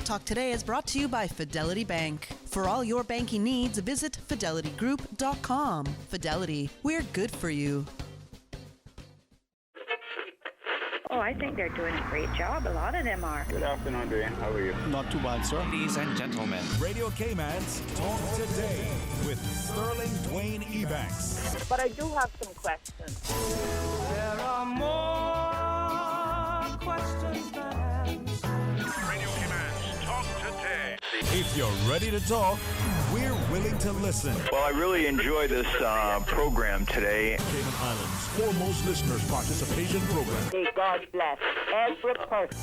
Talk Today is brought to you by Fidelity Bank. For all your banking needs, visit fidelitygroup.com. Fidelity, we're good for you. Oh, I think they're doing a great job. A lot of them are. Good afternoon, Dwayne. How are you? Not too bad, sir. Ladies and gentlemen, Radio Cayman's Talk Today with Sterling Dwayne Ebanks. But I do have some questions. There are more questions than answers. Radio Cayman's Talk Today. If you're ready to talk, we're willing to listen. Well, I really enjoy this program today. Cayman Islands' foremost listeners participation program. May God bless every person.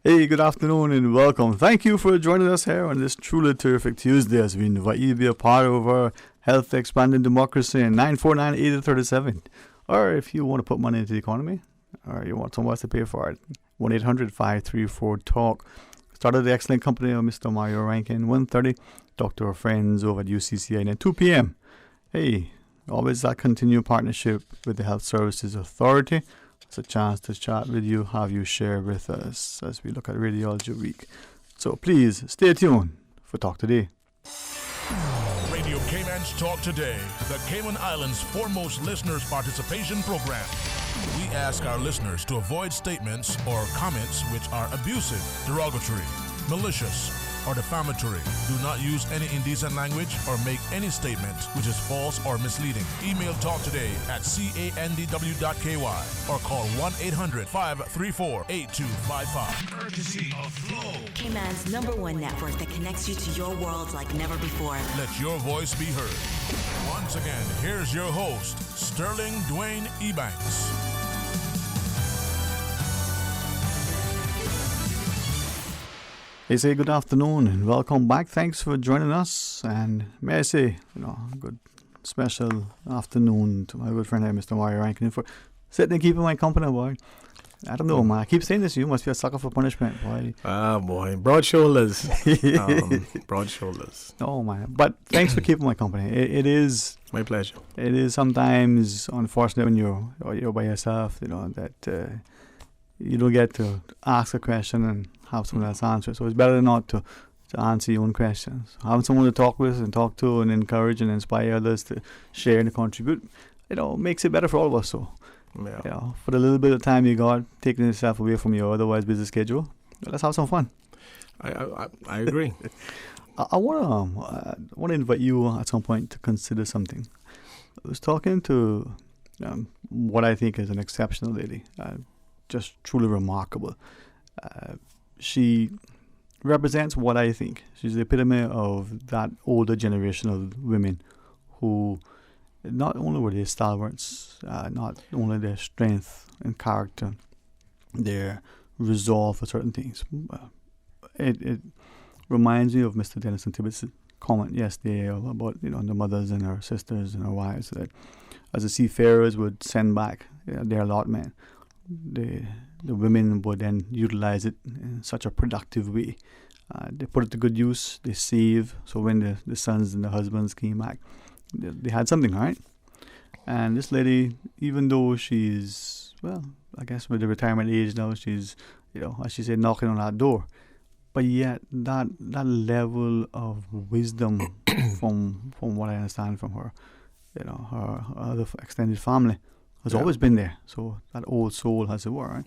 Hey, good afternoon and welcome. Thank you for joining us here on this truly terrific Tuesday as we invite you to be a part of our Health Expanding Democracy in 949-8037. Or if you want to put money into the economy, or you want someone else to pay for it, 1-800-534-TALK. Started the excellent company of Mr. Mario Rankin, 1:30. Talk to our friends over at UCCI, and at 2 p.m. Hey, always that continued partnership with the Health Services Authority. It's a chance to chat with you, have you share with us as we look at Radiology Week. So please stay tuned for Talk Today. Radio Cayman's Talk Today, the Cayman Islands' foremost listeners participation program. We ask our listeners to avoid statements or comments which are abusive, derogatory, malicious, or defamatory. Do not use any indecent language or make any statement which is false or misleading. Email talktoday@candw.ky or call 1-800-534-8255. Courtesy of Flow. Cayman's #1 network that connects you to your world like never before. Let your voice be heard. Once again, here's your host, Sterling Dwayne Ebanks. They say good afternoon and welcome back. Thanks for joining us. And may I say, good special afternoon to my good friend here, Mr. Mario Rankin, for sitting and keeping my company, boy. I don't know, man. I keep saying this. You must be a sucker for punishment, boy. Ah, boy. Broad shoulders. Broad shoulders. No, man. But thanks for keeping my company. It is my pleasure. It is sometimes unfortunate when you're by yourself, that you don't get to ask a question and have someone else answer it. So it's better not to answer your own questions. Having someone to talk with and talk to and encourage and inspire others to share and contribute, makes it better for all of us. So, for the little bit of time you got, taking yourself away from your otherwise busy schedule, let's have some fun. I agree. I want to invite you at some point to consider something. I was talking to what I think is an exceptional lady, just truly remarkable. She represents what I think. She's the epitome of that older generation of women who not only were they stalwarts, not only their strength and character, their resolve for certain things. It reminds me of Mr. Denison Tibbitt's comment yesterday about the mothers and our sisters and our wives, that as the seafarers would send back their allotment, the women would then utilize it in such a productive way. They put it to good use. They save. So when the sons and the husbands came back, they had something, right? And this lady, even though she's, I guess with the retirement age now, she's, as she said, knocking on that door. But yet that level of wisdom from what I understand from her, her other extended family, has always been there. So that old soul, as it were, right?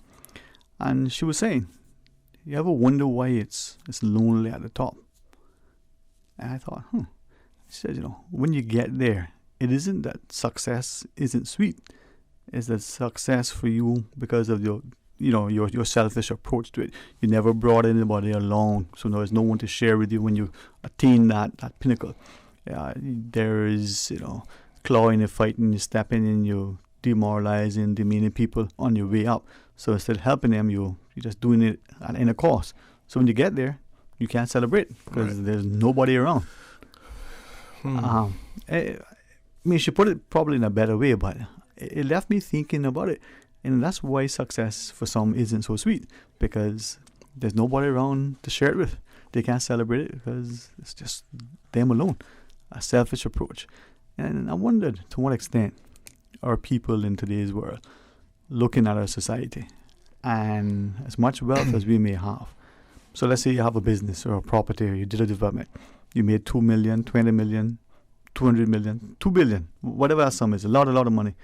And she was saying, you ever wonder why it's lonely at the top? And I thought, She says, when you get there, it isn't that success isn't sweet. It's that success for you because of your selfish approach to it. You never brought anybody along, so there's no one to share with you when you attain that pinnacle. There is, clawing and fighting, you stepping in, you demoralizing, demeaning people on your way up. So instead of helping them, you're just doing it at any cost. So when you get there, you can't celebrate because there's nobody around. She put it probably in a better way, but it left me thinking about it. And that's why success for some isn't so sweet, because there's nobody around to share it with. They can't celebrate it because it's just them alone. A selfish approach. And I wondered to what extent our people in today's world looking at our society and as much wealth as we may have. So let's say you have a business or a property, or you did a development. You made 2 million, 20 million, 200 million, 2 billion, whatever that sum is, a lot of money.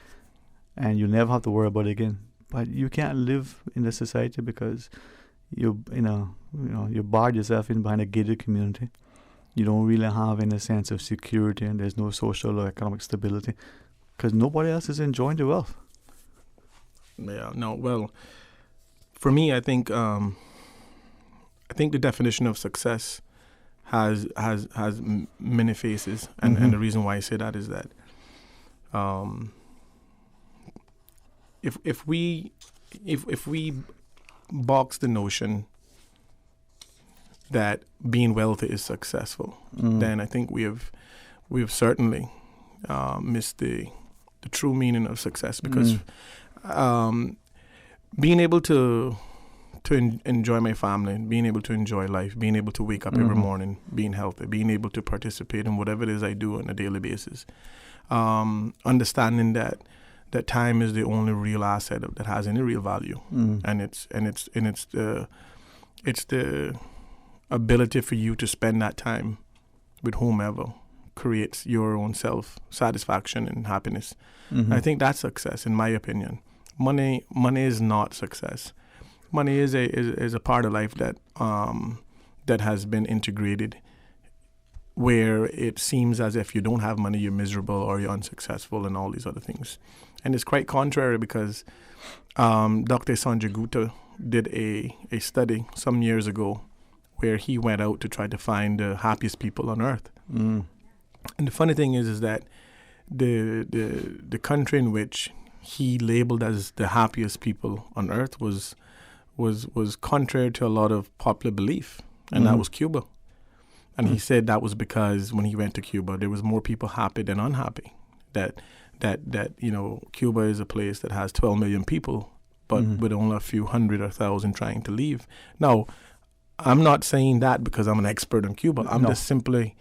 And you'll never have to worry about it again. But you can't live in this society because you barred yourself in behind a gated community. You don't really have any sense of security, and there's no social or economic stability because nobody else is enjoying the wealth. Yeah, no, well, for me, I think the definition of success has many faces, and the reason why I say that is that if we box the notion that being wealthy is successful, then I think we have certainly missed the true meaning of success, because being able to enjoy my family, being able to enjoy life, being able to wake up every morning, being healthy, being able to participate in whatever it is I do on a daily basis, understanding that time is the only real asset that has any real value, and it's the ability for you to spend that time with whomever creates your own self-satisfaction and happiness. I think that's success, in my opinion. Money is not success. Money is a part of life that has been integrated, where it seems as if you don't have money, you're miserable or you're unsuccessful and all these other things. And it's quite contrary, because Dr. Sanjay Gupta did a study some years ago where he went out to try to find the happiest people on earth. And the funny thing is that the country in which he labeled as the happiest people on earth was contrary to a lot of popular belief, and that was Cuba. And he said that was because when he went to Cuba, there was more people happy than unhappy. That Cuba is a place that has 12 million people, but with only a few hundred or thousand trying to leave. Now, I'm not saying that because I'm an expert on Cuba. I'm just simply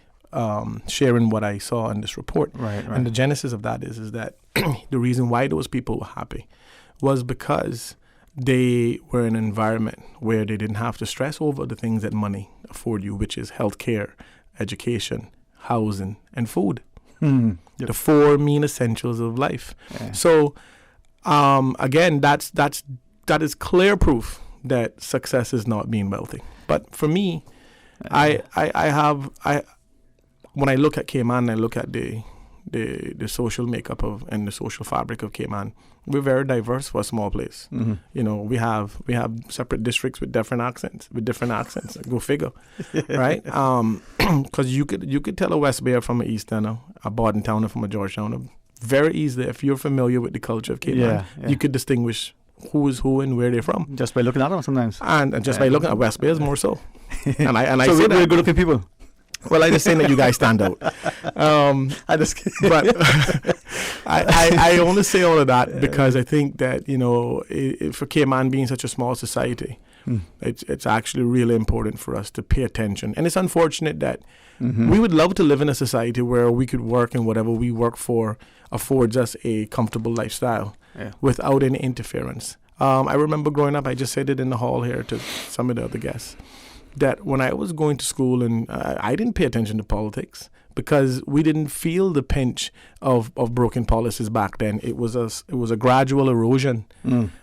sharing what I saw in this report. Right. And the genesis of that is that the reason why those people were happy was because they were in an environment where they didn't have to stress over the things that money afford you, which is healthcare, education, housing, and food. The four main essentials of life. Yeah. So, again, that is clear proof that success is not being wealthy. But for me, when I look at Cayman, I look at the social makeup and the social fabric of Cayman. We're very diverse for a small place. We have separate districts with different accents. Go figure, right? Because you could tell a West Bayer from an East End, a Bordentowner from a Georgetowner, very easily. If you're familiar with the culture of Cayman, you could distinguish who is who and where they're from just by looking at them sometimes. And just by looking at West Bayers more so. And I so say we're good looking people. Well, I just saying that you guys stand out. But I only say all of that because I think that, for Cayman being such a small society, it's actually really important for us to pay attention. And it's unfortunate that we would love to live in a society where we could work and whatever we work for affords us a comfortable lifestyle without any interference. I remember growing up, I just said it in the hall here to some of the other guests, that when I was going to school and I didn't pay attention to politics because we didn't feel the pinch of broken policies back then. It was a gradual erosion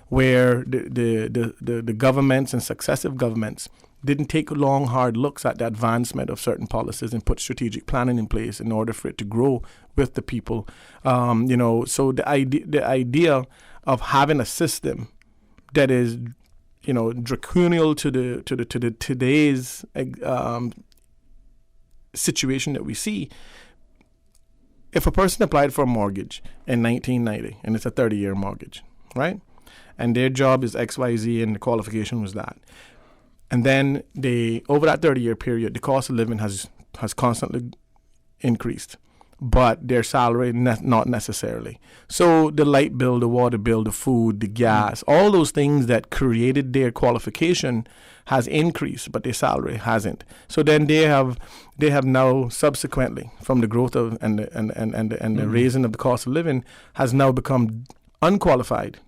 where the governments and successive governments didn't take long, hard looks at the advancement of certain policies and put strategic planning in place in order for it to grow with the people. So the idea of having a system that is draconial to the today's situation that we see. If a person applied for a mortgage in 1990 and it's a 30-year mortgage, right? And their job is XYZ and the qualification was that. And then over that 30-year period, the cost of living has constantly increased. but their salary not necessarily. So the light bill, the water bill, the food, the gas, all those things that created their qualification has increased, but their salary hasn't. So then they have now subsequently, from the growth of and the raising of the cost of living, has now become unqualified.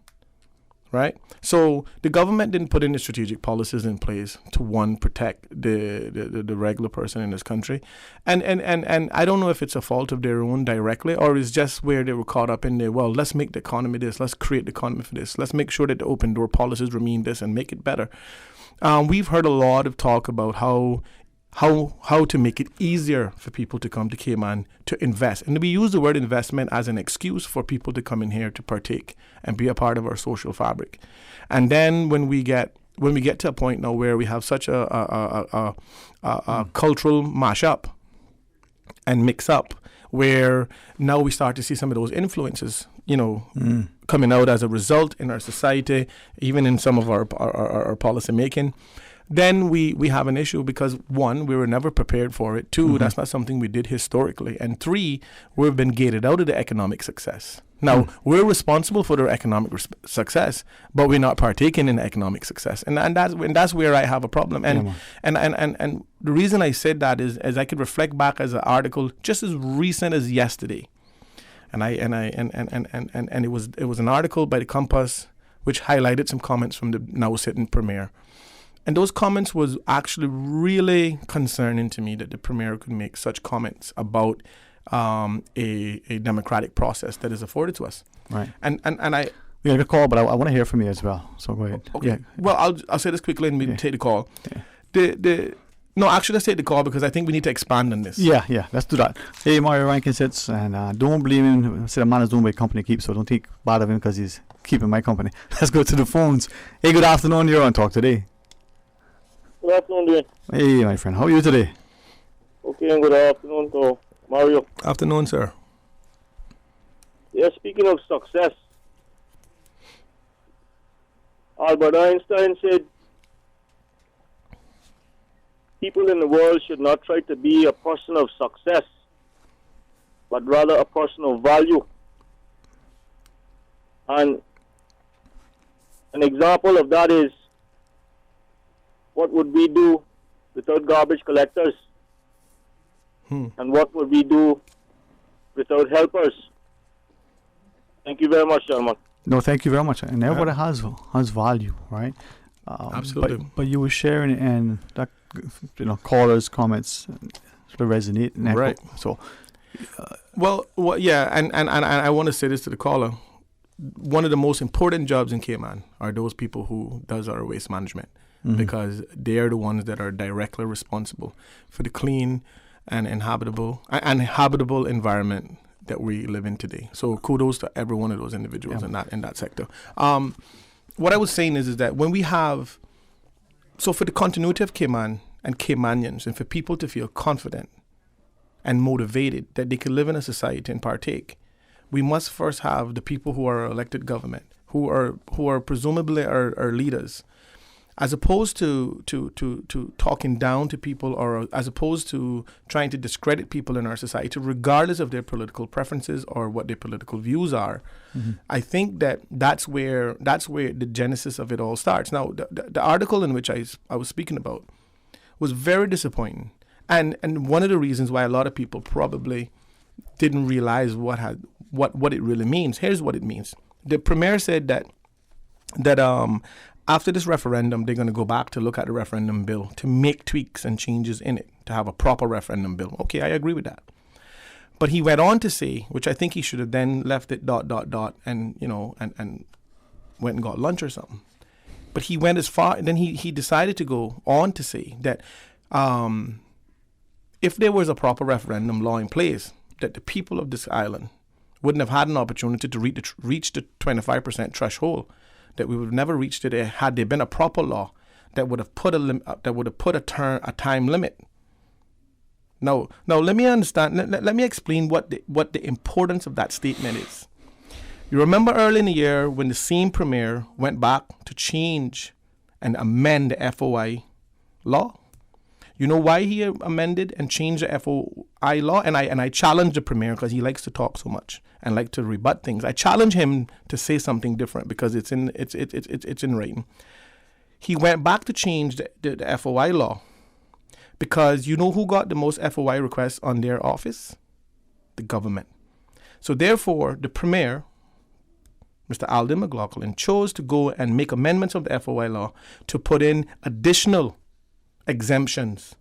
Right? So the government didn't put any strategic policies in place to, one, protect the regular person in this country. And I don't know if it's a fault of their own directly, or it's just where they were caught up in let's make the economy this, let's create the economy for this, let's make sure that the open door policies remain this and make it better. We've heard a lot of talk about how to make it easier for people to come to Cayman to invest. And we use the word investment as an excuse for people to come in here to partake and be a part of our social fabric. And then when we get to a point now where we have such a cultural mashup and mix up, where now we start to see some of those influences, coming out as a result in our society, even in some of our policy making, then we have an issue because, one, we were never prepared for it. Two, that's not something we did historically. And three, we've been gated out of the economic success. Now, we're responsible for their economic success, but we're not partaking in economic success. And that's where I have a problem. And the reason I said that is as I could reflect back as an article just as recent as yesterday. And it was an article by the Compass which highlighted some comments from the now sitting premier. And those comments was actually really concerning to me, that the premier could make such comments about a democratic process that is afforded to us. Right. And I... We got a call, but I want to hear from you as well. So go ahead. Okay. Yeah. Well, I'll say this quickly and we take the call. Yeah. No, actually, let's take the call because I think we need to expand on this. Yeah, let's do that. Hey, Mario Rankin sits, and don't believe him. Say the man is doing my company keep, so don't think bad of him because he's keeping my company. Let's go to the phones. Hey, good afternoon. You're on Talk Today. Good afternoon, Dwayne. Hey, my friend. How are you today? Okay, and good afternoon to Mario. Afternoon, sir. Yeah, speaking of success, Albert Einstein said, people in the world should not try to be a person of success, but rather a person of value. And an example of that is, what would we do without garbage collectors? And what would we do without helpers? Thank you very much, gentlemen. No, thank you very much. And everybody has value, right? Absolutely. But you were sharing, and that callers' comments sort of resonate. And right. So, yeah, and I want to say this to the caller. One of the most important jobs in Cayman are those people who does our waste management, because they are the ones that are directly responsible for the clean and habitable environment that we live in today. So kudos to every one of those individuals in that sector. What I was saying is that when we have, so for the continuity of Cayman and Caymanians, and for people to feel confident and motivated that they can live in a society and partake, we must first have the people who are elected government, who are presumably our leaders, as opposed to talking down to people, or as opposed to trying to discredit people in our society, regardless of their political preferences or what their political views are. I think that's where the genesis of it all starts. Now, the article in which I was speaking about was very disappointing, and one of the reasons why a lot of people probably didn't realize what it really means. Here's what it means. The premier said that after this referendum, they're going to go back to look at the referendum bill to make tweaks and changes in it to have a proper referendum bill. Okay, I agree with that. But he went on to say, which I think he should have then left it ... and and went and got lunch or something. But he went as far, then he decided to go on to say that if there was a proper referendum law in place, that the people of this island wouldn't have had an opportunity to reach the 25% threshold, that we would have never reached it had there been a proper law that would have put a time limit. Now let me understand. Let me explain what the importance of that statement is. You remember early in the year when the same premier went back to change and amend the FOI law? You know why he amended and changed the FOI law? And I challenge the Premier because he likes to talk so much and like to rebut things. I challenge him to say something different because it's in writing. He went back to change the FOI law because you know who got the most FOI requests on their office? The government. So therefore, the Premier, Mr. Alden McLaughlin, chose to go and make amendments of the FOI law to put in additional exemptions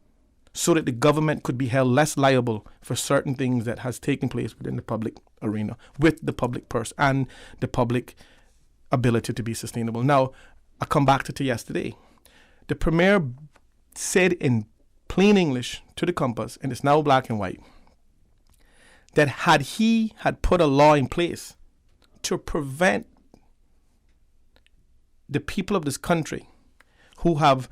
so that the government could be held less liable for certain things that has taken place within the public arena with the public purse and the public ability to be sustainable. Now, I come back to yesterday. The Premier said in plain English to the compass, and it's now black and white, that had he had put a law in place to prevent the people of this country who have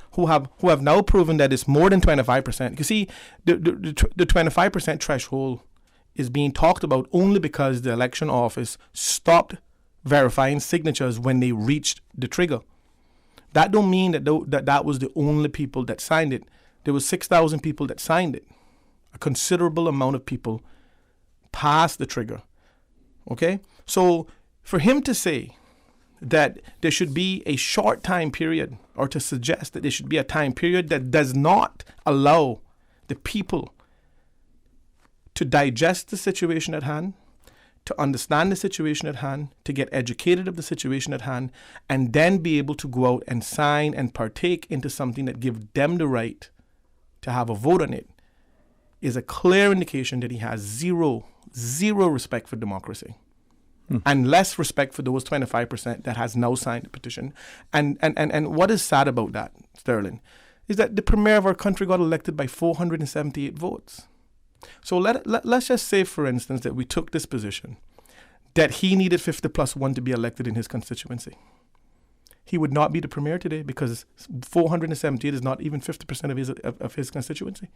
now proven that it's more than 25%. You see, the 25% threshold is being talked about only because the election office stopped verifying signatures when they reached the trigger. That don't mean that was the only people that signed it. There was 6,000 people that signed it. A considerable amount of people passed the trigger. Okay? So for him to say that there should be a short time period, or to suggest that there should be a time period that does not allow the people to digest the situation at hand, to understand the situation at hand, to get educated of the situation at hand, and then be able to go out and sign and partake into something that gives them the right to have a vote on it, is a clear indication that he has zero respect for democracy. And less respect for those 25% that has now signed the petition. And what is sad about that, Sterling, is that the Premier of our country got elected by 478 votes. So let's just say, for instance, that we took this position, that he needed 50+1 to be elected in his constituency. He would not be the Premier today because 478 is not even 50% of his constituency.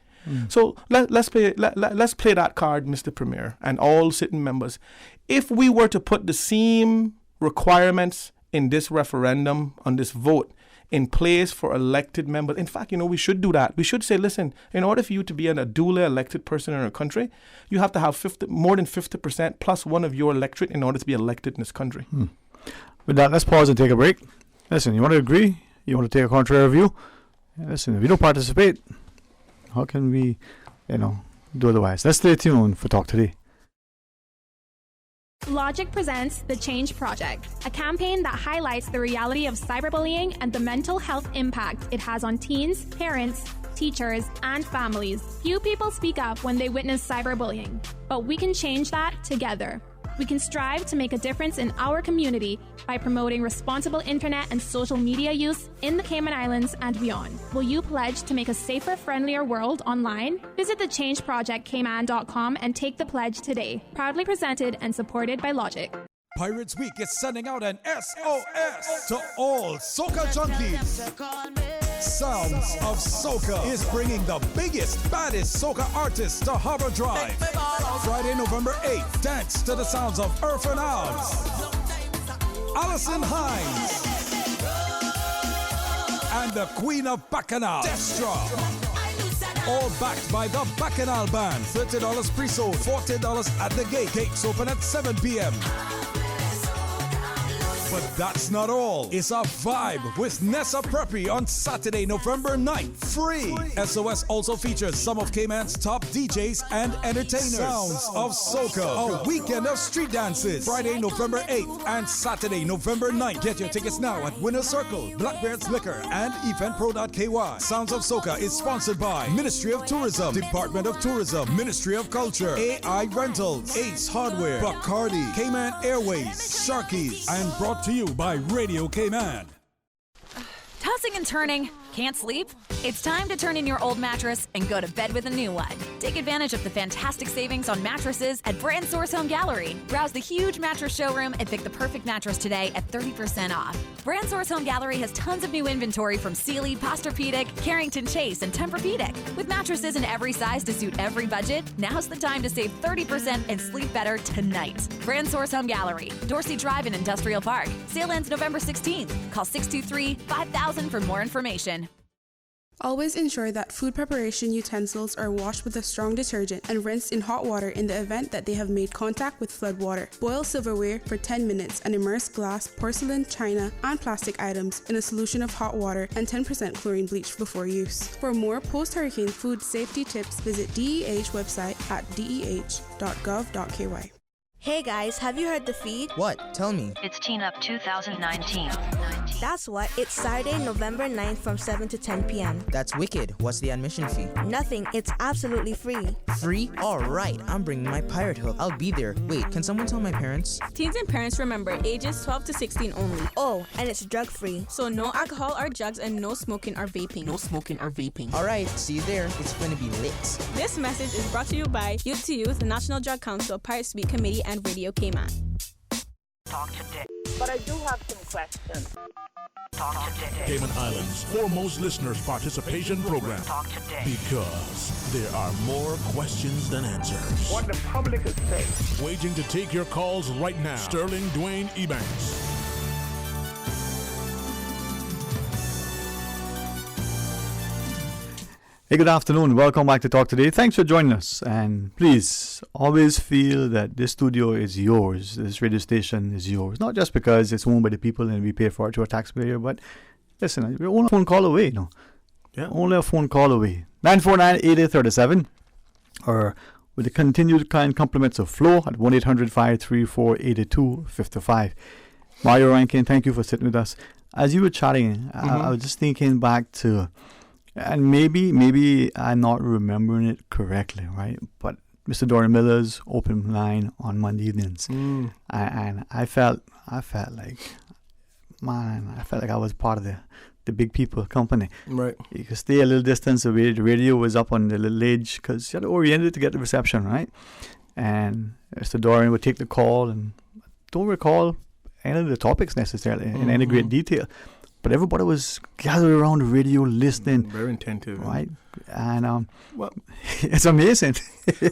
So let's play that card, Mr. Premier, and all sitting members. If we were to put the same requirements in this referendum, on this vote, in place for elected members, in fact, we should do that. We should say, listen, in order for you to be a duly elected person in our country, you have to have more than 50% plus one of your electorate in order to be elected in this country. With that, let's pause and take a break. Listen, you want to agree? You want to take a contrary view? Listen, if you don't participate, how can we, do otherwise? Let's stay tuned for Talk Today. Logic presents The Change Project, a campaign that highlights the reality of cyberbullying and the mental health impact it has on teens, parents, teachers, and families. Few people speak up when they witness cyberbullying, but we can change that together. We can strive to make a difference in our community by promoting responsible internet and social media use in the Cayman Islands and beyond. Will you pledge to make a safer, friendlier world online? Visit thechangeprojectcayman.com and take the pledge today. Proudly presented and supported by Logic. Pirates Week is sending out an SOS to all soca junkies. Sounds of Soca is bringing the biggest, baddest soca artists to Harbor Drive. Friday, November 8th, dance to the sounds of Irfan Alves, Alison Hines, and the Queen of Bacchanal, Destra. All backed by the Bacchanal Band. $30 pre-sold, $40 at the gate. Gates open at 7 p.m. But that's not all. It's a vibe with Nessa Preppy on Saturday, November 9th. Free. SOS also features some of Cayman's top DJs and entertainers. Sounds of Soca. A weekend of street dances. Friday, November 8th and Saturday, November 9th. Get your tickets now at Winner's Circle, Blackbeard's Liquor, and eventpro.ky. Sounds of Soca is sponsored by Ministry of Tourism, Department of Tourism, Ministry of Culture, AI Rentals, Ace Hardware, Bacardi, Cayman Airways, Sharkies, and brought to you by Radio Cayman. Tossing and turning, can't sleep? It's time to turn in your old mattress and go to bed with a new one. Take advantage of the fantastic savings on mattresses at Brand Source Home Gallery. Browse the huge mattress showroom and pick the perfect mattress today at 30% off. Brand Source Home Gallery has tons of new inventory from Sealy, Posturepedic, Carrington Chase, and Tempur-Pedic. With mattresses in every size to suit every budget, now's the time to save 30% and sleep better tonight. Brand Source Home Gallery, Dorsey Drive in Industrial Park. Sale ends November 16th. Call 623-5000 for more information. Always ensure that food preparation utensils are washed with a strong detergent and rinsed in hot water in the event that they have made contact with flood water. Boil silverware for 10 minutes and immerse glass, porcelain, china, and plastic items in a solution of hot water and 10% chlorine bleach before use. For more post-hurricane food safety tips, visit DEH website at deh.gov.ky. Hey guys, have you heard the feed? What? Tell me. It's Teen Up 2019. That's what. It's Saturday, November 9th from 7 to 10 p.m. That's wicked. What's the admission fee? Nothing. It's absolutely free. Free? Alright, I'm bringing my pirate hook. I'll be there. Wait, can someone tell my parents? Teens and parents, remember, ages 12 to 16 only. Oh, and it's drug-free. So no alcohol or drugs and no smoking or vaping. No smoking or vaping. Alright, see you there. It's gonna be lit. This message is brought to you by Youth to Youth, the National Drug Council, Pirate Speak Committee, and Radio Cayman. Talk today. But I do have some questions. Talk today. Cayman Islands' foremost listeners participation program. Talk today. Because there are more questions than answers. What the public is saying. Waiting to take your calls right now. Sterling Dwayne Ebanks. Hey, good afternoon. Welcome back to Talk Today. Thanks for joining us. And please always feel that this studio is yours. This radio station is yours. Not just because it's owned by the people and we pay for it to a taxpayer, but listen, we're only a phone call away, Yeah. Only a phone call away. 949-8837. Or with the continued kind compliments of Flo at 1-800-534-8255. Mario Rankin, thank you for sitting with us. As you were chatting, I was just thinking back to... And maybe I'm not remembering it correctly, right? But Mr. Dorian Miller's open line on Monday evenings, and I felt like, man, I felt like I was part of the big people company. Right. You could stay a little distance away. The radio was up on the little edge because you had to orient it to get the reception, right? And Mr. Dorian would take the call, and I don't recall any of the topics necessarily in any great detail. But everybody was gathered around the radio listening. Very attentive. Right? And well, it's amazing.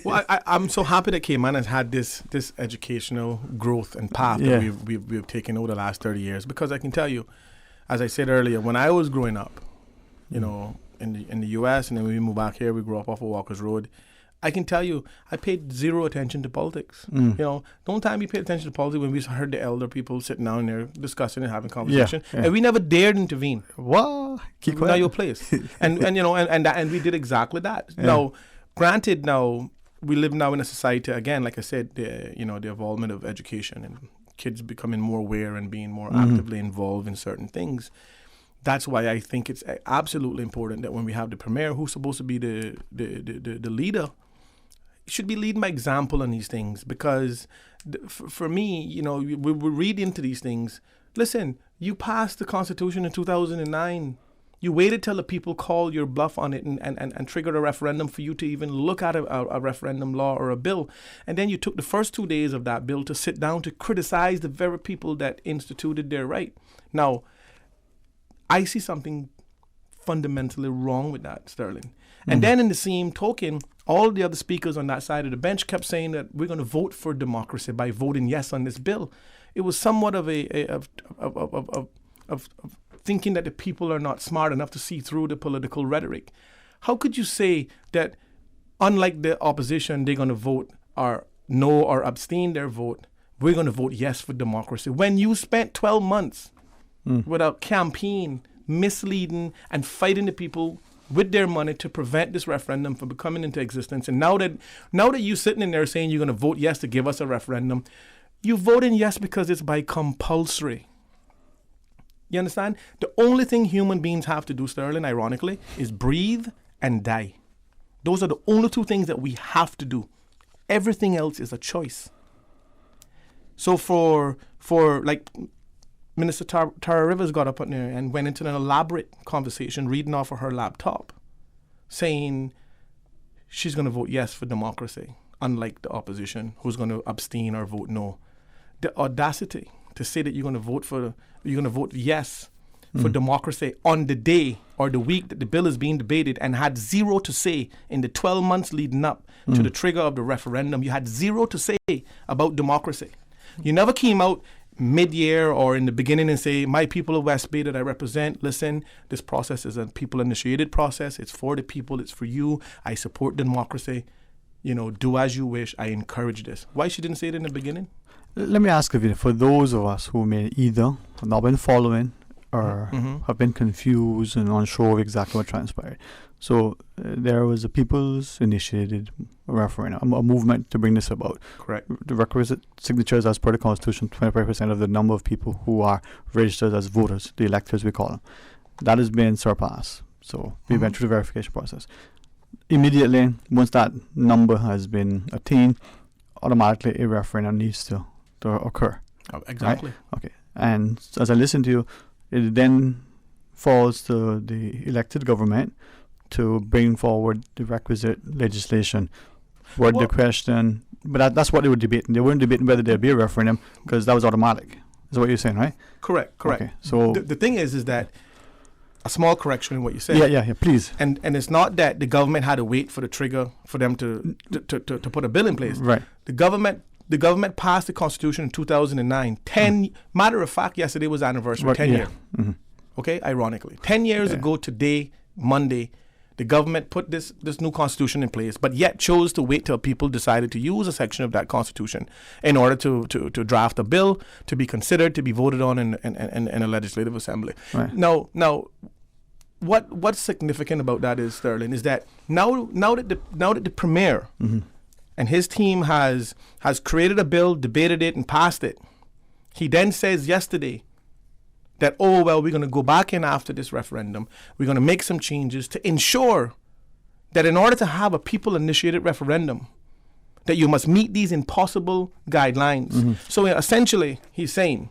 Well, I'm so happy that Cayman has had this educational growth and path that we've taken over the last 30 years. Because I can tell you, as I said earlier, when I was growing up, you know, in the U.S., and then when we moved back here, we grew up off of Walker's Road. I can tell you, I paid zero attention to politics. You know, the only time we paid attention to politics when we heard the elder people sitting down there discussing and having conversation, and we never dared intervene. What? Keep quiet. Now your place, and you know, and we did exactly that. Yeah. Now, granted, now we live now in a society again, like I said, the involvement of education and kids becoming more aware and being more actively involved in certain things. That's why I think it's absolutely important that when we have the premier, who's supposed to be the leader, should be leading by example on these things, because for me, you know, we read into these things. Listen, you passed the Constitution in 2009. You waited till the people called your bluff on it and triggered a referendum for you to even look at a referendum law or a bill. And then you took the first 2 days of that bill to sit down to criticize the very people that instituted their right. Now, I see something fundamentally wrong with that, Sterling. And then in the same token, all the other speakers on that side of the bench kept saying that we're going to vote for democracy by voting yes on this bill. It was somewhat of of thinking that the people are not smart enough to see through the political rhetoric. How could you say that, unlike the opposition, they're going to vote or no or abstain their vote, we're going to vote yes for democracy, when you spent 12 months with a campaign misleading and fighting the people with their money to prevent this referendum from coming into existence? And now that you're sitting in there saying you're going to vote yes to give us a referendum, you're voting yes because it's by compulsory. You understand? The only thing human beings have to do, Sterling, ironically, is breathe and die. Those are the only two things that we have to do. Everything else is a choice. So for like Minister Tara Rivers got up on there and went into an elaborate conversation, reading off of her laptop, saying she's going to vote yes for democracy, unlike the opposition, who's going to abstain or vote no. The audacity to say that you're going to vote yes for democracy on the day or the week that the bill is being debated, and had zero to say in the 12 months leading up to the trigger of the referendum. You had zero to say about democracy. You never came out mid-year or in the beginning and say, my people of West Bay that I represent, listen, this process is a people-initiated process. It's for the people. It's for you. I support democracy. Do as you wish. I encourage this. Why she didn't say it in the beginning? Let me ask you, for those of us who may either have not been following or have been confused and unsure of exactly what transpired. So there was a people's initiated referendum, a movement to bring this about. Correct. The requisite signatures as per the Constitution, 25% of the number of people who are registered as voters, the electors we call them. That has been surpassed. So we went through the verification process. Immediately, once that number has been attained, automatically a referendum needs to occur. Exactly. Right? Okay. And as I listen to you, it then falls to the elected government to bring forward the requisite legislation. The question, but that's what they were debating. They weren't debating whether there'd be a referendum because that was automatic. Is what you're saying, right? Correct. Okay, so the thing is that a small correction in what you said. Yeah, please. And it's not that the government had to wait for the trigger for them to put a bill in place. Right. The government passed the Constitution in 2009. Matter of fact, yesterday was anniversary. Right, 10 years. Mm-hmm. Okay, ironically, 10 years ago today, Monday, the government put this new Constitution in place, but yet chose to wait till people decided to use a section of that Constitution in order to draft a bill to be considered, to be voted on in a legislative assembly. Right. Now, what's significant about that is, Sterling, is that now that the Premier and his team has created a bill, debated it, and passed it, he then says yesterday that, we're going to go back in after this referendum. We're going to make some changes to ensure that in order to have a people-initiated referendum, that you must meet these impossible guidelines. So essentially, he's saying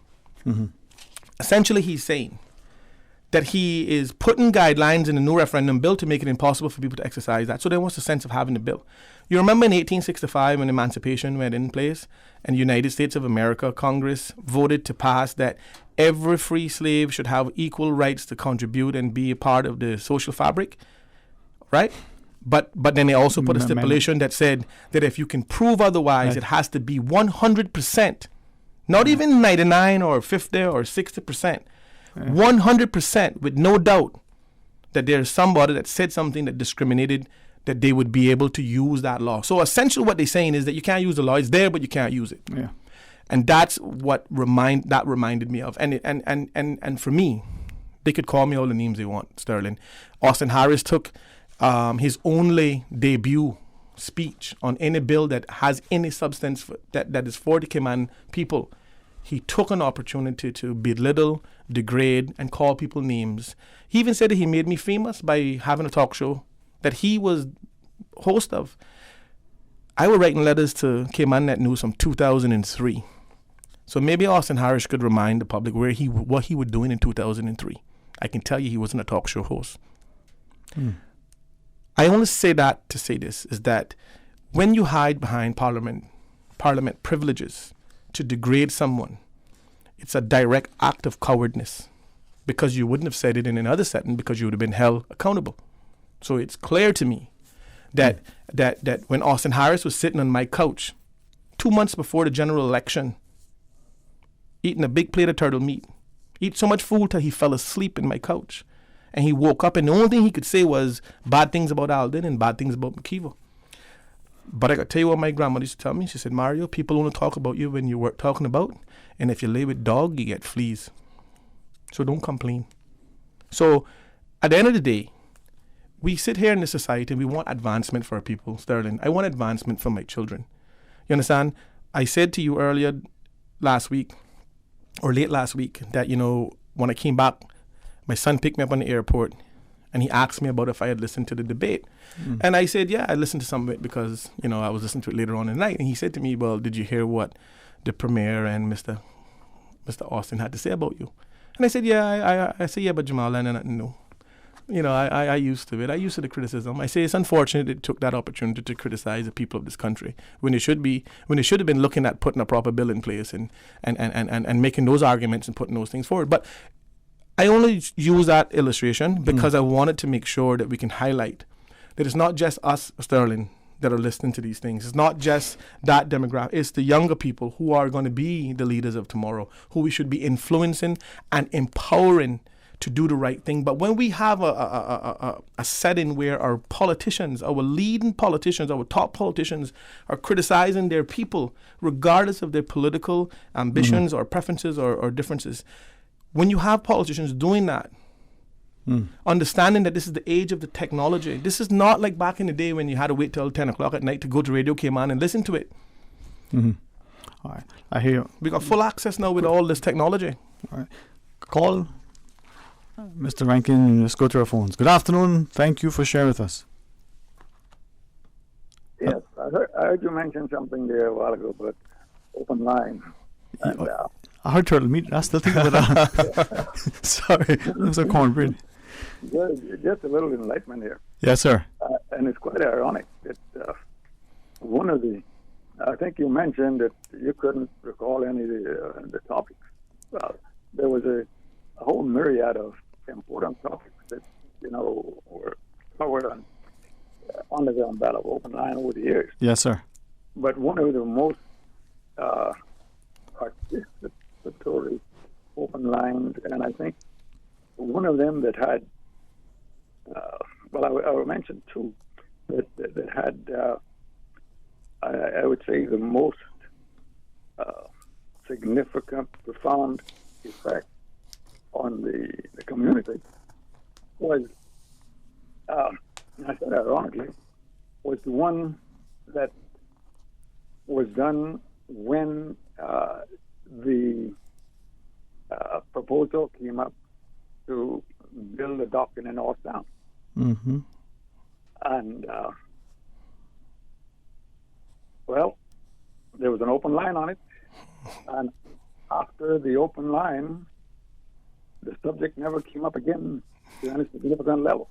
that he is putting guidelines in the new referendum bill to make it impossible for people to exercise that. So then what's the sense of having the bill? You remember in 1865 when emancipation went in place and the United States of America, Congress voted to pass that every free slave should have equal rights to contribute and be a part of the social fabric, right? But then they also put a stipulation that said that if you can prove otherwise, it has to be 100%, not even 99 or 50 or 60%, 100% with no doubt that there's somebody that said something that discriminated, that they would be able to use that law. So essentially what they're saying is that you can't use the law. It's there, but you can't use it. Yeah. And that's what reminded me of. And for me, they could call me all the names they want, Sterling. Austin Harris took his only debut speech on any bill that has any substance that is for the Cayman people. He took an opportunity to belittle, degrade, and call people names. He even said that he made me famous by having a talk show that he was host of. I was writing letters to Cayman Net News from 2003. So maybe Austin Harris could remind the public what he was doing in 2003. I can tell you he wasn't a talk show host. I only say that to say this, is that when you hide behind parliament privileges to degrade someone, it's a direct act of cowardness, because you wouldn't have said it in another setting because you would have been held accountable. So it's clear to me that when Austin Harris was sitting on my couch 2 months before the general election, eating a big plate of turtle meat, eat so much food till he fell asleep in my couch, and he woke up and the only thing he could say was bad things about Alden and bad things about McKeever. But I got to tell you what my grandmother used to tell me. She said, Mario, people only talk about you when you work talking about, and if you lay with dog, you get fleas. So don't complain. So at the end of the day, we sit here in this society and we want advancement for our people, Sterling. I want advancement for my children. You understand? I said to you earlier last week, or late last week, that, when I came back, my son picked me up on the airport and he asked me about if I had listened to the debate. And I said, yeah, I listened to some of it because, I was listening to it later on in the night. And he said to me, well, did you hear what the Premier and Mr. Austin had to say about you? And I said, yeah, I said, yeah, but Jamal, I know nothing new. I used to it. I used to the criticism. I say it's unfortunate it took that opportunity to criticize the people of this country when they should have been looking at putting a proper bill in place and making those arguments and putting those things forward. But I only use that illustration because I wanted to make sure that we can highlight that it's not just us, Sterling, that are listening to these things. It's not just that demographic. It's the younger people who are going to be the leaders of tomorrow, who we should be influencing and empowering to do the right thing. But when we have a setting where our politicians, our leading politicians, our top politicians are criticizing their people, regardless of their political ambitions or preferences or differences, when you have politicians doing that, understanding that this is the age of the technology. This is not like back in the day when you had to wait till 10 o'clock at night to go to Radio Cayman and listen to it. All right, I hear you. We got full access now with all this technology. All right, call Mr. Rankin. Let's go to our phones. Good afternoon. Thank you for sharing with us. Yes, I heard you mention something there a while ago, but open line. And, I heard turtle meat. I still think about that. Sorry, it was a cornbread. Just a little enlightenment here. Yes, sir. And it's quite ironic that one of the, I think you mentioned that you couldn't recall any of the topics. Well, there was a whole myriad of important topics that, were covered under the umbrella of open line over the years. Yes, sir. But one of the most participatory open lines, and I think one of them that had, I will mention two that had, I would say, the most significant, profound effect on the community was, I said ironically, was the one that was done when the proposal came up to build a dock in the North Sound. Mm-hmm. And, there was an open line on it. And after the open line, the subject never came up again to any significant level.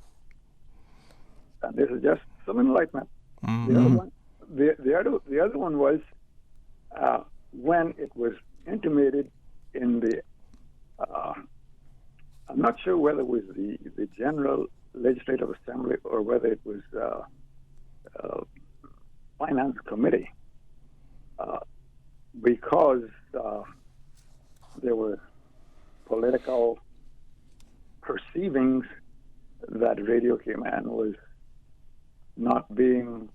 And this is just some enlightenment. Mm-hmm. The other one was when it was intimated in the, I'm not sure whether it was the General Legislative Assembly or whether it was Finance Committee, because there were political perceivings that Radio Cayman was not being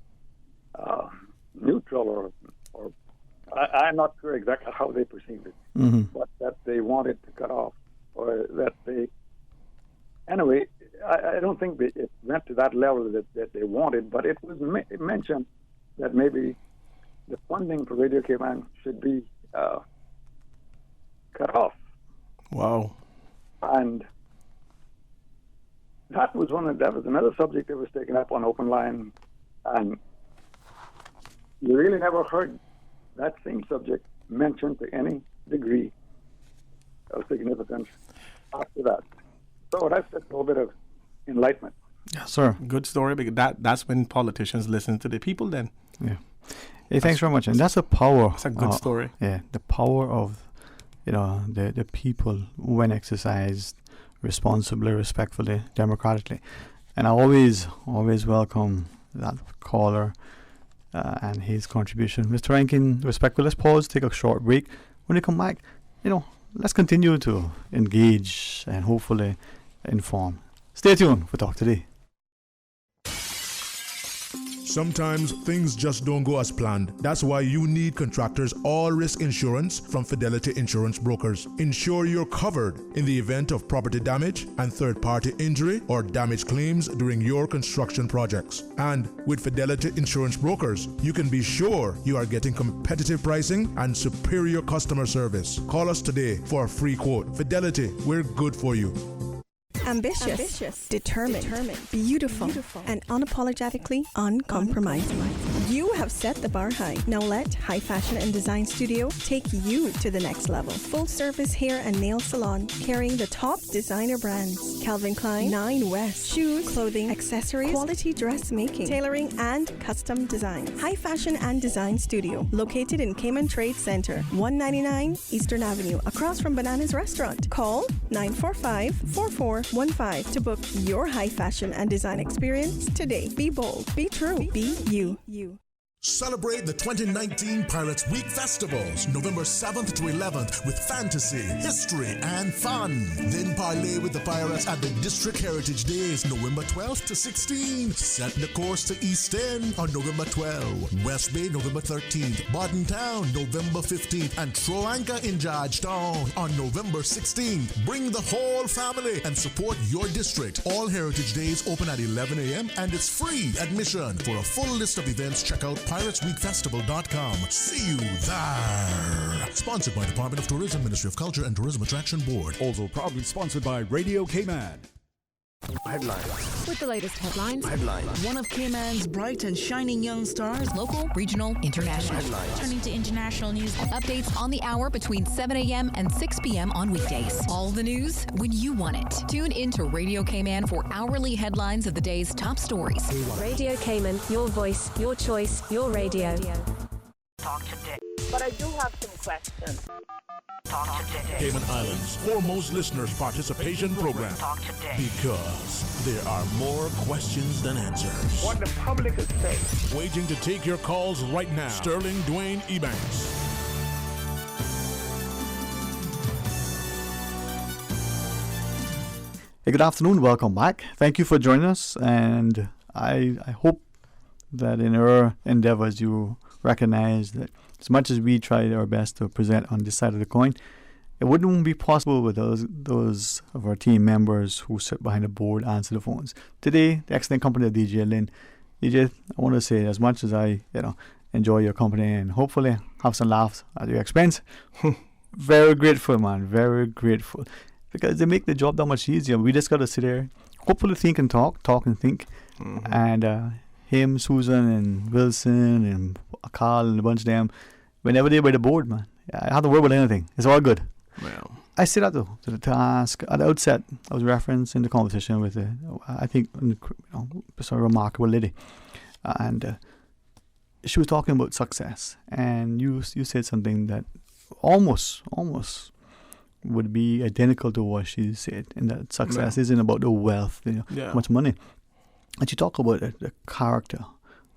neutral or I'm not sure exactly how they perceived it, but that they wanted to cut off, or that they... Anyway, I don't think it went to that level that they wanted, but it was mentioned that maybe the funding for Radio Cayman should be cut off. Wow. And that was another subject that was taken up on Open Line, and you really never heard that same subject mentioned to any degree of significance after that. So that's just a little bit of enlightenment. Yes, sir. Good story, because that's when politicians listen to the people then. Yeah. Hey, thanks very much. And that's a power. That's a good story. Yeah, the power of, the people when exercised responsibly, respectfully, democratically. And I always welcome that caller and his contribution. Mr. Rankin, respectfully, let's pause, take a short break. When we come back, let's continue to engage and hopefully inform. Stay tuned for Talk Today. Sometimes things just don't go as planned. That's why you need Contractors All Risk Insurance from Fidelity Insurance Brokers. Ensure you're covered in the event of property damage and third-party injury or damage claims during your construction projects. And with Fidelity Insurance Brokers, you can be sure you are getting competitive pricing and superior customer service. Call us today for a free quote. Fidelity, we're good for you. Ambitious, determined, beautiful, and unapologetically uncompromising. You have set the bar high. Now let High Fashion and Design Studio take you to the next level. Full service hair and nail salon carrying the top designer brands. Calvin Klein, 9 West. Shoes, clothing, accessories, quality dressmaking, tailoring, and custom design. High Fashion and Design Studio, located in Cayman Trade Center, 199 Eastern Avenue, across from Bananas Restaurant. Call 945-4415 to book your high fashion and design experience today. Be bold, be true, be you. Celebrate the 2019 Pirates Week Festivals, November 7th to 11th, with fantasy, history, and fun. Then parlay with the Pirates at the District Heritage Days, November 12th to 16th. Set the course to East End on November 12th, West Bay November 13th, Barton Town November 15th, and throw anchor in Georgetown on November 16th. Bring the whole family and support your district. All Heritage Days open at 11 a.m. and it's free admission. For a full list of events, check out piratesweekfestival.com. See you there. Sponsored by Department of Tourism, Ministry of Culture, and Tourism Attraction Board. Also proudly sponsored by Radio Cayman. Headlines. With the latest headlines. One of Cayman's bright and shining young stars. Local, regional, international. Turning to international news. Updates on the hour between 7 a.m. and 6 p.m. on weekdays. All the news when you want it. Tune in to Radio Cayman for hourly headlines of the day's top stories. Radio Cayman, your voice, your choice, your radio. Talk today. But I do have some questions. Talk today. Cayman Islands' foremost listeners participation program. Talk today. Because there are more questions than answers. What the public is saying. Waiting to take your calls right now. Sterling Dwayne Ebanks. Hey, good afternoon. Welcome back. Thank you for joining us. And I hope that in our endeavors you recognize that as much as we try our best to present on this side of the coin, it wouldn't be possible with those of our team members who sit behind the board, answer the phones. Today, the excellent company of DJ Lynn. DJ, I want to say, as much as I enjoy your company and hopefully have some laughs at your expense, very grateful, man, very grateful. Because they make the job that much easier. We just got to sit there, hopefully think and talk and think. Mm-hmm. And him, Susan, and Wilson, and Carl, and a bunch of them, whenever they're by the board, man, I don't have to worry about anything. It's all good. Well, I say that though, to ask at the outset. I was referencing the conversation with I think just a remarkable lady, and she was talking about success, and you said something that almost would be identical to what she said, and that success isn't about the wealth, how much money. And she talked about the character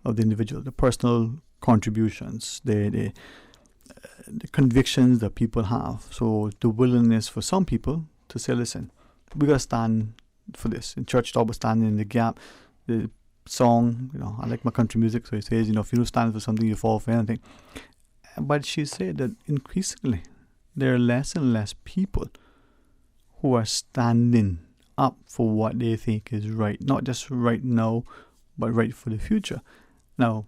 of the individual, the personal contributions, the convictions that people have. So the willingness for some people to say, listen, we got to stand for this. In church, talk about standing in the gap. The song, I like my country music, so it says, if you don't stand for something, you fall for anything. But she said that increasingly, there are less and less people who are standing up for what they think is right, not just right now, but right for the future. Now,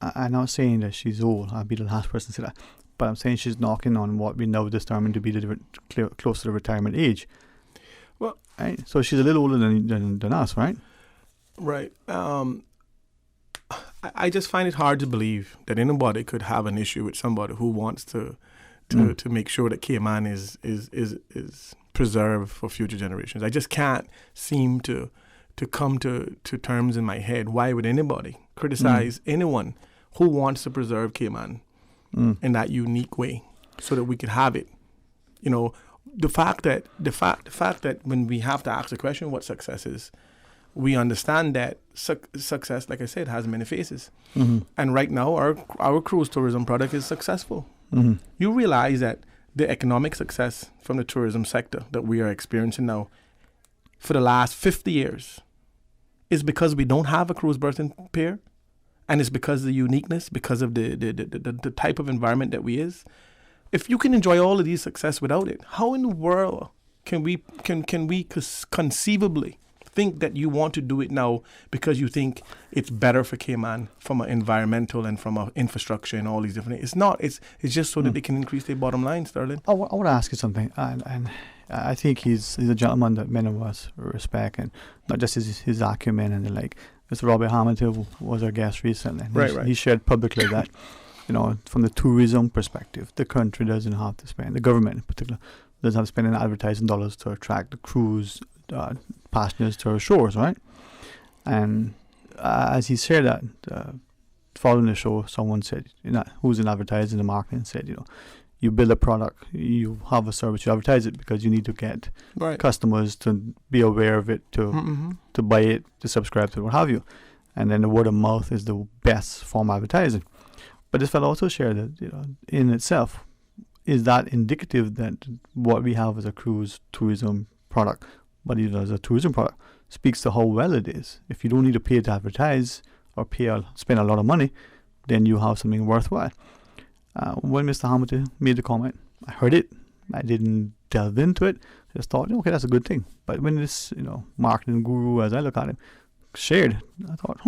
I'm not saying that she's old. I'll be the last person to say that. But I'm saying she's knocking on what we now determine to be close to the retirement age. Well, right? So she's a little older than us, right? Right. I just find it hard to believe that anybody could have an issue with somebody who wants to make sure that Cayman is preserved for future generations. I just can't seem to come to terms in my head. Why would anybody criticize anyone who wants to preserve Cayman in that unique way so that we could have it? The fact that when we have to ask the question what success is, we understand that success, like I said, has many faces. Mm-hmm. And right now, our cruise tourism product is successful. Mm-hmm. You realize that the economic success from the tourism sector that we are experiencing now for the last 50 years is because we don't have a cruise berthing pier, and it's because of the uniqueness, because of the type of environment that we is. If you can enjoy all of these success without it, how in the world can we conceivably think that you want to do it now because you think it's better for Cayman from an environmental and from an infrastructure and all these different things? It's not. It's just so that they can increase their bottom line, Sterling. I want to ask you something, and I think he's a gentleman that many of us respect, and not just his acumen and the like. Mr. Robert Hamilton was our guest recently. Right. He shared publicly that, from the tourism perspective, the country doesn't have to spend, the government in particular, doesn't have to spend any advertising dollars to attract the cruise passengers to our shores, right? And as he shared that, following the show, someone said, who's in advertising and marketing, said, you build a product, you have a service, you advertise it because you need to get customers to be aware of it, to buy it, to subscribe to it, what have you. And then the word of mouth is the best form of advertising. But this fellow also shared that, in itself, is that indicative that what we have as a cruise tourism product, but even as a tourism product, speaks to how well it is. If you don't need to pay to advertise or spend a lot of money, then you have something worthwhile. When Mr. Hamilton made the comment, I heard it. I didn't delve into it. I just thought, okay, that's a good thing. But when this, marketing guru, as I look at him, shared, I thought,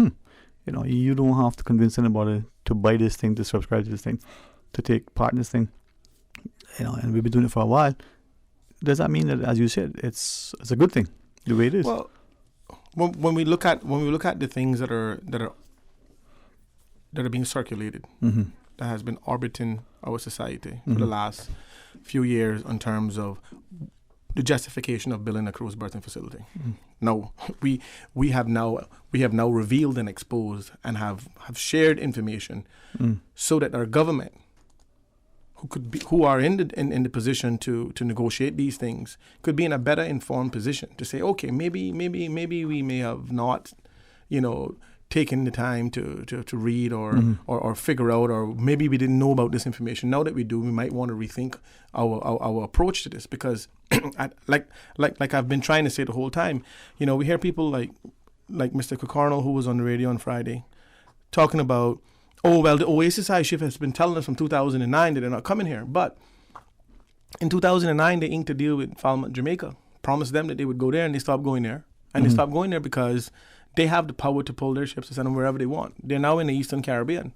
you don't have to convince anybody to buy this thing, to subscribe to this thing, to take part in this thing. And we've been doing it for a while. Does that mean that, as you said, it's a good thing the way it is? Well, when we look at the things that are being circulated, that has been orbiting our society for the last few years in terms of the justification of building a cruise berthing facility. Now, we have now revealed and exposed and have shared information so that our government, who are in the position to negotiate these things, could be in a better informed position to say, okay, maybe we may have not, taken the time to read or figure out, or maybe we didn't know about this information. Now that we do, we might want to rethink our approach to this, because like I've been trying to say the whole time, we hear people like Mr. Cocornell, who was on the radio on Friday, talking about, oh, well, the Oasis Ship has been telling us from 2009 that they're not coming here. But in 2009, they inked a deal with Falmouth, Jamaica, promised them that they would go there, and they stopped going there. And they stopped going there because they have the power to pull their ships and send them wherever they want. They're now in the Eastern Caribbean.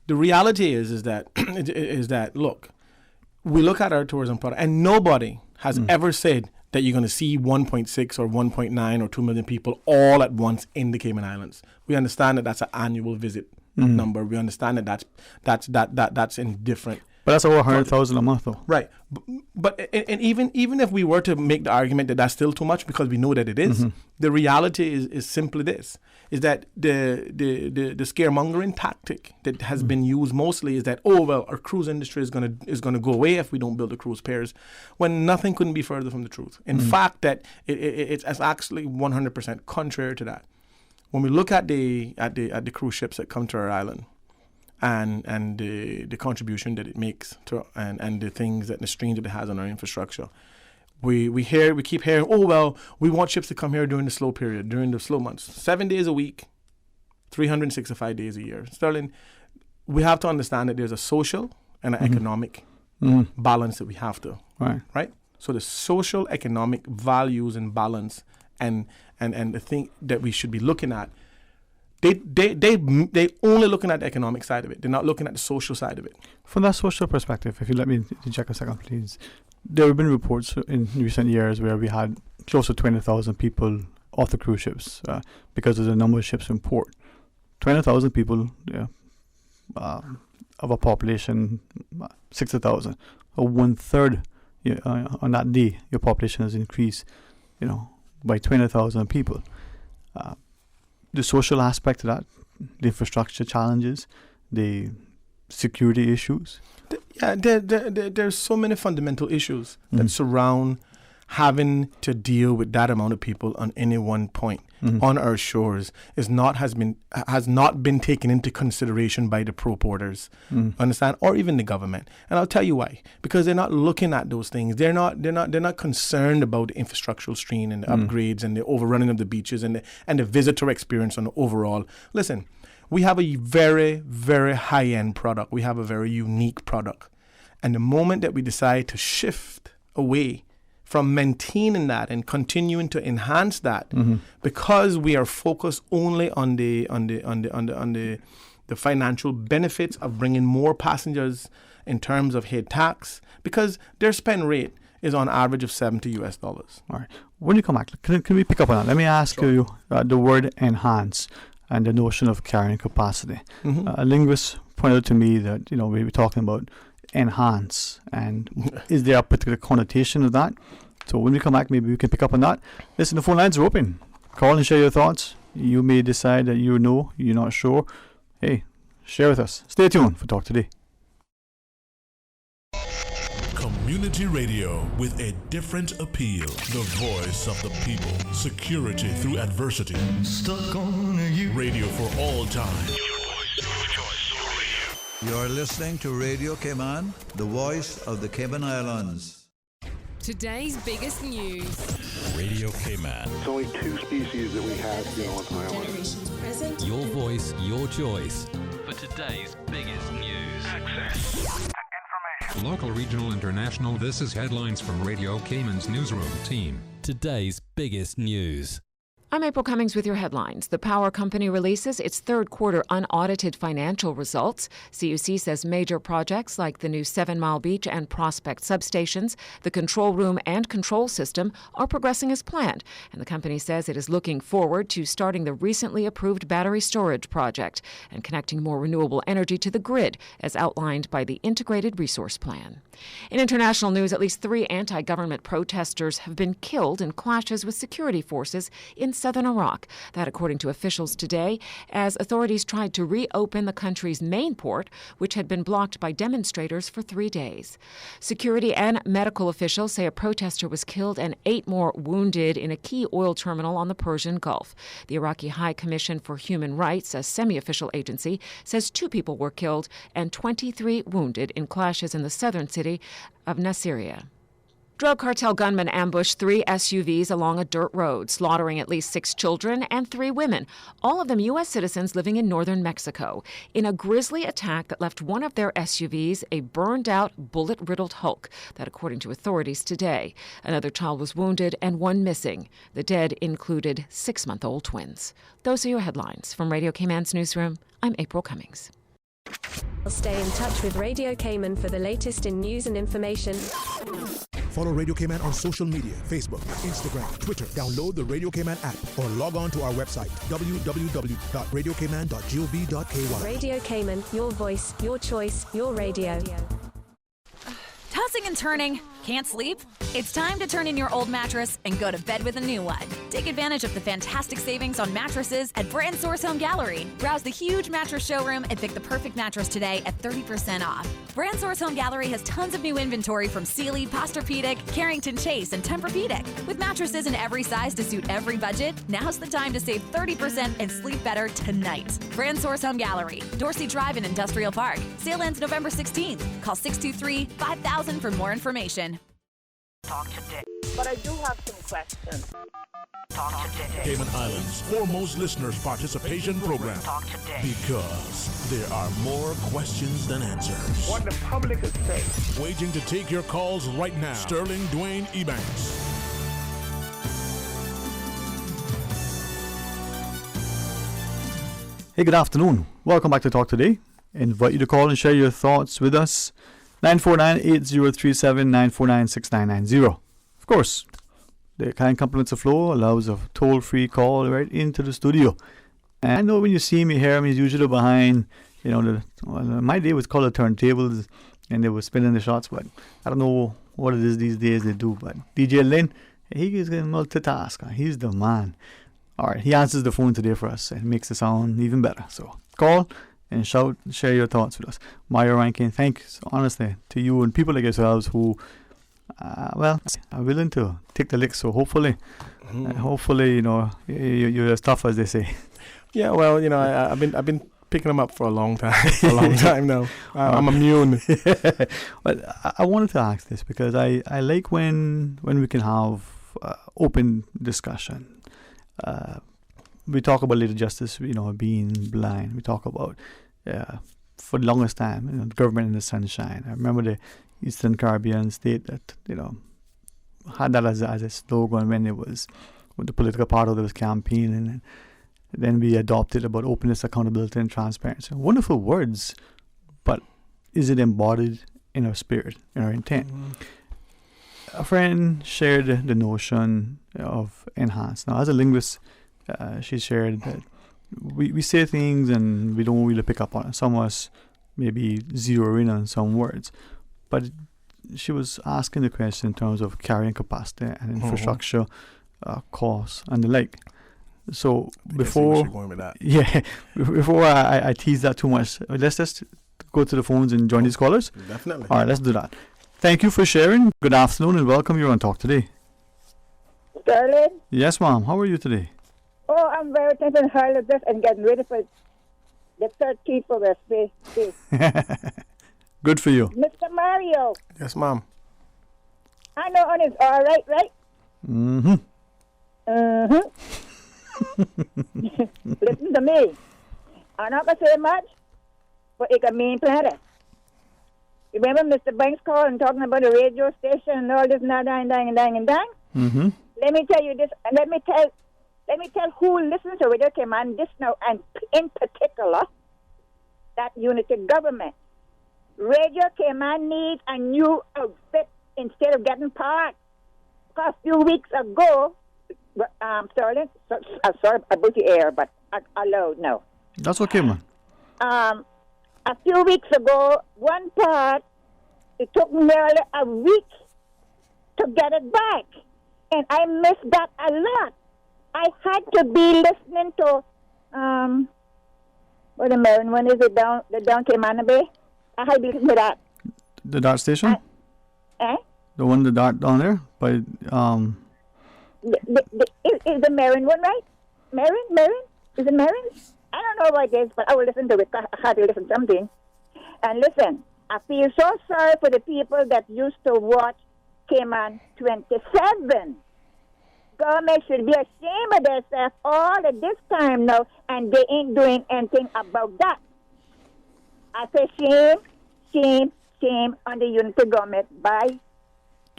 The reality is that, look, we look at our tourism product, and nobody has ever said that you're going to see 1.6 or 1.9 or 2 million people all at once in the Cayman Islands. We understand that that's an annual visit number. We understand that that's indifferent. But that's over 100,000 a month, though. Right. But even if we were to make the argument that that's still too much, because we know that it is, the reality is simply this, is that the scaremongering tactic that has been used mostly is that, oh, well, our cruise industry is gonna go away if we don't build the cruise pairs, when nothing couldn't be further from the truth. In fact, that it's actually 100% contrary to that. When we look at the cruise ships that come to our island, and the contribution that it makes to and the things that the strain that it has on our infrastructure, we keep hearing, oh, well, we want ships to come here during the slow period, during the slow months, 7 days a week, 365 days a year. Sterling, we have to understand that there's a social and an economic balance that we have to right. So the social economic values and balance and the thing that we should be looking at, they only looking at the economic side of it. They're not looking at the social side of it. From that social perspective, if you let me check a second, please. There have been reports in recent years where we had close to 20,000 people off the cruise ships because of the number of ships in port. 20,000 people of a population 60,000, or 1/3 on that day. Your population has increased, by 20,000 people. The social aspect of that, the infrastructure challenges, the security issues. There's so many fundamental issues that surround having to deal with that amount of people on any one point on our shores has not been taken into consideration by the pro-porters, understand, or even the government. And I'll tell you why. Because they're not looking at those things. They're not concerned about the infrastructural strain and the upgrades and the overrunning of the beaches and the visitor experience on the overall. Listen, we have a very, very high-end product. We have a very unique product. And the moment that we decide to shift away from maintaining that and continuing to enhance that, because we are focused only on the financial benefits of bringing more passengers in terms of head tax, because their spend rate is on average of $70. All right. When you come back, can we pick up on that? Let me ask you the word enhance. and the notion of carrying capacity. A linguist pointed out to me that, we were talking about enhance, and is there a particular connotation of that? So when we come back, maybe we can pick up on that. Listen, the phone lines are open. Call and share your thoughts. You may decide that you're not sure. Hey, share with us. Stay tuned for Talk Today. Community radio with a different appeal. The voice of the people. Security through adversity. Stuck on you. Radio for all time. You're listening to Radio Cayman, the voice of the Cayman Islands. Today's biggest news. Radio Cayman. It's only 2 species that we have, on the island. Generations present. Your voice, your choice. For today's biggest news. Access. Local, regional, international, this is headlines from Radio Cayman's newsroom team. Today's biggest news. I'm April Cummings with your headlines. The power company releases its third quarter unaudited financial results. CUC says major projects like the new 7 Mile Beach and Prospect substations, the control room and control system are progressing as planned. And the company says it is looking forward to starting the recently approved battery storage project and connecting more renewable energy to the grid as outlined by the Integrated Resource Plan. In international news, at least 3 anti-government protesters have been killed in clashes with security forces in southern Iraq. That according to officials today, as authorities tried to reopen the country's main port, which had been blocked by demonstrators for 3 days. Security and medical officials say a protester was killed and 8 more wounded in a key oil terminal on the Persian Gulf. The Iraqi High Commission for Human Rights, a semi-official agency, says 2 people were killed and 23 wounded in clashes in the southern city of Nasiriyah. Drug cartel gunmen ambushed 3 SUVs along a dirt road, slaughtering at least 6 children and 3 women, all of them U.S. citizens living in northern Mexico, in a grisly attack that left one of their SUVs a burned-out, bullet-riddled hulk. That according to authorities today. Another child was wounded and 1 missing. The dead included 6-month-old twins. Those are your headlines. From Radio Cayman's newsroom, I'm April Cummings. Stay in touch with Radio Cayman for the latest in news and information. Follow Radio Cayman on social media, Facebook, Instagram, Twitter. Download the Radio Cayman app or log on to our website, www.radiocayman.gov.ky. Radio Cayman, your voice, your choice, your radio. Tossing and turning? Can't sleep? It's time to turn in your old mattress and go to bed with a new one. Take advantage of the fantastic savings on mattresses at Brand Source Home Gallery. Browse the huge mattress showroom and pick the perfect mattress today at 30% off. Brand Source Home Gallery has tons of new inventory from Sealy, Posturepedic, Carrington Chase, and Tempur-Pedic. With mattresses in every size to suit every budget, now's the time to save 30% and sleep better tonight. Brand Source Home Gallery, Dorsey Drive in Industrial Park. Sale ends November 16th. Call 623-5000 for more information. Talk today. But I do have some questions. Talk today. Cayman Islands' foremost listeners participation program. Talk today. Because there are more questions than answers. What the public is saying. Waiting to take your calls right now. Sterling Dwayne Ebanks. Hey, good afternoon. Welcome back to Talk Today. Invite you to call and share your thoughts with us. 949-8037, 949-6990. Of course, the kind compliments of flow allows a toll-free call right into the studio. And I know when you see me here, I'm usually behind, my day was called the turntables, and they were spinning the shots, but I don't know what it is these days they do. But DJ Lynn, he is going to multitask. He's the man. All right, he answers the phone today for us and makes the sound even better. So call and shout, share your thoughts with us. Maya Rankin, thanks honestly to you and people like yourselves who, are willing to take the lick. So hopefully, you're as tough as they say. Yeah, well, I've been picking them up for a long time, now. I'm immune. But I wanted to ask this because I like when we can have open discussion. We talk about little justice, being blind. We talk about, for the longest time, government in the sunshine. I remember the Eastern Caribbean state that, had that as a slogan when it was, when the political party was campaigning. And then we adopted about openness, accountability, and transparency. Wonderful words, but is it embodied in our spirit, in our intent? Mm-hmm. A friend shared the notion of enhance. Now, as a linguist, she shared that we say things and we don't really pick up on it. Some of us maybe zero in on some words. But she was asking the question in terms of carrying capacity and infrastructure costs and the like. So before I tease that too much, let's just go to the phones and join these callers. Definitely. All right, let's do that. Thank you for sharing. Good afternoon and welcome. You're on Talk Today. Sterling? Yes, ma'am. How are you today? Oh, I'm very thankful and highly blessed and getting ready for the 13th for the space. Good for you. Mr. Mario. Yes, ma'am. I know on it's all right, right? Mm-hmm. Listen to me. I'm not going to say much, but it's a mean planet. Remember Mr. Banks called and talking about the radio station and all this and that, dang. Mm-hmm. Let me tell you this, and let me tell who listens to Radio Cayman this now, and in particular, that unity government. Radio Cayman needs a new outfit instead of getting parked. Because a few weeks ago, sorry about the air, but allowed now. That's okay, man. A few weeks ago, one part, it took nearly a week to get it back. And I missed that a lot. I had to be listening to, the Marin one is it down Cayman Bay? I had to be listening to that. The DART station? The one, the DART down there? By, is the Marin one right? Marin? Is it Marin? I don't know what it is, but I will listen to it. I had to listen to something. And listen, I feel so sorry for the people that used to watch Cayman 27. Government should be ashamed of themselves all at this time now, and they ain't doing anything about that. I say shame on the unity government. Bye.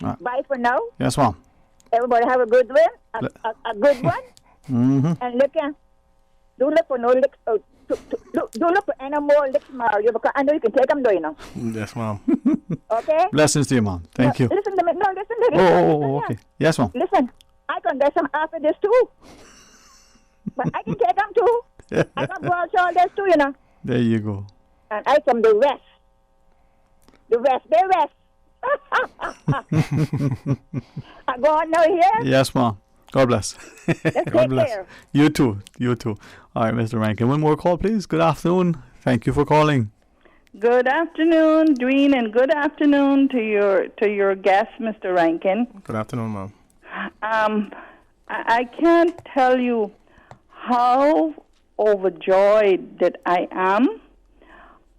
Bye for now. Yes, ma'am. Everybody have a good one, a good one. Mm-hmm. And look, don't look for no licks. Don't look for any more licks, Mario, because I know you can take them, though, you know. Yes, ma'am. Okay? Blessings to you, ma'am. Thank you. Listen to me. No, listen to me. Okay. Yes, ma'am. Listen, I can get some after this, too. But I can take them, too. I can go out all this, too, you know. There you go. And I from the rest. They rest. I go on now here? Yes, ma'am. God bless. God bless. Care. You too. All right, Mr. Rankin. One more call, please. Good afternoon. Thank you for calling. Good afternoon, Dwayne, and good afternoon to your guest, Mr. Rankin. Good afternoon, ma'am. I can't tell you how overjoyed that I am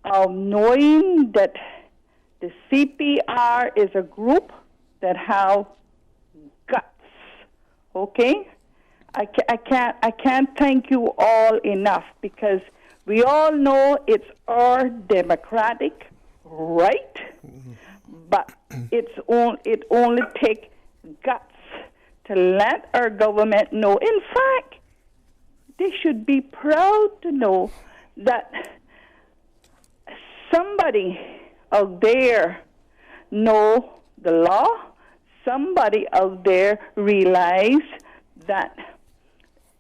of knowing that the CPR is a group that have guts. Okay, I can't thank you all enough, because we all know it's our democratic right, but it only takes guts to let our government know. In fact, they should be proud to know that somebody out there know the law. Somebody out there realize that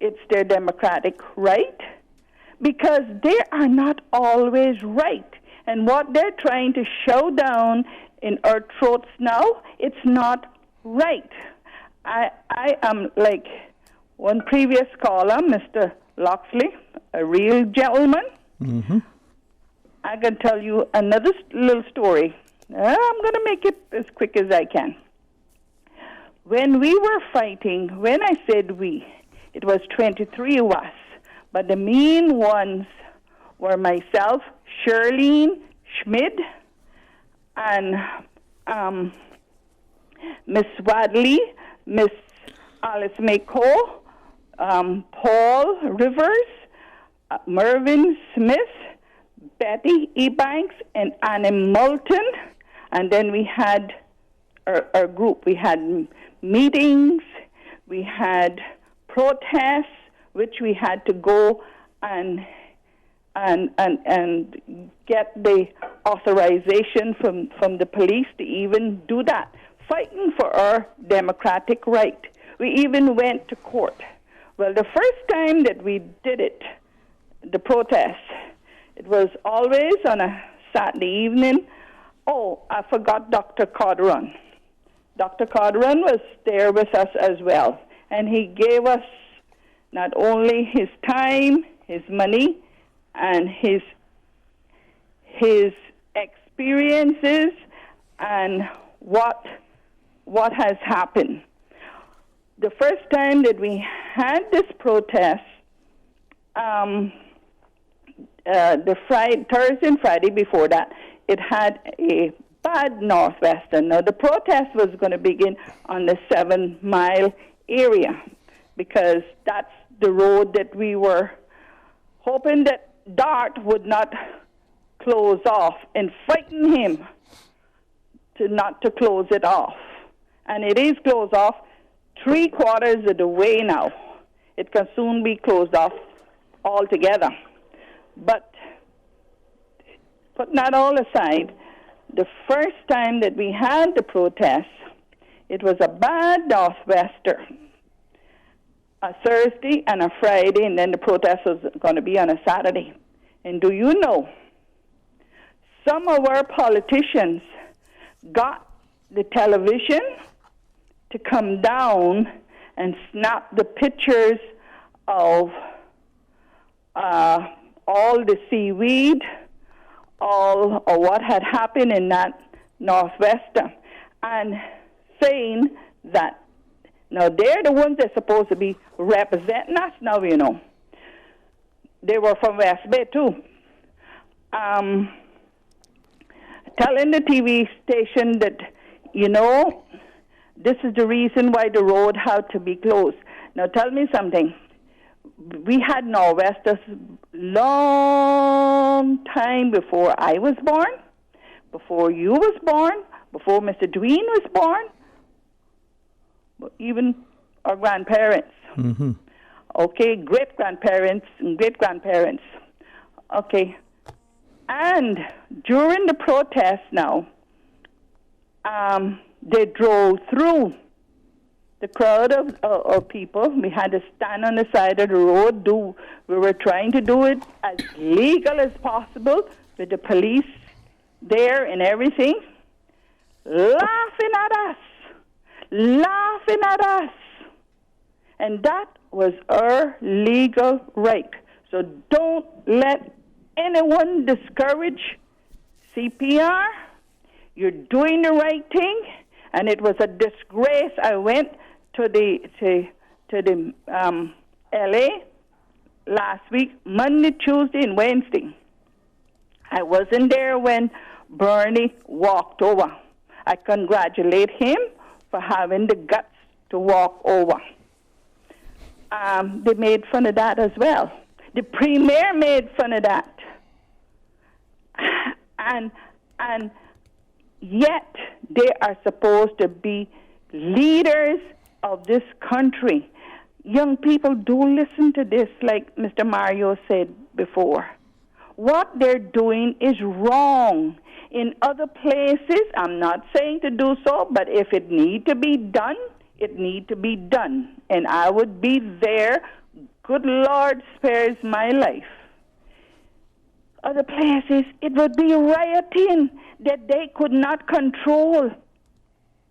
it's their democratic right, because they are not always right. And what they're trying to show down in our throats now, it's not right. I am like one previous caller, Mr. Loxley, a real gentleman. Mm-hmm. I can tell you another little story. I'm going to make it as quick as I can. When we were fighting, when I said we, it was 23 of us, but the main ones were myself, Shirlene Schmid, and Miss Wadley, Miss Alice Mako, Paul Rivers, Mervyn Smith, Betty Ebanks, and Annie Moulton. And then we had our group. We had meetings, we had protests, which we had to go and get the authorization from the police to even do that, fighting for our democratic right. We even went to court. Well, the first time that we did it, the protest. It was always on a Saturday evening. Oh, I forgot Dr. Corderon. Dr. Corderon was there with us as well, and he gave us not only his time, his money, and his experiences and what has happened. The first time that we had this protest, the Thursday and Friday before that, it had a bad northwester. Now, the protest was going to begin on the 7 Mile area because that's the road that we were hoping that DART would not close off and fighting him not to close it off. And it is closed off 3/4 of the way now. It can soon be closed off altogether. But putting that all aside, the first time that we had the protest, it was a bad northwester. A Thursday and a Friday, and then the protest was going to be on a Saturday. And do you know, some of our politicians got the television to come down and snap the pictures of all the seaweed, all of what had happened in that northwester, and saying that, now they're the ones that's supposed to be representing us now, you know. They were from West Bay too. Telling the TV station that, you know, this is the reason why the road had to be closed. Now tell me something. We had nor'westers long time before I was born, before you was born, before Mr. Dwayne was born, even our grandparents. Mm-hmm. Okay, great-grandparents and great-grandparents. Okay. And during the protest now, they drove through the crowd of people. We had to stand on the side of the road. We were trying to do it as legal as possible with the police there and everything, laughing at us. And that was our legal right. So don't let anyone discourage CPR. You're doing the right thing, and it was a disgrace. I went to the LA last week, Monday, Tuesday, and Wednesday. I wasn't there when Bernie walked over. I congratulate him for having the guts to walk over. They made fun of that as well. The premier made fun of that. And yet they are supposed to be leaders of this country. Young people, do listen to this, like Mr. Mario said before. What they're doing is wrong. In other places, I'm not saying to do so, but if it need to be done, it need to be done. And I would be there. Good Lord spares my life. Other places, it would be rioting that they could not control.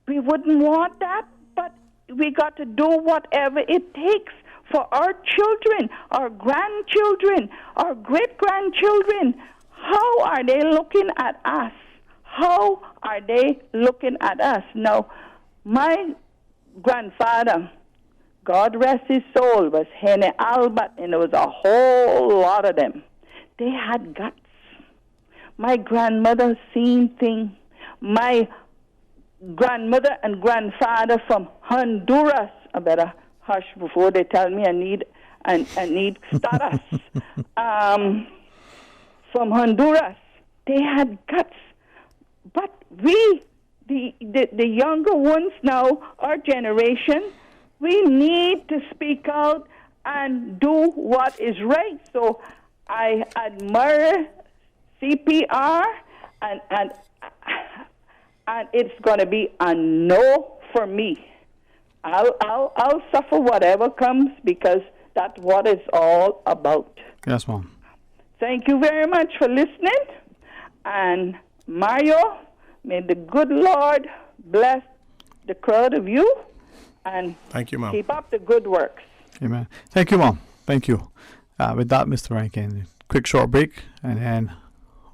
We wouldn't want that, but we got to do whatever it takes for our children, our grandchildren, our great-grandchildren. How are they looking at us? How are they looking at us? Now, my grandfather, God rest his soul, was Henry Albert, and there was a whole lot of them. They had guts. My grandmother seen things. My grandmother and grandfather from Honduras, I better hush before they tell me I need status. From Honduras, they had guts. But we, the younger ones now, our generation, we need to speak out and do what is right. So I admire CPR, and it's going to be a no for me. I'll suffer whatever comes because that's what it's all about. Yes, Mom. Thank you very much for listening. And Mario, may the good Lord bless the crowd of you. And thank you, Mom. Keep up the good works. Amen. Thank you, Mom. Thank you. With that, Mr. Rankin, quick short break, and then,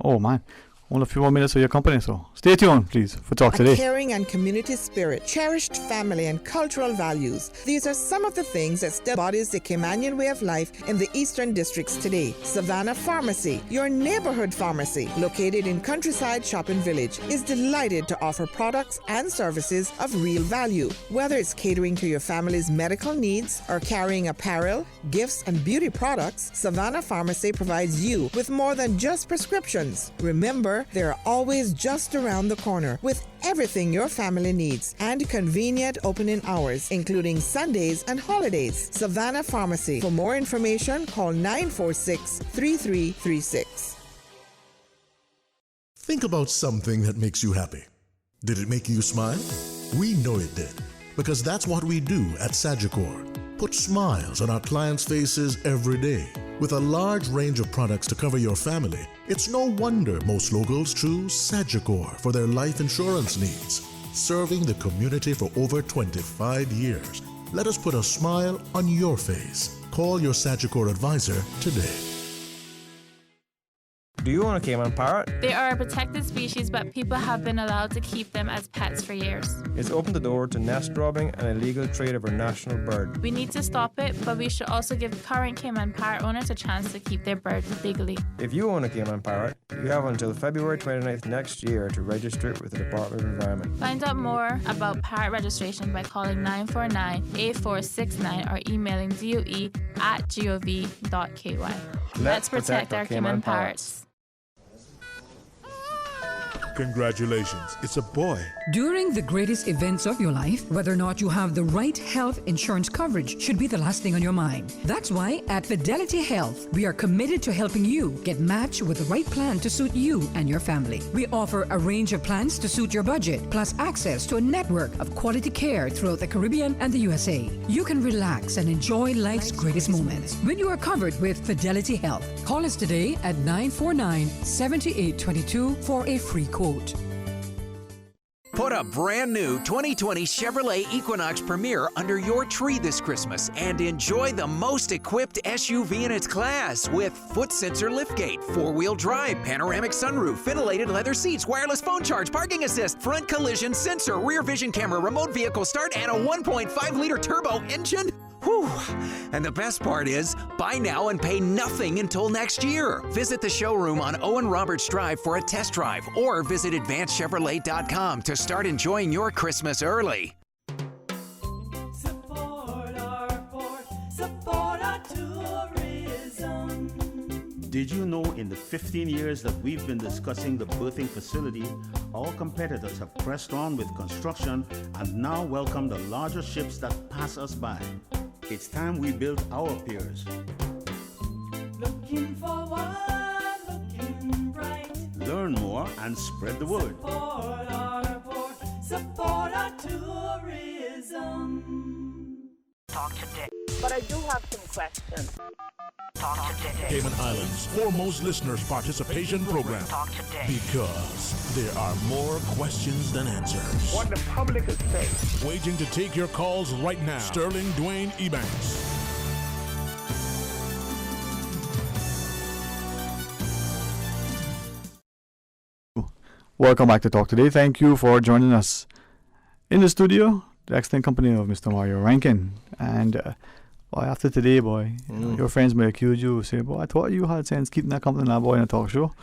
oh man, only a few more minutes of your company, so stay tuned, please, for Talk Today. A caring and community spirit, cherished family and cultural values. These are some of the things that still embodies the Caymanian way of life in the Eastern Districts today. Savannah Pharmacy, your neighborhood pharmacy, located in Countryside Shopping Village, is delighted to offer products and services of real value. Whether it's catering to your family's medical needs or carrying apparel, gifts, and beauty products, Savannah Pharmacy provides you with more than just prescriptions. Remember, they're always just around the corner with everything your family needs and convenient opening hours, including Sundays and holidays. Savannah Pharmacy. For more information, call 946-3336. Think about something that makes you happy. Did it make you smile? We know it did, because that's what we do at Sagicor. Put smiles on our clients' faces every day. With a large range of products to cover your family, it's no wonder most locals choose Sagicor for their life insurance needs. Serving the community for over 25 years. Let us put a smile on your face. Call your Sagicor advisor today. Do you own a Cayman parrot? They are a protected species, but people have been allowed to keep them as pets for years. It's opened the door to nest robbing and illegal trade of our national bird. We need to stop it, but we should also give current Cayman parrot owners a chance to keep their bird legally. If you own a Cayman parrot, you have until February 29th next year to register it with the Department of Environment. Find out more about parrot registration by calling 949-8469 or emailing doe@gov.ky. Let's protect our Cayman parrots. Congratulations, it's a boy. During the greatest events of your life, whether or not you have the right health insurance coverage should be the last thing on your mind. That's why at Fidelity Health, we are committed to helping you get matched with the right plan to suit you and your family. We offer a range of plans to suit your budget, plus access to a network of quality care throughout the Caribbean and the USA. You can relax and enjoy life's greatest moments when you are covered with Fidelity Health. Call us today at 949-7822 for a free quote. Put a brand new 2020 Chevrolet Equinox Premier under your tree this Christmas and enjoy the most equipped SUV in its class with foot sensor liftgate, four-wheel drive, panoramic sunroof, ventilated leather seats, wireless phone charge, parking assist, front collision sensor, rear vision camera, remote vehicle start, and a 1.5-liter turbo engine. Whew. And the best part is, buy now and pay nothing until next year. Visit the showroom on Owen Roberts Drive for a test drive or visit advancedchevrolet.com to start enjoying your Christmas early. Support our port, support our tourism. Did you know in the 15 years that we've been discussing the berthing facility, our competitors have pressed on with construction and now welcome the larger ships that pass us by? It's time we built our piers. Looking forward, looking bright. Learn more and spread the word. Support our port, support our tourism. Talk today. But I do have some questions. Talk today. Cayman Islands' foremost listeners participation program. Talk today. Because there are more questions than answers. What the public is saying. Waiting to take your calls right now. Sterling Dwayne Ebanks. Welcome back to Talk Today. Thank you for joining us in the studio. The excellent company of Mr. Mario Rankin. And boy, after today, boy, your friends may accuse you, say, boy, I thought you had sense keeping that company now, boy, in a talk show.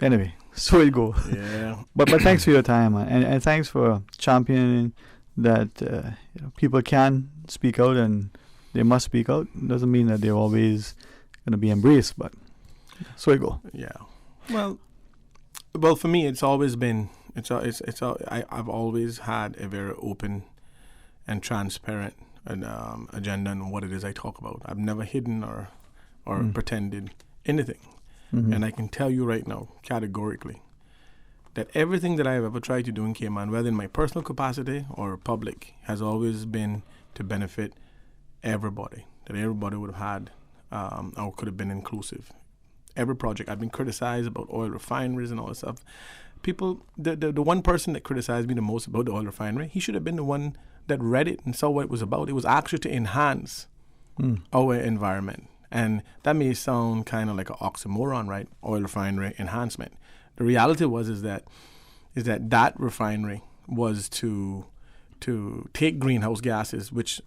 Anyway, so it go. Yeah. but thanks for your time, and thanks for championing that people can speak out and they must speak out. Doesn't mean that they're always going to be embraced, but so it go. Yeah. Well, for me, it's always been I've always had a very open and transparent agenda on what it is I talk about. I've never hidden or pretended anything. Mm-hmm. And I can tell you right now, categorically, that everything that I've ever tried to do in Cayman, whether in my personal capacity or public, has always been to benefit everybody, that everybody would have had or could have been inclusive. every project. I've been criticized about oil refineries and all this stuff. People, the one person that criticized me the most about the oil refinery, he should have been the one that read it and saw what it was about. It was actually to enhance our environment. And that may sound kind of like an oxymoron, right? Oil refinery enhancement. The reality is that refinery was to take greenhouse gases, which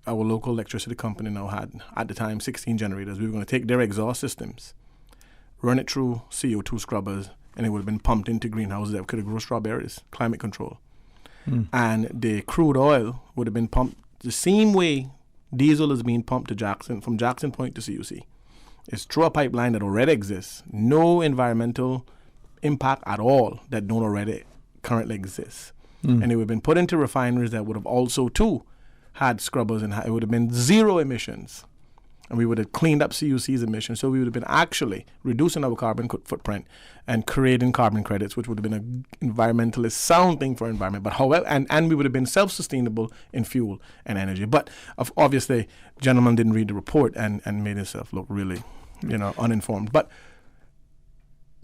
our local electricity company now had at the time 16 generators. We were going to take their exhaust systems, run it through CO2 scrubbers, and it would have been pumped into greenhouses that could have grown strawberries, climate control. And the crude oil would have been pumped the same way diesel is being pumped to Jackson, from Jackson Point to CUC. It's through a pipeline that already exists. No environmental impact at all that don't already currently exist. And it would have been put into refineries that would have also, too, had scrubbers, and it would have been zero emissions. And we would have cleaned up CUC's emissions. So we would have been actually reducing our carbon footprint and creating carbon credits, which would have been an environmentalist sound thing for environment. But however, and we would have been self-sustainable in fuel and energy. But obviously, gentleman didn't read the report and made himself look really, uninformed. But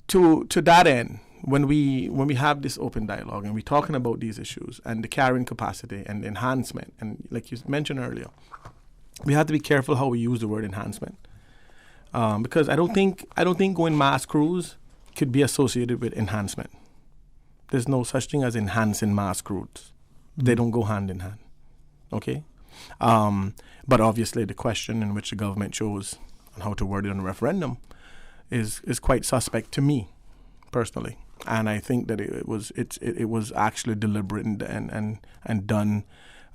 to that end, when we have this open dialogue and we're talking about these issues and the carrying capacity and the enhancement, and like you mentioned earlier, we have to be careful how we use the word enhancement, because I don't think going mass cruise could be associated with enhancement. There's no such thing as enhancing mass cruise. They don't go hand in hand. Okay, but obviously the question in which the government chose on how to word it on a referendum is quite suspect to me personally, and I think that it was actually deliberate and done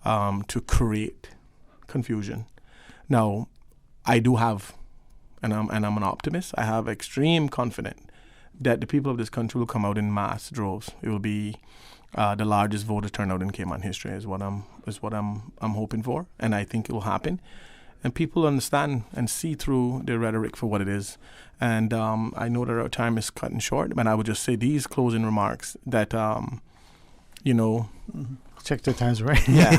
to create confusion. Now, I do have, and I'm an optimist, I have extreme confidence that the people of this country will come out in mass droves. It will be the largest voter turnout in Cayman history is what I'm hoping for, and I think it will happen. And people understand and see through the rhetoric for what it is. And I know that our time is cutting short, but I would just say these closing remarks that, check the times, right? Yeah.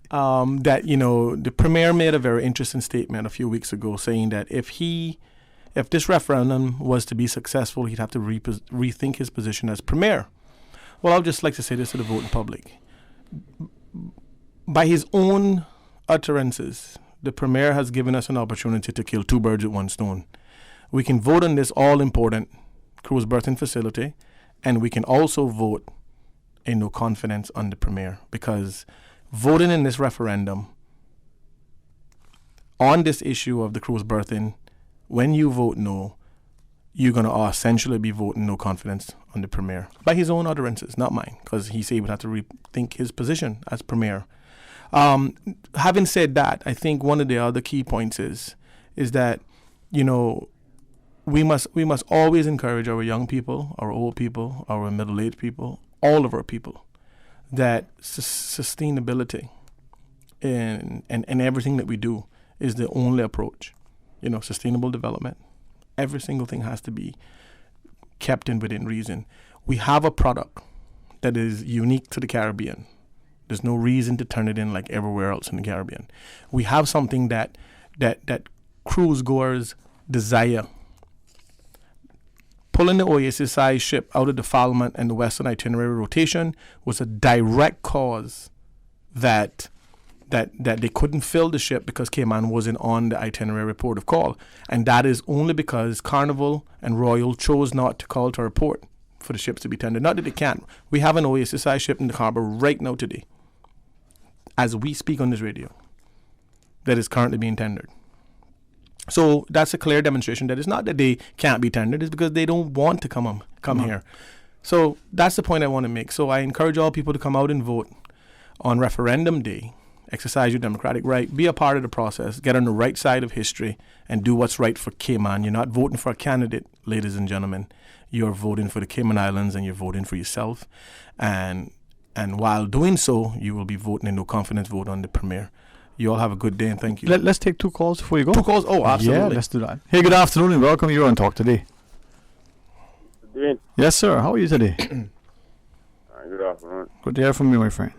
That, the premier made a very interesting statement a few weeks ago saying that if this referendum was to be successful, he'd have to rethink his position as premier. Well, I would just like to say this to the voting public. By his own utterances, the premier has given us an opportunity to kill two birds with one stone. We can vote on this all-important cruise berthing facility, and we can also vote a no confidence on the premier, because voting in this referendum on this issue of the cruise berthing, when you vote no, you're going to essentially be voting no confidence on the premier. By his own utterances, not mine, because he said he would have to rethink his position as premier. Having said that, I think one of the other key points is that, we must always encourage our young people, our old people, our middle-aged people, all of our people, that sustainability in everything that we do is the only approach. Sustainable development. Every single thing has to be kept within reason. We have a product that is unique to the Caribbean. There's no reason to turn it in like everywhere else in the Caribbean. We have something that cruise goers desire. Pulling the Oasis-sized ship out of the Falmouth and the Western itinerary rotation was a direct cause that they couldn't fill the ship because Cayman wasn't on the itinerary port of call. And that is only because Carnival and Royal chose not to call to our port for the ships to be tendered. Not that they can't. We have an Oasis-sized ship in the harbor right now today, as we speak on this radio, that is currently being tendered. So that's a clear demonstration that it's not that they can't be tendered, it's because they don't want to come here. So that's the point I want to make. So I encourage all people to come out and vote on referendum day, exercise your democratic right, be a part of the process, get on the right side of history, and do what's right for Cayman. You're not voting for a candidate, ladies and gentlemen. You're voting for the Cayman Islands, and you're voting for yourself. And while doing so, you will be voting a no confidence vote on the premier. You all have a good day, and thank you. Let's take two calls before you go. Two calls? Oh, absolutely. Yeah, let's do that. Hey, good afternoon, and welcome. You're on Talk Today. Dwayne. Yes, sir. How are you today? Good afternoon. Good to hear from you, my friend.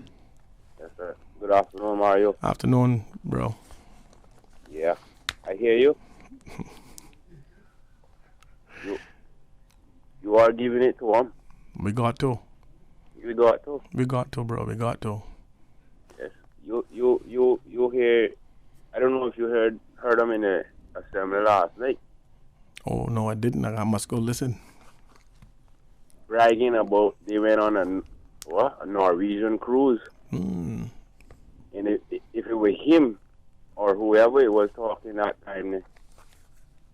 Yes, sir. Good afternoon, Mario. Afternoon, bro. Yeah, I hear you. you are giving it to him. We got to. You got to. We got to, bro. We got to. Yes. You hear. I don't know if you heard him in the assembly last night. Oh no, I didn't. I must go listen. Bragging about they went on a Norwegian cruise. Mm. And if it were him or whoever it was talking that time,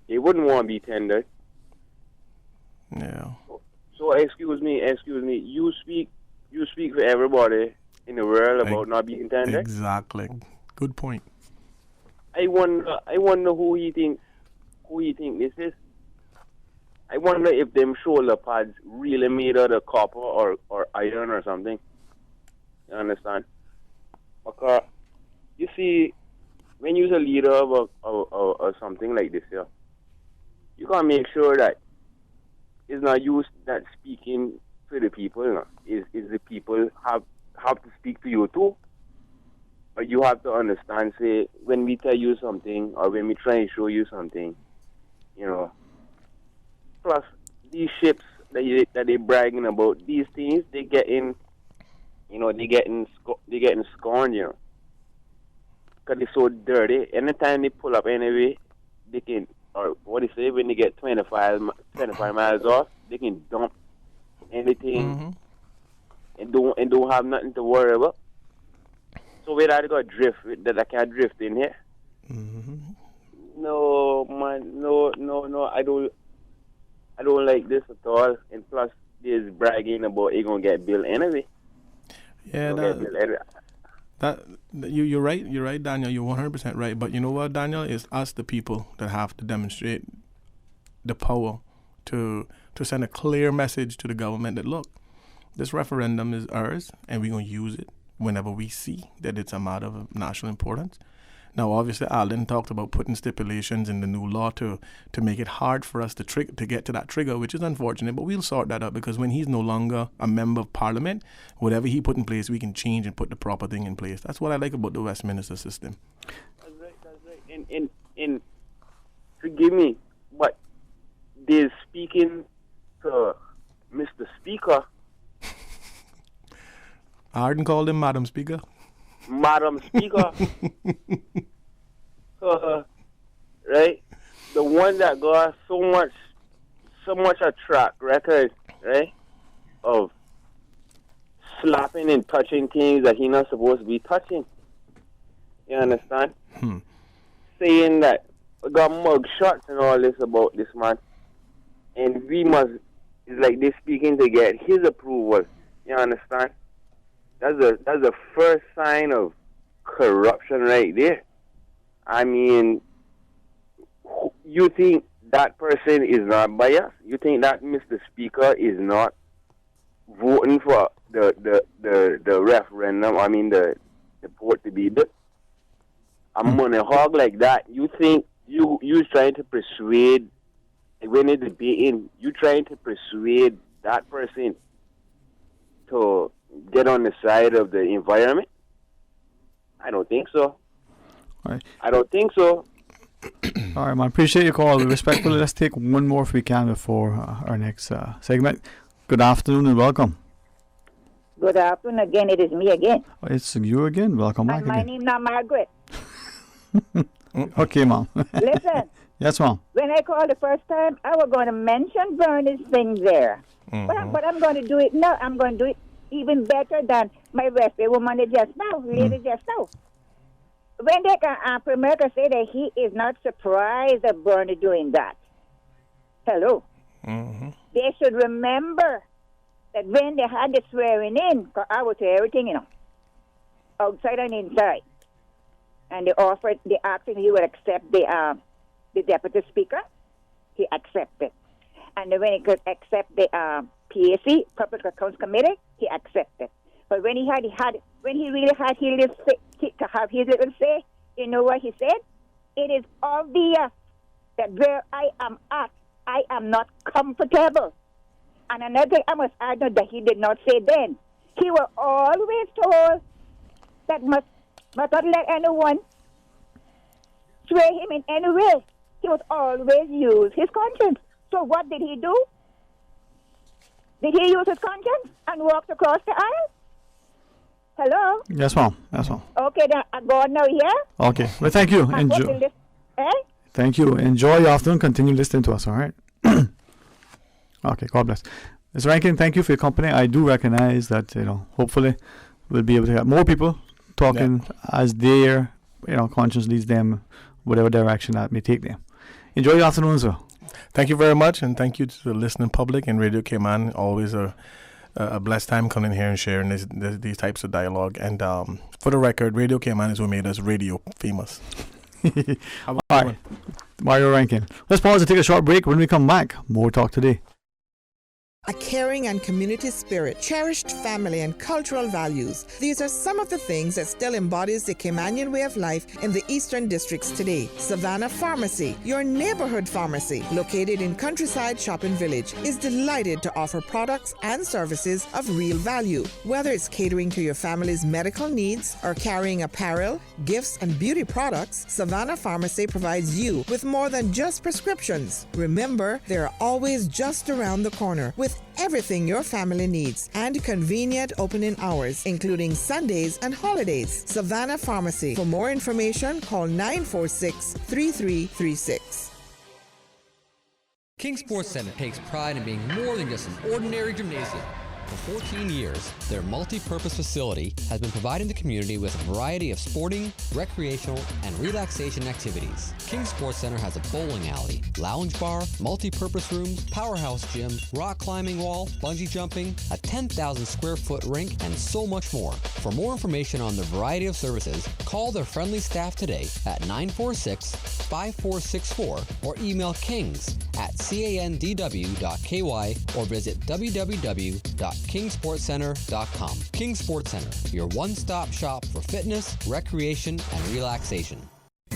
they wouldn't want to be tendered. Yeah. So excuse me. You speak for everybody in the world about not being tendered. Exactly. Good point. I wonder who he think this is. I wonder if them shoulder pads really made out of copper or iron or something. You understand? Because you see, when you're a leader of something like this here, you gotta make sure that it's not you that speaking to the people. You know? Is the people have to speak to you too? But you have to understand, say, when we tell you something or when we try and show you something, you know. Plus, these ships that they bragging about, these things, they getting scorned, you know. Because they're so dirty. Anytime they pull up anyway, they can, or what they say, when they get 25 miles off, they can dump anything and don't have nothing to worry about. So where I got drift that I can't drift in here? No, man, no. I don't like this at all. And plus, there's bragging about it gonna get billed anyway. Yeah, you're right. You're right, Daniel. You're 100% right. But you know what, Daniel? It's us, the people, that have to demonstrate the power to send a clear message to the government that, look, this referendum is ours, and we're gonna use it whenever we see that it's a matter of national importance. Now, obviously, Alden talked about putting stipulations in the new law to make it hard for us to get to that trigger, which is unfortunate, but we'll sort that out because when he's no longer a member of parliament, whatever he put in place, we can change and put the proper thing in place. That's what I like about the Westminster system. That's right. And forgive me, but they're speaking to Mr. Speaker. Arden called him Madam Speaker. Madam Speaker. Right? The one that got so much a track record, right? Of slapping and touching things that he not supposed to be touching. You understand? Saying that we got mug shots and all this about this man. And it's like they're speaking to get his approval. You understand? That's the first sign of corruption right there. I mean, you think that person is not biased? You think that Mr. Speaker is not voting for the referendum? I mean, the port to be built? A money hog like that. You think you trying to persuade, when they're debating, you trying to persuade that person to get on the side of the environment? I don't think so. All right. I don't think so. All right, man. Appreciate your call. Respectfully, let's take one more if we can before our next segment. Good afternoon and welcome. Good afternoon again. It is me again. Oh, it's you again. Welcome back and my name is Margaret. Okay, Mom. Listen. Yes, Mom. When I called the first time, I was going to mention Bernie's thing there. But I'm going to do it now. I'm going to do it even better than my rescue woman just now, lady just now. When they can, Premier can say that he is not surprised at Bernie doing that. Hello. They should remember that when they had the swearing in, because I would say everything, you know, outside and inside, and they asked him he would accept the deputy speaker, he accepted. And then when he could accept the PAC, Public Accounts Committee, he accepted. But when he really had to have his little say, you know what he said? It is obvious that where I am at, I am not comfortable. And another thing I must add that he did not say then. He was always told that must not let anyone sway him in any way. He must always use his conscience. So what did he do? Did he use his conscience and walked across the aisle? Hello? Yes, ma'am. Yes, ma'am. Okay, then I go on now here. Okay. Well, thank you. And go to Enjoy. this, Thank you. Enjoy your afternoon. Continue listening to us, all right? Okay, God bless. Mr. Rankin, thank you for your company. I do recognize that, hopefully we'll be able to have more people talking as their, conscience leads them, whatever direction that may take them. Enjoy your afternoon, sir. Thank you very much, and thank you to the listening public and Radio Cayman. Always a blessed time coming here and sharing these types of dialogue. And for the record, Radio Cayman is what made us radio famous. All right, Mario Rankin. Let's pause and take a short break. When we come back, more talk today. A caring and community spirit, cherished family and cultural values. These are some of the things that still embodies the Caymanian way of life in the Eastern Districts today. Savannah Pharmacy, your neighborhood pharmacy, located in Countryside Shopping Village, is delighted to offer products and services of real value. Whether it's catering to your family's medical needs or carrying apparel, gifts, and beauty products, Savannah Pharmacy provides you with more than just prescriptions. Remember, they're always just around the corner with everything your family needs and convenient opening hours, including Sundays and holidays. Savannah Pharmacy. For more information, call 946-3336. King Sports Center takes pride in being more than just an ordinary gymnasium. For 14 years, their multi-purpose facility has been providing the community with a variety of sporting, recreational, and relaxation activities. King Sports Center has a bowling alley, lounge bar, multi-purpose rooms, powerhouse gym, rock climbing wall, bungee jumping, a 10,000 square foot rink, and so much more. For more information on the variety of services, call their friendly staff today at 946-5464 or email kings@candw.ky or visit www.kingsportscenter.com. King Sports Center, your one-stop shop for fitness, recreation, and relaxation.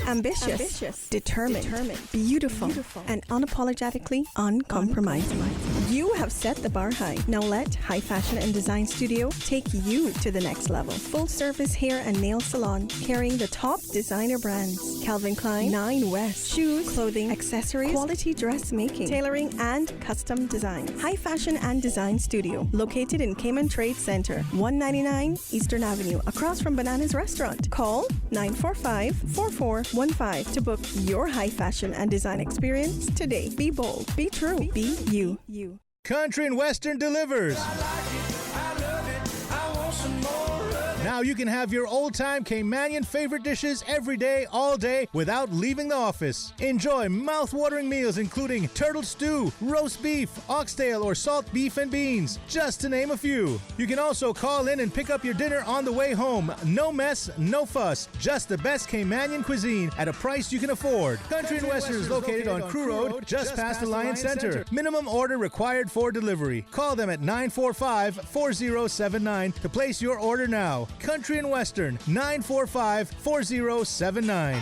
Ambitious, determined, beautiful, and unapologetically uncompromising. You have set the bar high. Now let High Fashion and Design Studio take you to the next level. Full service hair and nail salon carrying the top designer brands. Calvin Klein, 9 West. Shoes, clothing, accessories, quality dressmaking, tailoring, and custom design. High Fashion and Design Studio, located in Cayman Trade Center, 199 Eastern Avenue, across from Bananas Restaurant. Call 945-4415 to book your high fashion and design experience today. Be bold, be true, be you. Country and Western delivers. Now you can have your old-time Caymanian favorite dishes every day, all day, without leaving the office. Enjoy mouth-watering meals including turtle stew, roast beef, oxtail, or salt beef and beans, just to name a few. You can also call in and pick up your dinner on the way home. No mess, no fuss, just the best Caymanian cuisine at a price you can afford. Country and Western is located on Crew Road, just past Alliance Center. Minimum order required for delivery. Call them at 945-4079 to place your order now. Country and Western, 945-4079.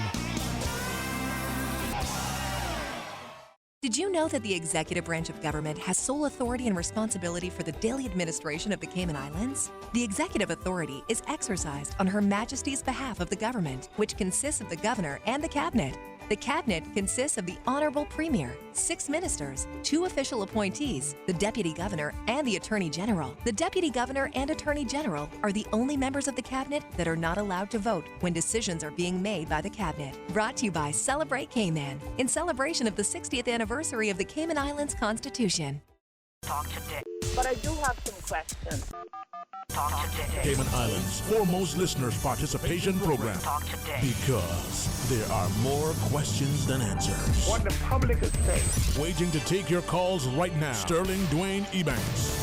Did you know that the executive branch of government has sole authority and responsibility for the daily administration of the Cayman Islands? The executive authority is exercised on Her Majesty's behalf of the government, which consists of the governor and the cabinet. The cabinet consists of the Honorable Premier, 6 ministers, 2 official appointees, the Deputy Governor, and the Attorney General. The Deputy Governor and Attorney General are the only members of the cabinet that are not allowed to vote when decisions are being made by the cabinet. Brought to you by Celebrate Cayman, in celebration of the 60th anniversary of the Cayman Islands Constitution. Talk today. But I do have some questions. Talk today. Cayman Islands' foremost listeners participation program. Talk today. Because there are more questions than answers. What the public is saying. Waiting to take your calls right now. Sterling Dwayne Ebanks.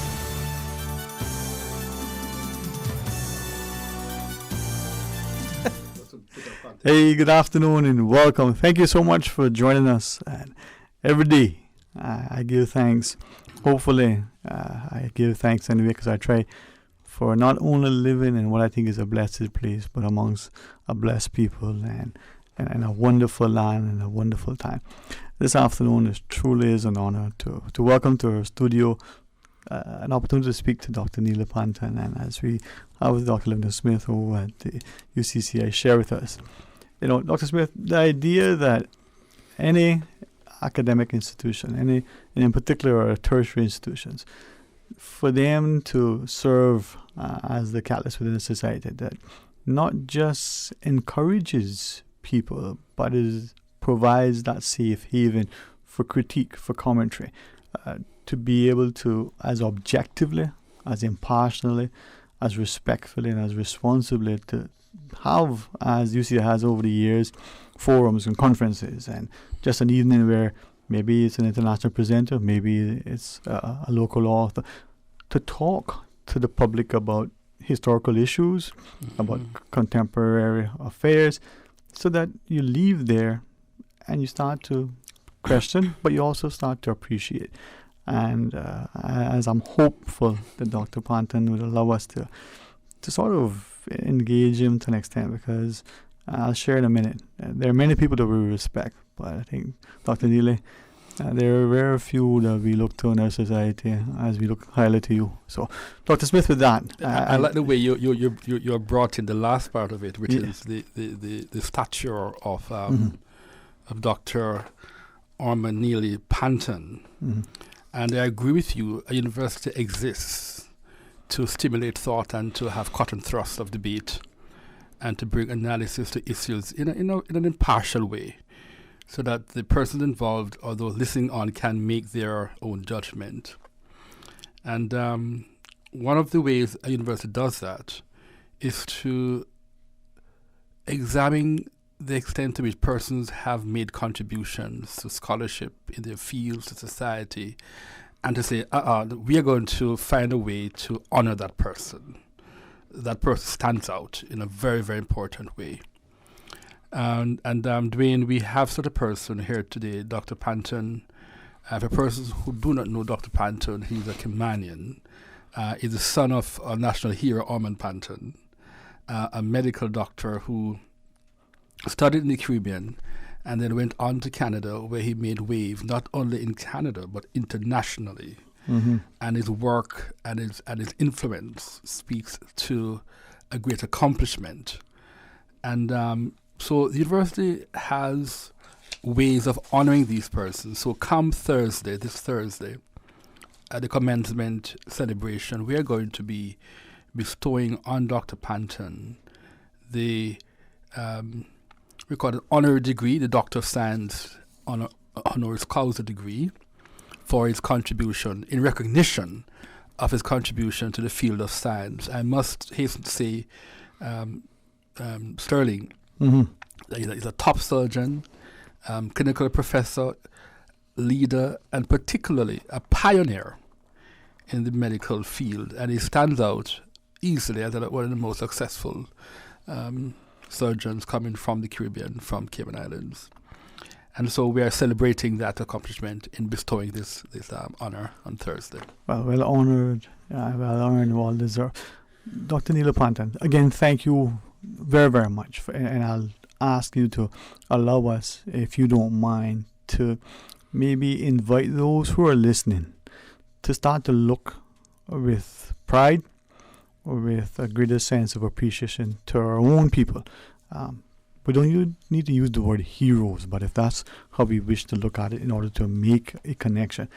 Hey, good afternoon and welcome. Thank you so much for joining us. And every day I give thanks. Hopefully, I give thanks anyway because I try for not only living in what I think is a blessed place, but amongst a blessed people and a wonderful land and a wonderful time. This afternoon truly is an honor to welcome to our studio an opportunity to speak to Dr. Neela Panton, and as we have with Dr. Linda Smith who at the UCCI share with us. You know, Dr. Smith, the idea that any academic institution, and in particular our tertiary institutions, for them to serve as the catalyst within a society that not just encourages people, but provides that safe haven for critique, for commentary, to be able to, as objectively, as impartially, as respectfully, and as responsibly, to have, as UCI has over the years, forums and conferences, and just an evening where maybe it's an international presenter, maybe it's a local author, to talk to the public about historical issues, about contemporary affairs, so that you leave there and you start to question, but you also start to appreciate. And as I'm hopeful that Dr. Panton would allow us to sort of engage him to an extent, because I'll share in a minute. There are many people that we respect, but I think, Dr. Neely, there are very few that we look to in our society as we look highly to you. So, Dr. Smith, with that, I like the way you're brought in the last part of it, which is the stature of Dr. Ormond Neely Panton. And I agree with you. A university exists to stimulate thought and to have cut and thrust of debate, and to bring analysis to issues in an impartial way, so that the person involved or those listening on can make their own judgment. And one of the ways a university does that is to examine the extent to which persons have made contributions to scholarship in their fields, to society, and to say, we are going to find a way to honor that person. That person stands out in a very, very important way. And Dwayne, we have such a person here today, Dr. Panton. For persons who do not know Dr. Panton, he's a Caymanian. He's the son of a national hero, Ormond Panton, a medical doctor who studied in the Caribbean and then went on to Canada, where he made waves not only in Canada but internationally. And his work and his influence speaks to a great accomplishment. And so the university has ways of honoring these persons. So come this Thursday, at the commencement celebration, we are going to be bestowing on Dr. Panton the we call it honorary degree, the Doctor of Science honoris causa degree, for his contribution, in recognition of his contribution to the field of science. I must hasten to say, Sterling, he's a top surgeon, clinical professor, leader, and particularly a pioneer in the medical field. And he stands out easily as one of the most successful surgeons coming from the Caribbean, from Cayman Islands. And so we are celebrating that accomplishment in bestowing this honor on Thursday. Well honored, well deserved. Dr. Neely Panton, again, thank you very, very much. And I'll ask you to allow us, if you don't mind, to maybe invite those who are listening to start to look with pride, or with a greater sense of appreciation to our own people. We don't need to use the word heroes, but if that's how we wish to look at it in order to make a connection.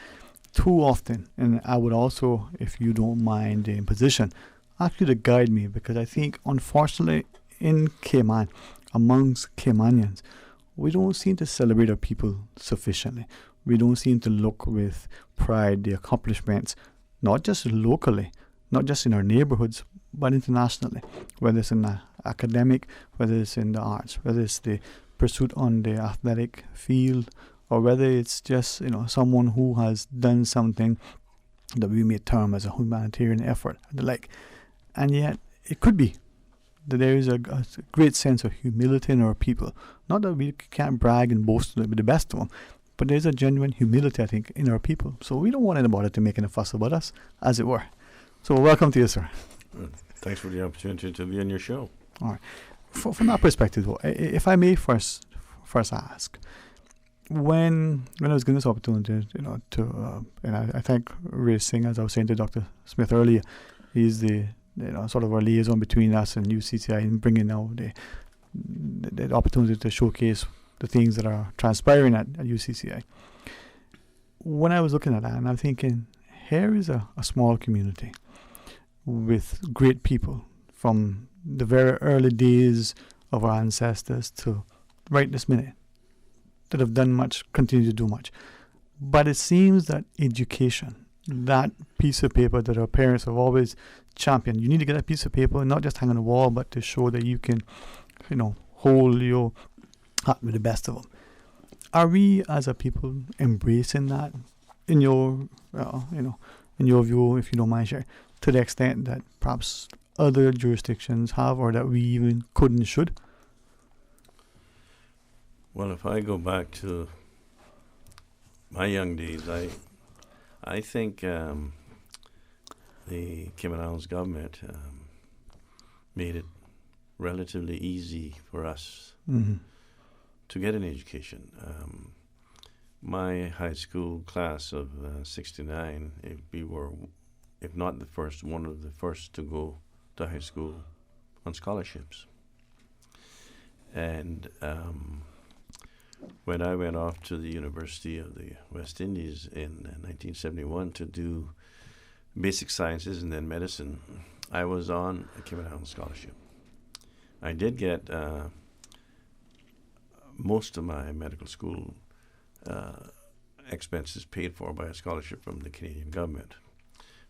Too often, and I would also, if you don't mind the imposition, ask you to guide me, because I think, unfortunately, in Cayman, amongst Caymanians, we don't seem to celebrate our people sufficiently. We don't seem to look with pride the accomplishments, not just locally, not just in our neighborhoods, but internationally, whether it's in the academic, whether it's in the arts, whether it's the pursuit on the athletic field, or whether it's just someone who has done something that we may term as a humanitarian effort and the like. And yet, it could be that there is a great sense of humility in our people. Not that we can't brag and boast to be the best of them, but there's a genuine humility, I think, in our people. So we don't want anybody to make a fuss about us, as it were. So welcome to you, sir. Thanks for the opportunity to be on your show. All right. From that perspective, though, if I may first ask, when I was given this opportunity, and I thank Ray Singh, as I was saying to Dr. Smith earlier, he's the sort of our liaison between us and UCCI in bringing out the opportunity to showcase the things that are transpiring at UCCI. When I was looking at that, and I'm thinking, here is a small community with great people from the very early days of our ancestors to right this minute that have done much, continue to do much. But it seems that education, that piece of paper that our parents have always championed, you need to get a piece of paper, not just hang on the wall, but to show that you can, hold your heart with the best of them. Are we as a people embracing that in your, in your view, if you don't mind sharing, to the extent that perhaps other jurisdictions have, or that we even could and should? Well, if I go back to my young days, I think the Cayman Islands government made it relatively easy for us to get an education. My high school class of 69, we were, if not the first, one of the first to go to high school on scholarships. And when I went off to the University of the West Indies in 1971 to do basic sciences and then medicine, I was on a Cayman Islands scholarship. I did get most of my medical school expenses paid for by a scholarship from the Canadian government.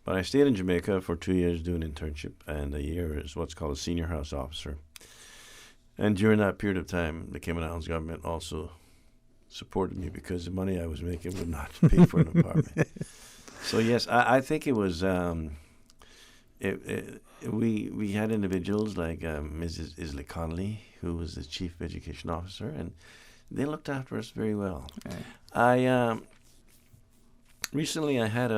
But I stayed in Jamaica for 2 years doing an internship and a year as what's called a senior house officer. And during that period of time, the Cayman Islands government also supported me because the money I was making would not pay for an apartment. So yes, I think it was. We had individuals like Mrs. Isley Connolly, who was the chief education officer, and they looked after us very well. Okay. I recently I had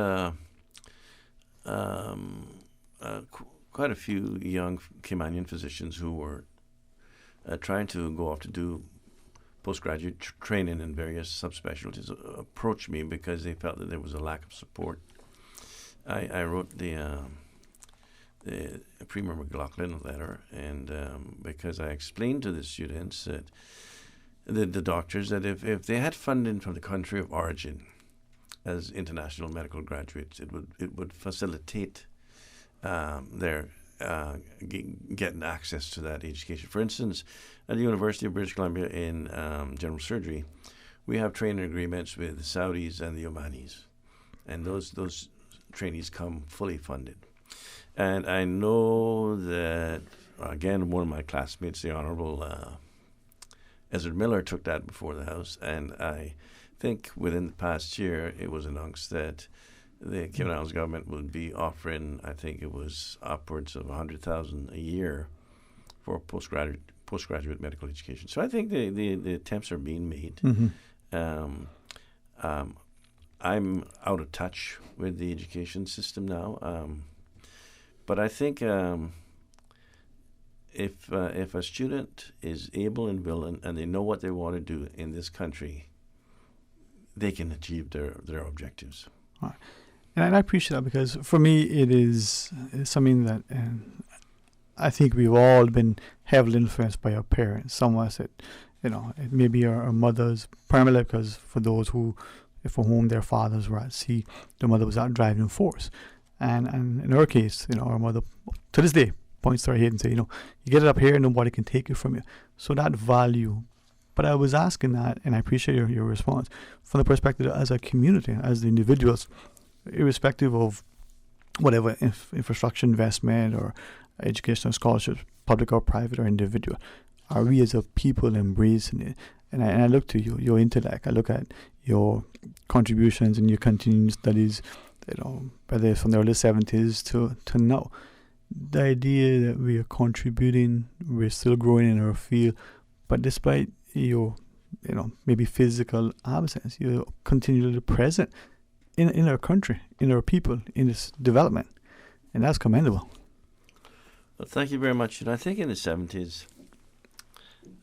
quite a few young Caymanian physicians who were trying to go off to do postgraduate training in various subspecialties approached me because they felt that there was a lack of support. I wrote the Premier McLaughlin a letter, and because I explained to the students that the doctors that if they had funding from the country of origin as international medical graduates, it would facilitate their getting access to that education. For instance, at the University of British Columbia in general surgery, we have training agreements with the Saudis and the Omanis, and those trainees come fully funded. And I know that, again, one of my classmates, the Honorable Ezra Miller, took that before the House, and I think within the past year it was announced that the Cayman Islands government would be offering, I think it was upwards of $100,000 a year for postgraduate medical education. So I think the attempts are being made. I'm out of touch with the education system now, but I think if a student is able and willing and they know what they want to do in this country, they can achieve their objectives. Right. And I appreciate that because for me it's something that I think we've all been heavily influenced by our parents. Some of us, it may be our mothers, primarily because for those for whom their fathers were at sea, their mother was that driving force. And in our case, our mother, to this day, points to our head and say, you get it up here, nobody can take it from you. So that value. But I was asking that, and I appreciate your response, from the perspective as a community, as the individuals, irrespective of whatever infrastructure investment or educational scholarships, public or private or individual, are we as a people embracing it? And I look to you, your intellect. I look at your contributions and your continuing studies, whether it's from the early 70s to now. The idea that we are contributing, we're still growing in our field, but despite your, maybe physical absence, you're continually present in our country, in our people, in this development, and that's commendable. Well, thank you very much. And I think in the 70s,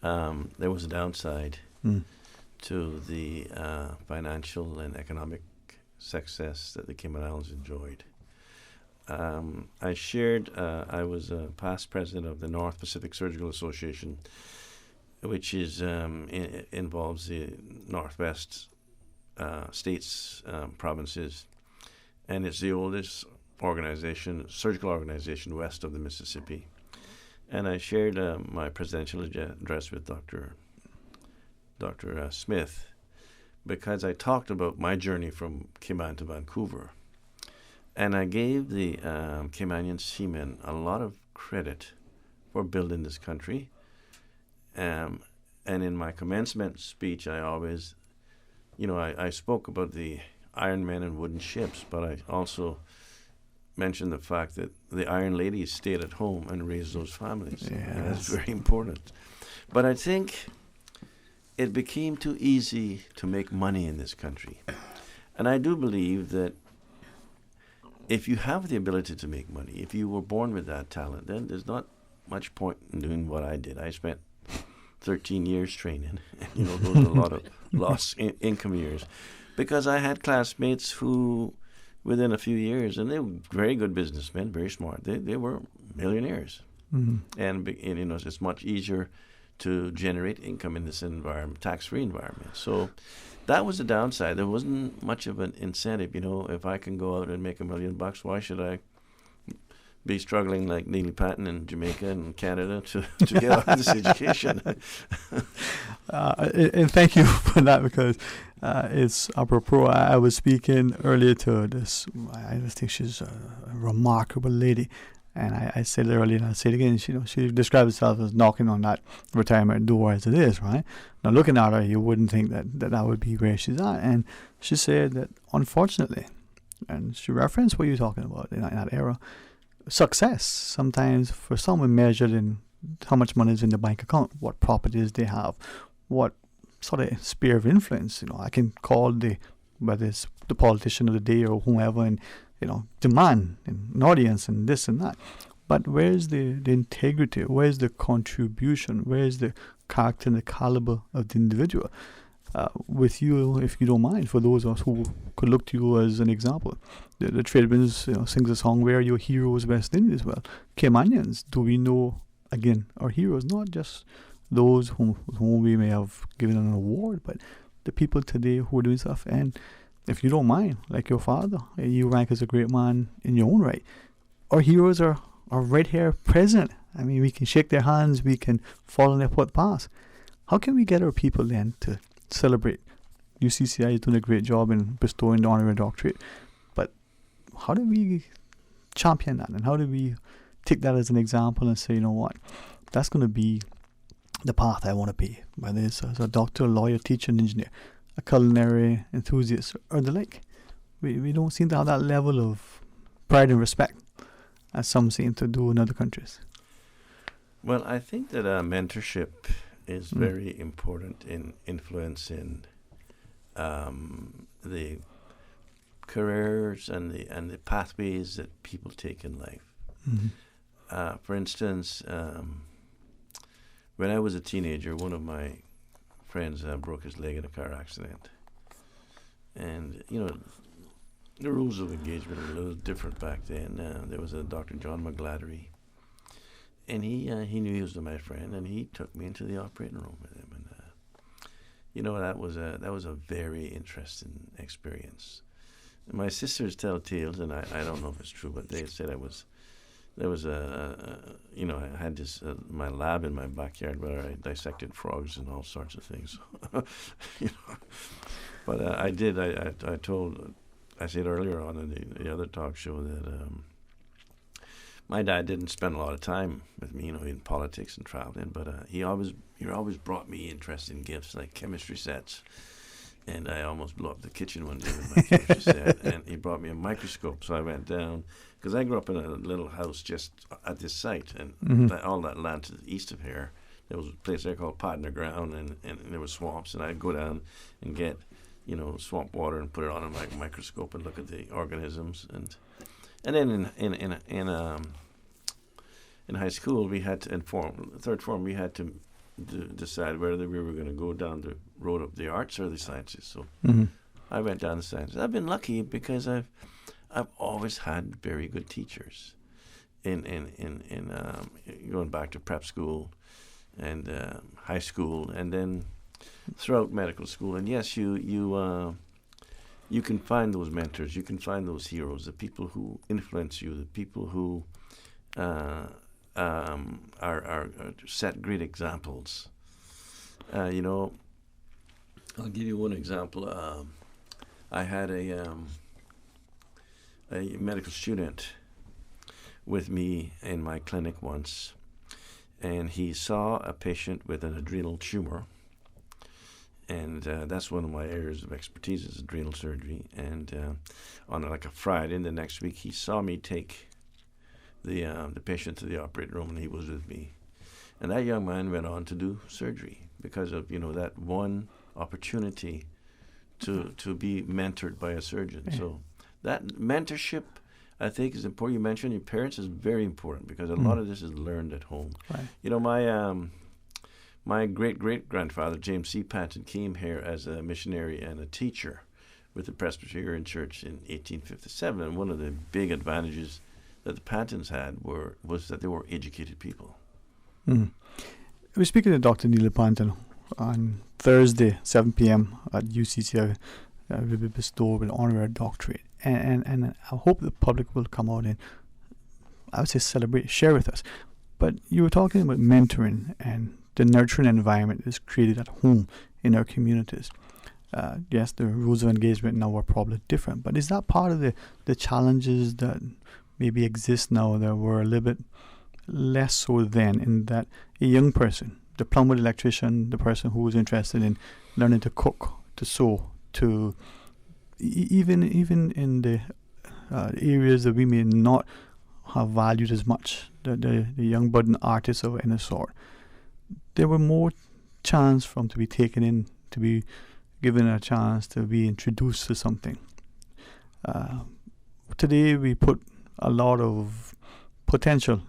there was a downside to the financial and economic success that the Cayman Islands enjoyed. I was a past president of the North Pacific Surgical Association, which is involves the Northwest states, provinces, and it's the oldest surgical organization west of the Mississippi. And I shared my presidential address with Dr. Smith, because I talked about my journey from Cayman to Vancouver. And I gave the Caymanian seamen a lot of credit for building this country. And in my commencement speech, I always, I spoke about the iron men and wooden ships, but I also mentioned the fact that the iron ladies stayed at home and raised those families. Yes. And that's very important. But I think it became too easy to make money in this country. And I do believe that if you have the ability to make money, if you were born with that talent, then there's not much point in doing what I did. I spent 13 years training, and those are a lot of lost income years, because I had classmates who, within a few years, and they were very good businessmen, very smart, they were millionaires. Mm-hmm. And it's much easier to generate income in this environment, tax-free environment. So that was the downside. There wasn't much of an incentive. If I can go out and make $1 million, why should I be struggling like Neely Patton in Jamaica and Canada to get out of this education? And thank you for that, because it's apropos. I was speaking earlier to this, I think she's a remarkable lady, and I said it earlier and I'll say it again. She describes herself as knocking on that retirement door as it is, right? Now, looking at her, you wouldn't think that would be where she's at. And she said that, unfortunately, and she referenced what you're talking about in that era, success sometimes for some measured in how much money is in the bank account, what properties they have, what sort of sphere of influence. I can call whether it's the politician of the day or whomever, and demand an audience and this and that. But where's the integrity? Where's the contribution? Where's the character and the caliber of the individual? With you, if you don't mind, for those of us who could look to you as an example, the tradesman sings a song, "Where are your heroes, West Indies?" Well, Caymanians, do we know, again, our heroes, not just those whom we may have given an award, but the people today who are doing stuff. And if you don't mind, like your father, you rank as a great man in your own right. Our heroes are right here present. I mean, we can shake their hands, we can fall in their footpaths. How can we get our people then to celebrate? UCCI is doing a great job in bestowing the honorary doctorate, but how do we champion that, and how do we take that as an example and say, you know what, that's going to be the path I want to be, whether it's as a doctor, lawyer, teacher, and engineer, a culinary enthusiast, or the like. We don't seem to have that level of pride and respect as some seem to do in other countries. Well, I think that mentorship is very important in influencing the careers and the pathways that people take in life. Mm-hmm. For instance, when I was a teenager, one of my friends broke his leg in a car accident. And, the rules of engagement were a little different back then. There was a Dr. John McGladdery, and he knew he was my friend, and he took me into the operating room with him. And, that was a very interesting experience. And my sisters tell tales, and I don't know if it's true, but they said I had this my lab in my backyard where I dissected frogs and all sorts of things. But I said earlier on in the other talk show that my dad didn't spend a lot of time with me, in politics and traveling, but he always brought me interesting gifts like chemistry sets. And I almost blew up the kitchen one day with my chemistry set. And he brought me a microscope, so I went down, because I grew up in a little house just at this site, and all that land to the east of here, there was a place there called Podner Ground, and there were swamps, and I'd go down and get, swamp water and put it on a microscope and look at the organisms. And then in high school, we had to third form, we had to decide whether we were going to go down the road of the arts or the sciences. So I went down the sciences. I've been lucky because I've always had very good teachers in going back to prep school and high school, and then throughout medical school. And yes, you you can find those mentors, you can find those heroes, the people who influence you, the people who are set great examples. You know, I'll give you one example. I had a medical student with me in my clinic once, and he saw a patient with an adrenal tumor, and that's one of my areas of expertise is adrenal surgery. And on like a Friday, and the next week he saw me take the patient to the operating room, and he was with me. And that young man went on to do surgery because of, you know, that one opportunity to be mentored by a surgeon. Yeah. So that mentorship, I think, is important. You mentioned your parents is very important because a lot of this is learned at home. Right. You know, my great-great-grandfather, James C. Patton, came here as a missionary and a teacher with the Presbyterian Church in 1857. And one of the big advantages that the Pattons had was that they were educated people. Mm. We're speaking to Dr. Neil Panton on Thursday, 7 p.m. at UCC. Will be bestowed with honorary doctorate. And I hope the public will come out and, I would say, celebrate, share with us. But you were talking about mentoring and the nurturing environment is created at home in our communities. Yes, the rules of engagement now are probably different, but is that part of the challenges that maybe exist now that were a little bit less so then, in that a young person, the plumber, the electrician, the person who was interested in learning to cook, to sew, to even in the areas that we may not have valued as much, the young budding artists of any sort, there were more chance for them to be taken in, to be given a chance to be introduced to something. Today we put a lot of potential,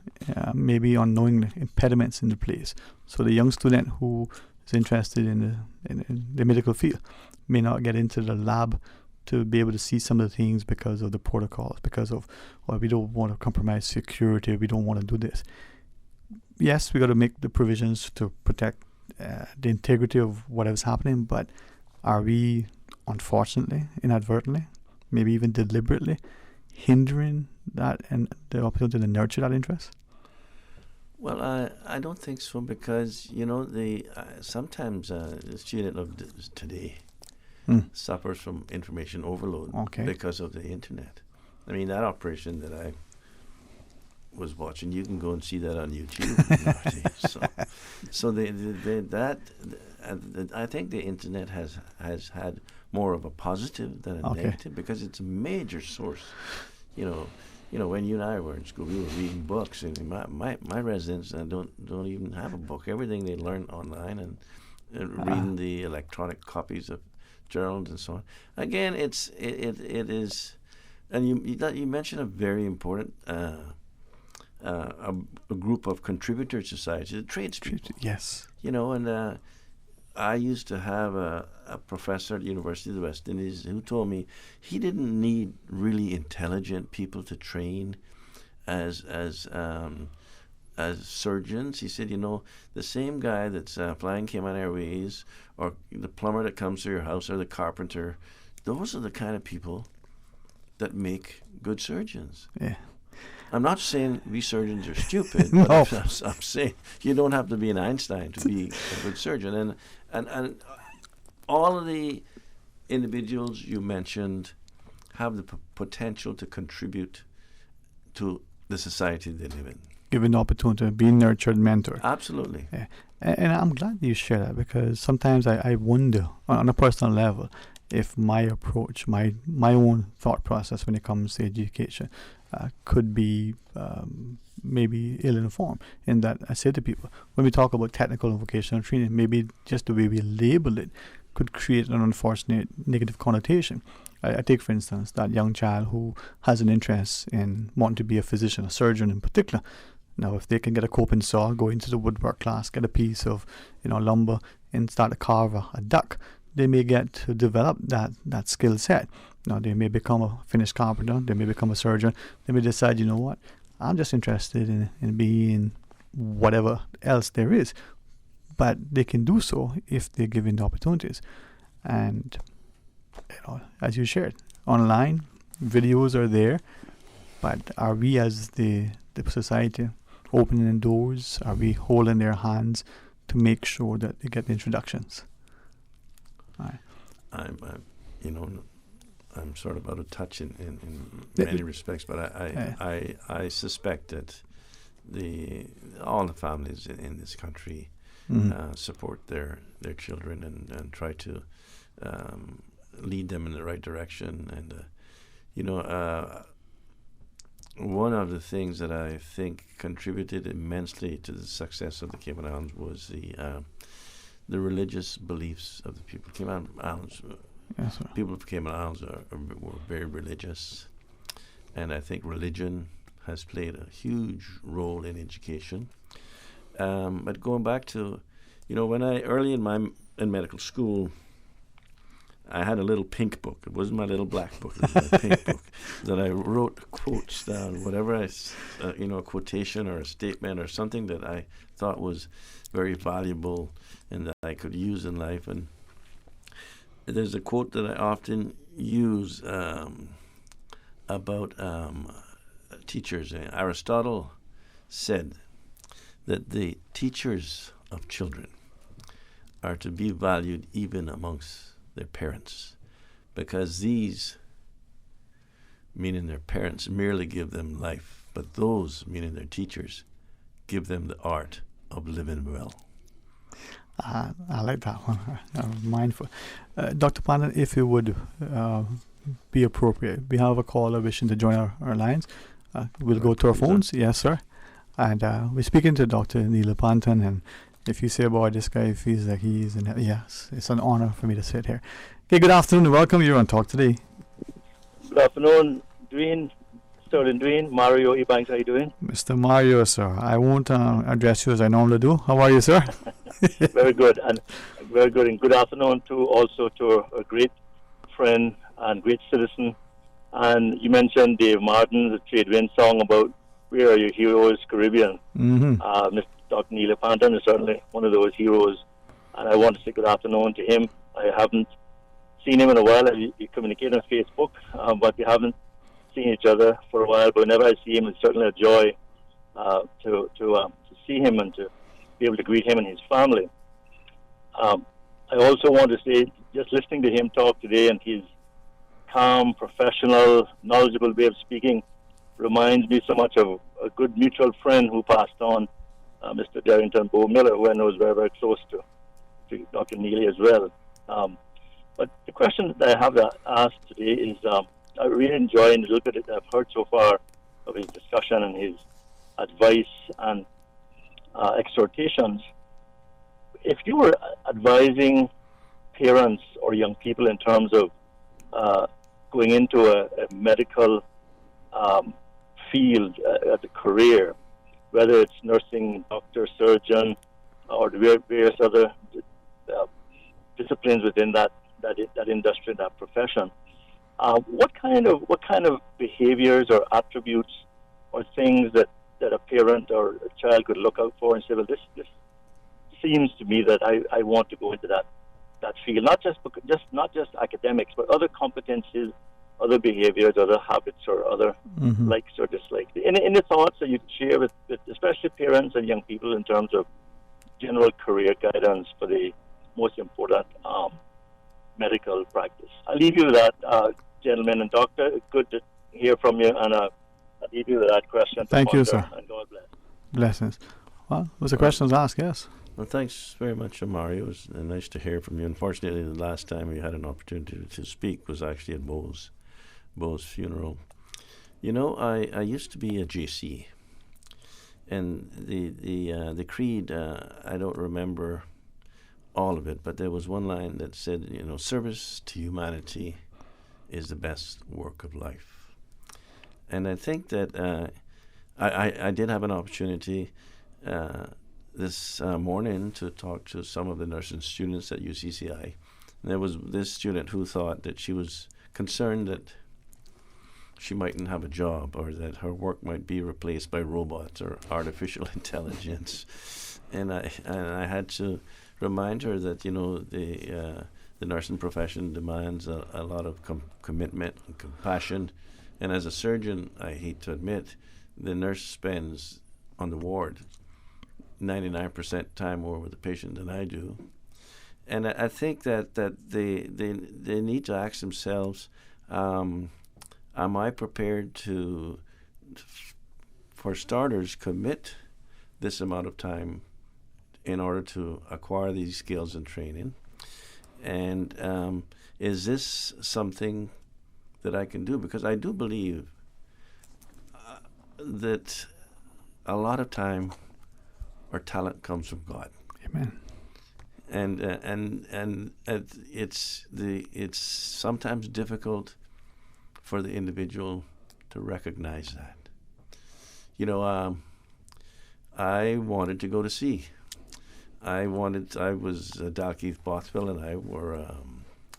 maybe unknowingly, impediments into place. So the young student who is interested in the medical field may not get into the lab to be able to see some of the things because of the protocols, because of, well, we don't want to compromise security, we don't want to do this. Yes, we got to make the provisions to protect the integrity of whatever's happening, but are we, unfortunately, inadvertently, maybe even deliberately, hindering that and the opportunity to nurture that interest? Well, I don't think so, because, you know, sometimes the student of today suffers from information overload because of the internet. I mean, that operation that I was watching, you can go and see that on YouTube. I think the internet has had more of a positive than a negative, because it's a major source. You know, when you and I were in school, we were reading books, and my residents don't even have a book. Everything they learn online and reading the electronic copies of journals and so on. Again, it is, and you mentioned a very important a group of contributor societies, the tradespeople. Yes. You know, and I used to have a professor at the University of the West Indies who told me he didn't need really intelligent people to train as surgeons. He said, you know, the same guy that's flying Cayman Airways, or the plumber that comes to your house, or the carpenter, those are the kind of people that make good surgeons. Yeah. I'm not saying we surgeons are stupid, but I'm saying you don't have to be an Einstein to be a good surgeon. And all of the individuals you mentioned have the potential to contribute to the society they live in. Given the opportunity, being nurtured, mentored. Absolutely. Yeah. And I'm glad you share that, because sometimes I wonder on a personal level if my approach, my own thought process when it comes to education could be maybe ill-informed, in that I say to people, when we talk about technical and vocational training, maybe just the way we label it could create an unfortunate negative connotation. I take, for instance, that young child who has an interest in wanting to be a physician, a surgeon in particular. Now, if they can get a coping saw, go into the woodwork class, get a piece of lumber, and start to carve a duck, they may get to develop that skill set. Now, they may become a finished carpenter, they may become a surgeon, they may decide, you know what, I'm just interested in being whatever else there is. But they can do so if they're given the opportunities. And as you shared, online videos are there, but are we as the society opening doors? Are we holding their hands to make sure that they get the introductions? I'm sort of out of touch in many respects, but I suspect that all the families in this country support their children and try to lead them in the right direction. And one of the things that I think contributed immensely to the success of the Cayman Islands was the religious beliefs of the people. Cayman Islands. Yes, sir. People of Cayman Islands were very religious, and I think religion has played a huge role in education. But going back to, when early in medical school, I had a little pink book. It wasn't my little black book. It was my pink book that I wrote quotes down, whatever a quotation or a statement or something that I thought was very valuable and that I could use in life. And there's a quote that I often use about teachers. Aristotle said that the teachers of children are to be valued even amongst their parents, because these, meaning their parents, merely give them life, but those, meaning their teachers, give them the art of living well. I like that one. I'm mindful. Dr. Pandan, if it would be appropriate, we have a caller wishing to join our lines. We'll go to our phones. Yes, sir. And we're speaking to Dr. Neil Pandan, and if you say about this guy, it feels like he's in. Yes, it's an honor for me to sit here. Okay, good afternoon. Welcome. You're on Talk Today. Good afternoon, Dwayne. Sterling Dwayne. Mario Ebanks, how are you doing? Mr. Mario, sir. I won't address you as I normally do. How are you, sir? Very good, and very good. And good afternoon to a great friend and great citizen. And you mentioned Dave Martin's Trade Wind song about "Where Are Your Heroes, Caribbean." Mr. Dr. Neil Pandan is certainly one of those heroes, and I want to say good afternoon to him. I haven't seen him in a while. We communicate on Facebook, but we haven't seen each other for a while. But whenever I see him, it's certainly a joy to see him and to be able to greet him and his family. I also want to say, just listening to him talk today and his calm, professional, knowledgeable way of speaking reminds me so much of a good mutual friend who passed on, Mr. Darrington Bo Miller, who I know is very, very close to Dr. Neely as well. But the question that I have to ask today is, I really enjoying the little bit that I've heard so far of his discussion and his advice and exhortations. If you were advising parents or young people in terms of going into a medical field as a career, whether it's nursing, doctor, surgeon, or the various other disciplines within that industry, that profession, what kind of behaviors or attributes or things that a parent or a child could look out for and say, well, this seems to me that I want to go into that field, not just academics, but other competencies, other behaviors, other habits, or other likes or dislikes. Any thoughts that you could share with especially parents and young people in terms of general career guidance for the most important medical practice? I'll leave you with that, gentlemen and doctor. It's good to hear from you, and I'll leave you with that question. Thank you, sir. And God bless. Blessings. Well, was the questions asked? Yes. Well, thanks very much, Mario. It was nice to hear from you. Unfortunately, the last time we had an opportunity to speak was actually at Bo's funeral. I used to be a JC, and the creed, I don't remember all of it, but there was one line that said, service to humanity is the best work of life. And I think that I did have an opportunity this morning to talk to some of the nursing students at UCCI. And there was this student who thought that she was concerned that she mightn't have a job, or that her work might be replaced by robots or artificial intelligence. And I had to remind her that the nursing profession demands a lot of commitment and compassion. And as a surgeon, I hate to admit, the nurse spends on the ward 99% time more with the patient than I do. And I think that they need to ask themselves, am I prepared to, for starters, commit this amount of time in order to acquire these skills and training? And is this something that I can do? Because I do believe that a lot of time our talent comes from God. Amen. And it's sometimes difficult for the individual to recognize that. You know, I wanted to go to sea. I was Dalkeith Bothwell and I were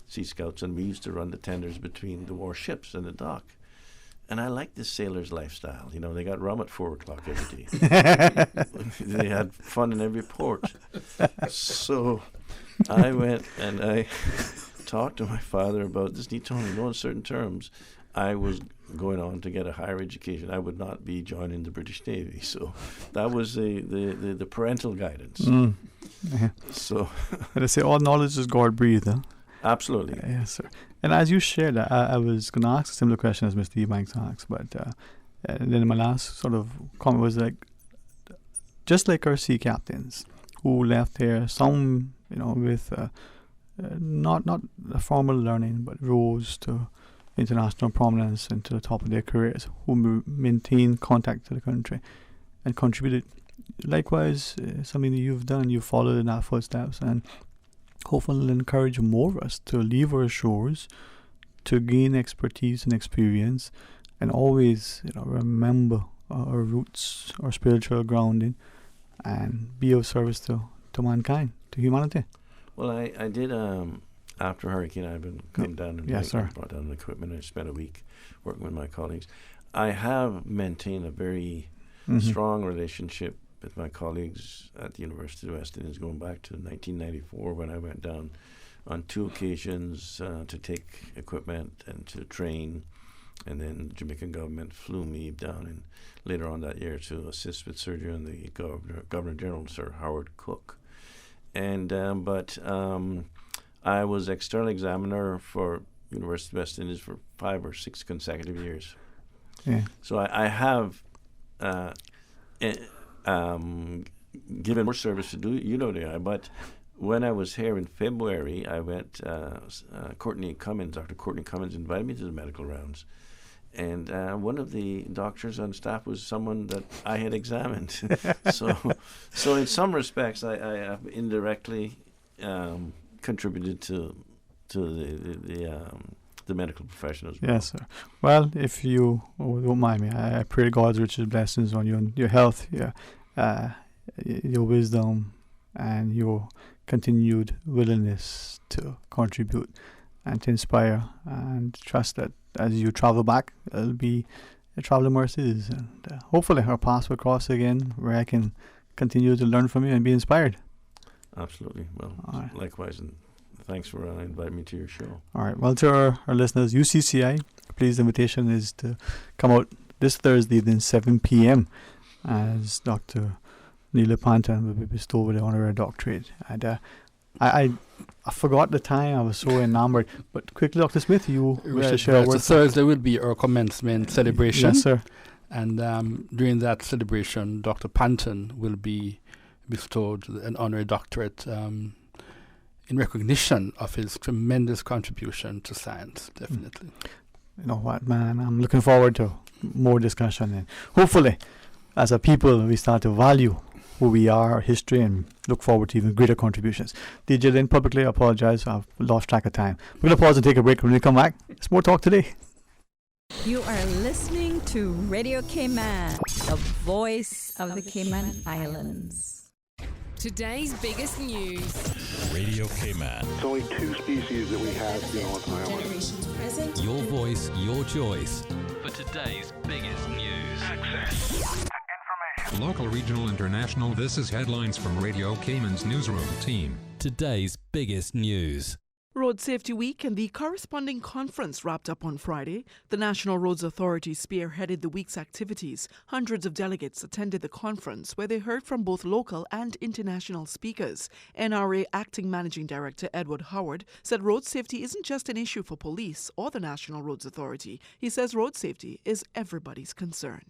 Sea Scouts, and we used to run the tenders between the warships and the dock. And I liked this sailor's lifestyle. You know, they got rum at 4 o'clock every day. They had fun in every port. So I went and I talked to my father about this. And he told me, no uncertain terms, I was going on to get a higher education. I would not be joining the British Navy. So that was the parental guidance. Yeah. So and I say all knowledge is God breathed, huh? Absolutely. Yes, sir. And as you shared that, I was going to ask a similar question as Mr. Ebanks asked, but and then my last sort of comment was like, just like our sea captains who left here, some, you know, with not a formal learning, but rose to international prominence and to the top of their careers, who maintained contact to the country and contributed. Likewise, something that you've done, you followed in our footsteps, and hopefully will encourage more of us to leave our shores, to gain expertise and experience, and always, you know, remember our roots, our spiritual grounding, and be of service to mankind, to humanity. Well, I did, after Hurricane Ivan come down and brought down the equipment, I spent a week working with my colleagues. I have maintained a very strong relationship with my colleagues at the University of the West Indies going back to 1994 when I went down on 2 occasions to take equipment and to train. And then the Jamaican government flew me down and later on that year to assist with surgery on the Governor General, Sir Howard Cook. And but I was external examiner for University of West Indies for 5 or 6 consecutive years. Yeah. So I have given more service to UWI, but when I was here in February, I went, Dr. Courtney Cummins invited me to the medical rounds. And one of the doctors on staff was someone that I had examined. So in some respects, I have indirectly contributed to the medical profession as well. Yes, sir. Well, if you don't mind me, I pray God's richest blessings on you and your health, your wisdom, and your continued willingness to contribute and to inspire, and trust that as you travel back, it'll be a traveling mercies, and hopefully our paths will cross again where I can continue to learn from you and be inspired. Absolutely. Well, likewise, and thanks for inviting me to your show. All right. Well, to our listeners, UCCI, please, the invitation is to come out this Thursday evening, 7 p.m. as Dr. Neela Pantan will be bestowed with the honorary doctorate. And I forgot the time. I was so enamored. But quickly, Dr. Smith, you wish to share a word? So Thursday will be our commencement celebration. Yes, sir. And during that celebration, Dr. Pantan will be bestowed an honorary doctorate in recognition of his tremendous contribution to science, definitely. You know what, man? I'm looking forward to more discussion. And hopefully, as a people, we start to value who we are, our history, and look forward to even greater contributions. DJ Lynn, publicly apologize. I've lost track of time. We're going to pause and take a break. When we come back, it's more talk today. You are listening to Radio Cayman, the voice of the Cayman Islands. Today's biggest news. Radio Cayman. It's only 2 species that we have on the island. Generations present. Your voice, your choice. For today's biggest news. Access to information. Local, regional, international. This is headlines from Radio Cayman's newsroom team. Today's biggest news. Road Safety Week and the corresponding conference wrapped up on Friday. The National Roads Authority spearheaded the week's activities. Hundreds of delegates attended the conference where they heard from both local and international speakers. NRA Acting Managing Director Edward Howard said road safety isn't just an issue for police or the National Roads Authority. He says road safety is everybody's concern.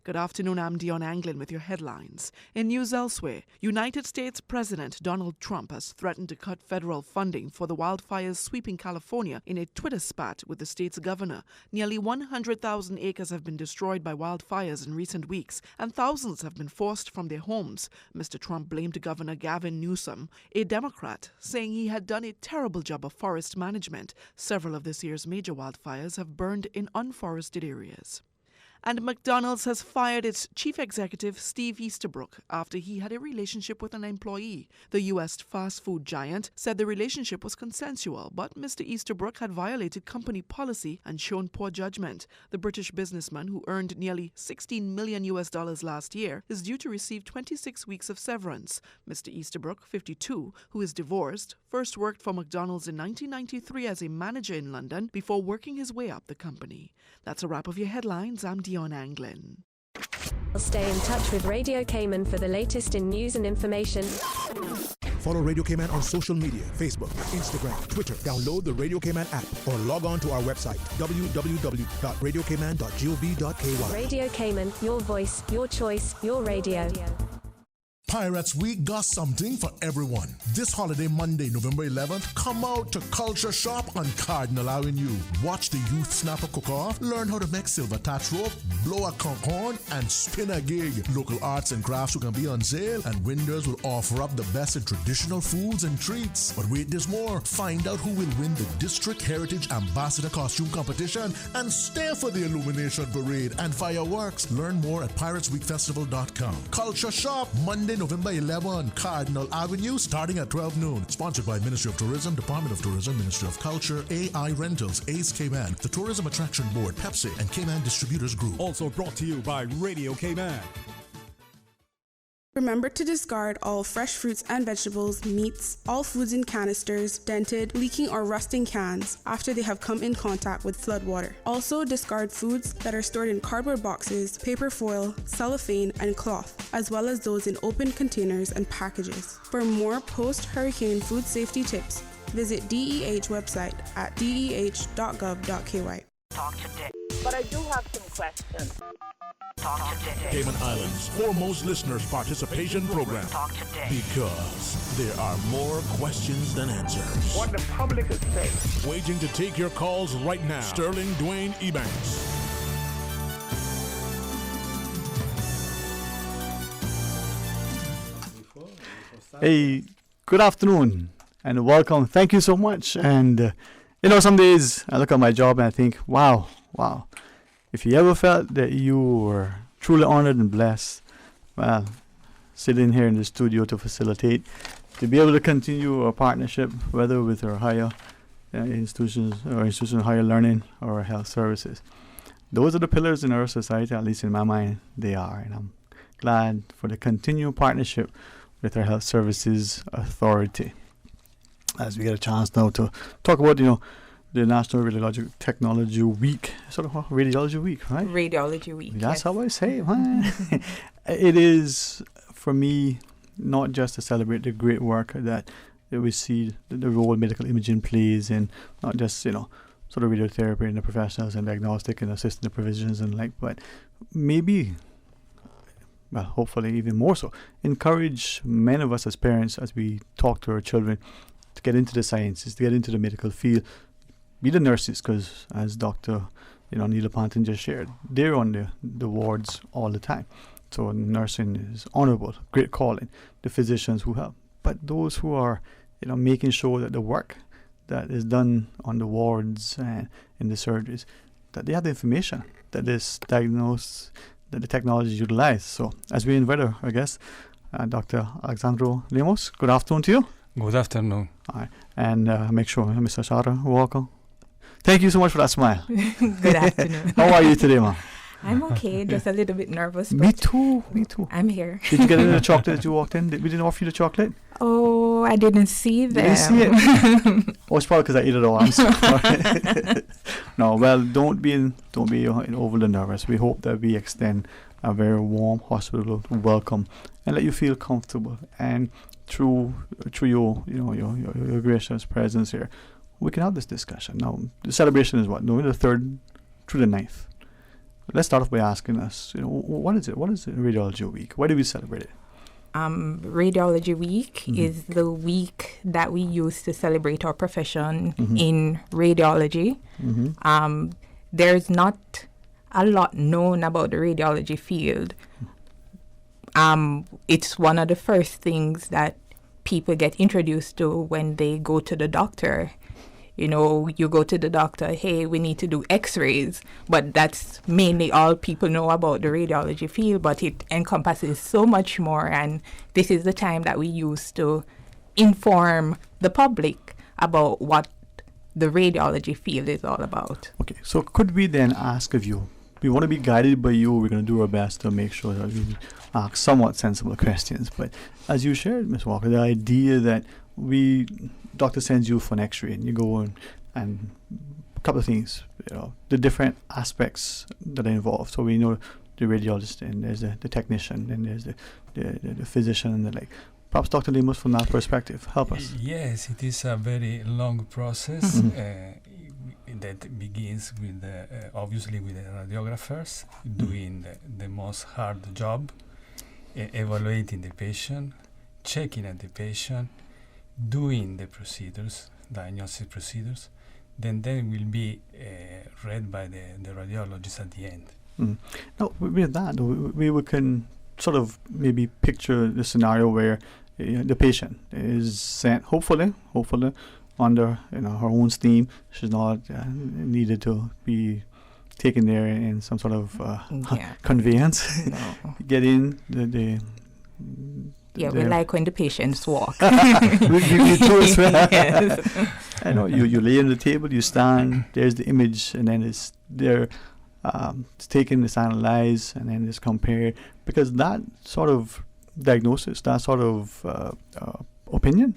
Good afternoon, I'm Dion Anglin with your headlines. In news elsewhere, United States President Donald Trump has threatened to cut federal funding for the wildfires sweeping California in a Twitter spat with the state's governor. Nearly 100,000 acres have been destroyed by wildfires in recent weeks, and thousands have been forced from their homes. Mr. Trump blamed Governor Gavin Newsom, a Democrat, saying he had done a terrible job of forest management. Several of this year's major wildfires have burned in unforested areas. And McDonald's has fired its chief executive, Steve Easterbrook, after he had a relationship with an employee. The U.S. fast food giant said the relationship was consensual, but Mr. Easterbrook had violated company policy and shown poor judgment. The British businessman, who earned nearly $16 million last year, is due to receive 26 weeks of severance. Mr. Easterbrook, 52, who is divorced, first worked for McDonald's in 1993 as a manager in London before working his way up the company. That's a wrap of your headlines. I'm Dion Anglin. Stay in touch with Radio Cayman for the latest in news and information. Follow Radio Cayman on social media, Facebook, Instagram, Twitter. Download the Radio Cayman app or log on to our website, www.radiocayman.gov.ky. Radio Cayman, your voice, your choice, your radio. Pirates Week got something for everyone. This holiday Monday, November 11th, come out to Culture Shop on Cardinal Avenue. Watch the youth snapper cook-off, learn how to make silver touch rope, blow a conch horn, and spin a gig. Local arts and crafts will be on sale, and vendors will offer up the best in traditional foods and treats. But wait, there's more. Find out who will win the District Heritage Ambassador Costume Competition and stay for the Illumination Parade and fireworks. Learn more at piratesweekfestival.com. Culture Shop, Monday, November 11, Cardinal Avenue, starting at 12 noon. Sponsored by Ministry of Tourism, Department of Tourism, Ministry of Culture, AI Rentals, Ace Cayman, the Tourism Attraction Board, Pepsi, and Cayman Distributors Group. Also brought to you by Radio Cayman. Remember to discard all fresh fruits and vegetables, meats, all foods in canisters, dented, leaking or rusting cans after they have come in contact with flood water. Also discard foods that are stored in cardboard boxes, paper foil, cellophane, and cloth, as well as those in open containers and packages. For more post-hurricane food safety tips, visit DEH website at deh.gov.ky. Talk today. But I do have some questions. Talk today. Cayman Islands' foremost listeners participation program. Talk today. Because there are more questions than answers. What the public is saying. Waiting to take your calls right now. Sterling Dwayne Ebanks. Hey, good afternoon and welcome. Thank you so much. And some days I look at my job and I think, wow. If you ever felt that you were truly honored and blessed, well, sitting here in the studio to facilitate, to be able to continue a partnership, whether with our higher institutions or institutions of higher learning or health services. Those are the pillars in our society, at least in my mind, they are. And I'm glad for the continued partnership with our Health Services Authority. As we get a chance now to talk about, the National Radiological Technology Week, sort of Radiology Week, right? Radiology Week. That's how I say it. It is, for me, not just to celebrate the great work that we see, the role medical imaging plays in, not just, sort of radiotherapy and the professionals and diagnostic and assisting the provisions and but maybe, well, hopefully even more so, encourage many of us as parents, as we talk to our children, to get into the sciences, to get into the medical field, be the nurses, because as Dr. Neela Panton just shared, they're on the wards all the time. So nursing is honorable, great calling. The physicians who help, but those who are, making sure that the work that is done on the wards and in the surgeries, that they have the information, that is diagnosed, that the technology is utilized. So as we invite our guest, Dr. Alexandro Lemos, good afternoon to you. Good afternoon. All right. And make sure Mr. Shara, welcome. Thank you so much for that smile. Good afternoon. How are you today, ma'am? I'm okay, just a little bit nervous. Me too. I'm here. Did you get any of the chocolate as you walked in? We didn't offer you the chocolate? Oh, I didn't see them. You didn't see it? Oh, it's probably because I ate it all. I'm sorry. No, well, don't be overly nervous. We hope that we extend a very warm hospital welcome and let you feel comfortable. And through your gracious presence here, we can have this discussion. Now, the celebration is what? November the 3rd through the 9th. Let's start off by asking us, what is it? What is Radiology Week? Why do we celebrate it? Radiology Week is the week that we use to celebrate our profession in radiology. There's not a lot known about the radiology field. It's one of the first things that people get introduced to when they go to the doctor. You go to the doctor, hey, we need to do x-rays, but that's mainly all people know about the radiology field, but it encompasses so much more, and this is the time that we use to inform the public about what the radiology field is all about. Okay, so could we then ask of you, we want to be guided by you, we're going to do our best to make sure that we ask somewhat sensible questions, but as you shared, Ms. Walker, the idea that doctor sends you for an x-ray and you go and a couple of things, the different aspects that are involved. So we know the radiologist, and there's the technician, and there's the physician, and the like. Perhaps Dr. Lemos, from that perspective, help us. Yes, it is a very long process that begins with obviously with the radiographers doing the most hard job, evaluating the patient, checking at the patient, doing the procedures, diagnostic procedures, then they will be read by the radiologist at the end. Now, with that, we can sort of maybe picture the scenario where the patient is sent, hopefully, under her own steam. She's not needed to be taken there in some sort of conveyance. No. Get in we like when the patients walk. we too as well. Yes. I know you lay on the table, you stand. There's the image, and then it's there. It's taken, it's analyzed, and then it's compared. Because that sort of diagnosis, that sort of opinion,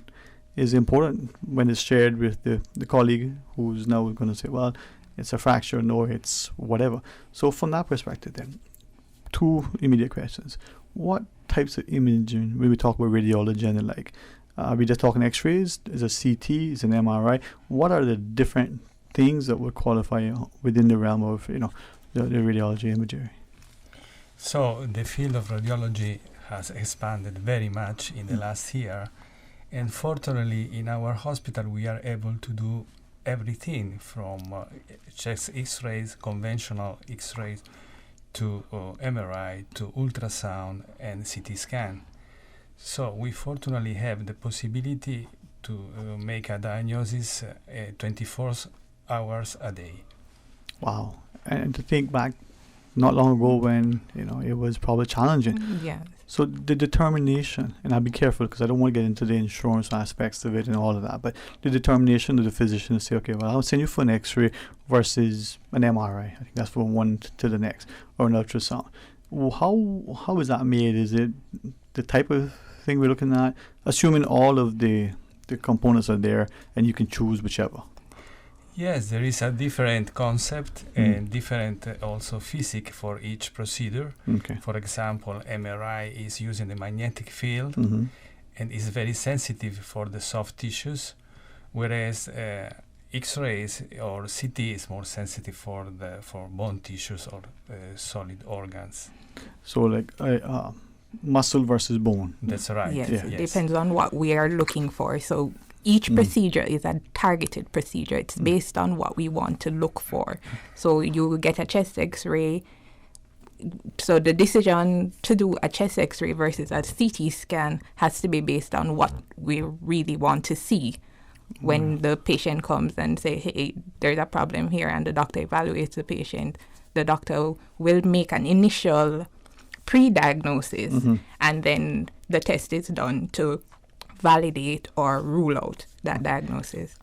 is important when it's shared with the colleague who's now going to say, well, it's a fracture, no, it's whatever. So from that perspective, then, two immediate questions. What types of imaging, when we talk about radiology and the like, are we just talking x-rays? Is it CT? Is it an MRI? What are the different things that would qualify within the realm of the radiology imagery? So the field of radiology has expanded very much in the last year, and fortunately in our hospital we are able to do everything from chest x-rays, conventional x-rays, to MRI, to ultrasound and CT scan. So we fortunately have the possibility to make a diagnosis 24 hours a day. Wow. And to think back not long ago when it was probably challenging. Yeah. So the determination, and I'll be careful because I don't want to get into the insurance aspects of it and all of that, but the determination of the physician to say, okay, well, I'll send you for an x-ray versus an MRI. I think that's from one to the next, or an ultrasound. Well, how is that made? Is it the type of thing we're looking at? Assuming all of the components are there and you can choose whichever. Yes, there is a different concept and different also physics for each procedure. Okay. For example, MRI is using the magnetic field and is very sensitive for the soft tissues, whereas X-rays or CT is more sensitive for bone tissues or solid organs. So like muscle versus bone. That's right. Yes, it depends on what we are looking for. So each procedure is a targeted procedure. It's based on what we want to look for. So you get a chest x-ray. So the decision to do a chest x-ray versus a CT scan has to be based on what we really want to see. When the patient comes and say, hey, there's a problem here, and the doctor evaluates the patient, the doctor will make an initial pre-diagnosis, and then the test is done to validate or rule out that diagnosis.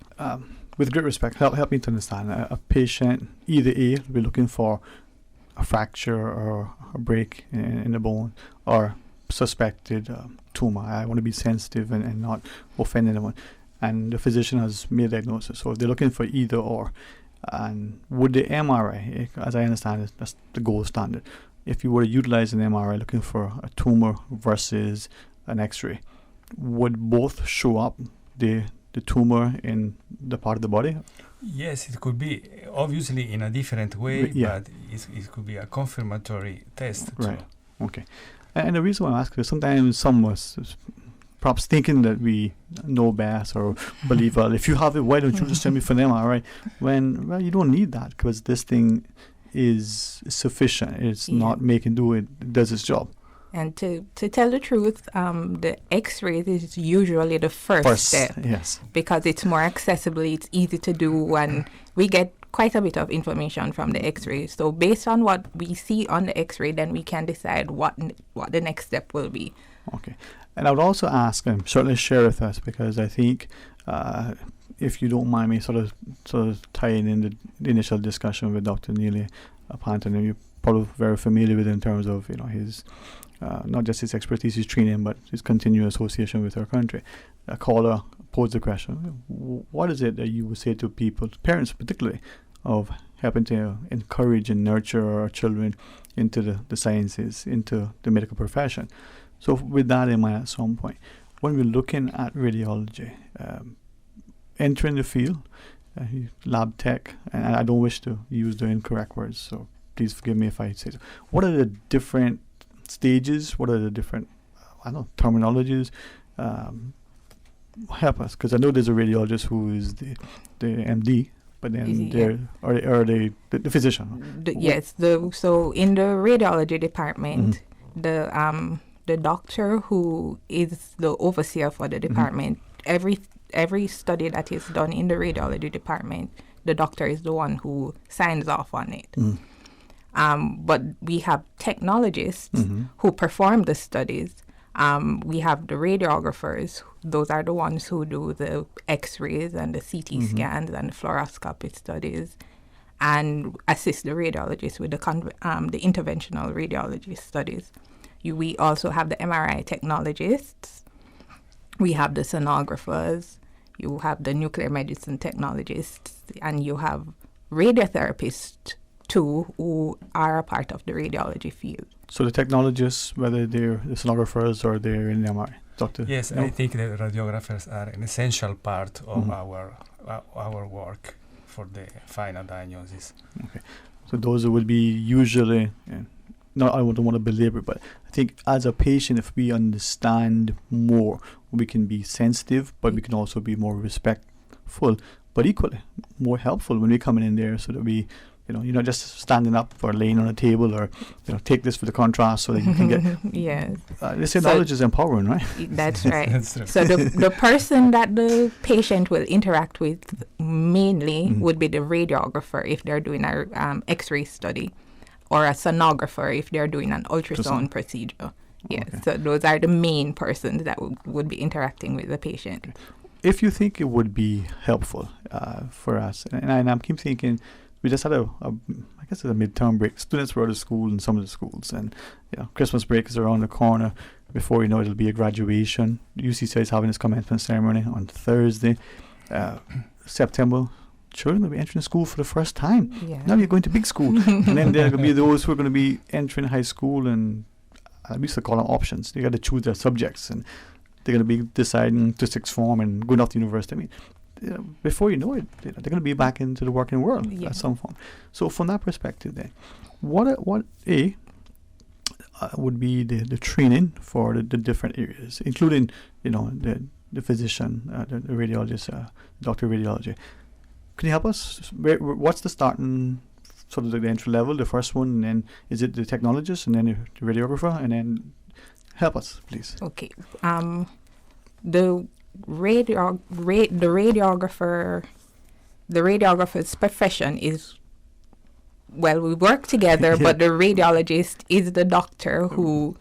With great respect, help me to understand. A patient, either A, will be looking for a fracture or a break in the bone or suspected tumor. I want to be sensitive and not offend anyone. And the physician has made a diagnosis. So if they're looking for either or, and would the MRI, as I understand it, that's the gold standard. If you were to utilize an MRI looking for a tumor versus an X-ray, would both show up the tumor in the part of the body? Yes, it could be, obviously in a different way, but it could be a confirmatory test. Right. Okay. And the reason why I'm asking is sometimes some of us perhaps thinking that we know best or believe, well, if you have it, why don't you just send me for an MRI? When, well, you don't need that because this thing is sufficient. It's not making do it does its job. And to tell the truth, the X-ray is usually the first step. Yes. Because it's more accessible, it's easy to do, and we get quite a bit of information from the X-ray. So based on what we see on the X-ray, then we can decide what the next step will be. Okay. And I would also ask, and certainly share with us, because I think if you don't mind me sort of tying in the initial discussion with Dr. Neely Panton, and you're probably very familiar with him in terms of his not just his expertise, his training, but his continued association with our country. A caller posed the question: what is it that you would say to people, parents particularly, of helping to encourage and nurture our children into the sciences, into the medical profession? So with that in mind, at some point, when we're looking at radiology, entering the field, lab tech, and I don't wish to use the incorrect words, so please forgive me if I say so. What are the different stages? What are the different, terminologies? Help us, because I know there's a radiologist who is the MD, but then there are the physician. So in the radiology department, the doctor who is the overseer for the department, every study that is done in the radiology department, the doctor is the one who signs off on it. But we have technologists who perform the studies. We have the radiographers. Those are the ones who do the X-rays and the CT scans and the fluoroscopy studies, and assist the radiologists with the interventional radiology studies. We also have the MRI technologists. We have the sonographers. You have the nuclear medicine technologists, and you have radiotherapists too, who are a part of the radiology field. So the technologists, whether they're the sonographers or they're in the MRI, Doctor? Yes, I think the radiographers are an essential part of our work for the final diagnosis. Okay, so those would be usually. I don't want to belabor, but I think as a patient, if we understand more, we can be sensitive, but we can also be more respectful, but equally more helpful when we're coming in there, so that we, you're not just standing up or laying on a table or, take this for the contrast so that you can get. Yes. They say knowledge is empowering, right? That's right. That's true. So the person that the patient will interact with mainly would be the radiographer if they're doing an X-ray study, or a sonographer if they're doing an ultrasound procedure. Yes, okay. So those are the main persons that would be interacting with the patient. Okay. If you think it would be helpful for us, and I'm keep thinking, we just had I guess it's a midterm break. Students were out of school in some of the schools, and Christmas break is around the corner. Before you know it, it'll be a graduation. UCCI is having its commencement ceremony on Thursday, September. Children will be entering school for the first time. Yeah. Now you're going to big school. And then there will be those who are going to be entering high school, and I used to call them options. They got to choose their subjects, and they're going to be deciding to sixth form and going off to university. I mean, before you know it, they're going to be back into the working world at some form. So from that perspective then, what would be the training for the different areas, including, the physician, the radiologist, doctor of radiology. Can you help us? What's the starting, sort of the entry level, the first one, and then is it the technologist, and then the radiographer, and then help us, please. Okay. The radiographer's profession is, well, we work together, but the radiologist is the doctor who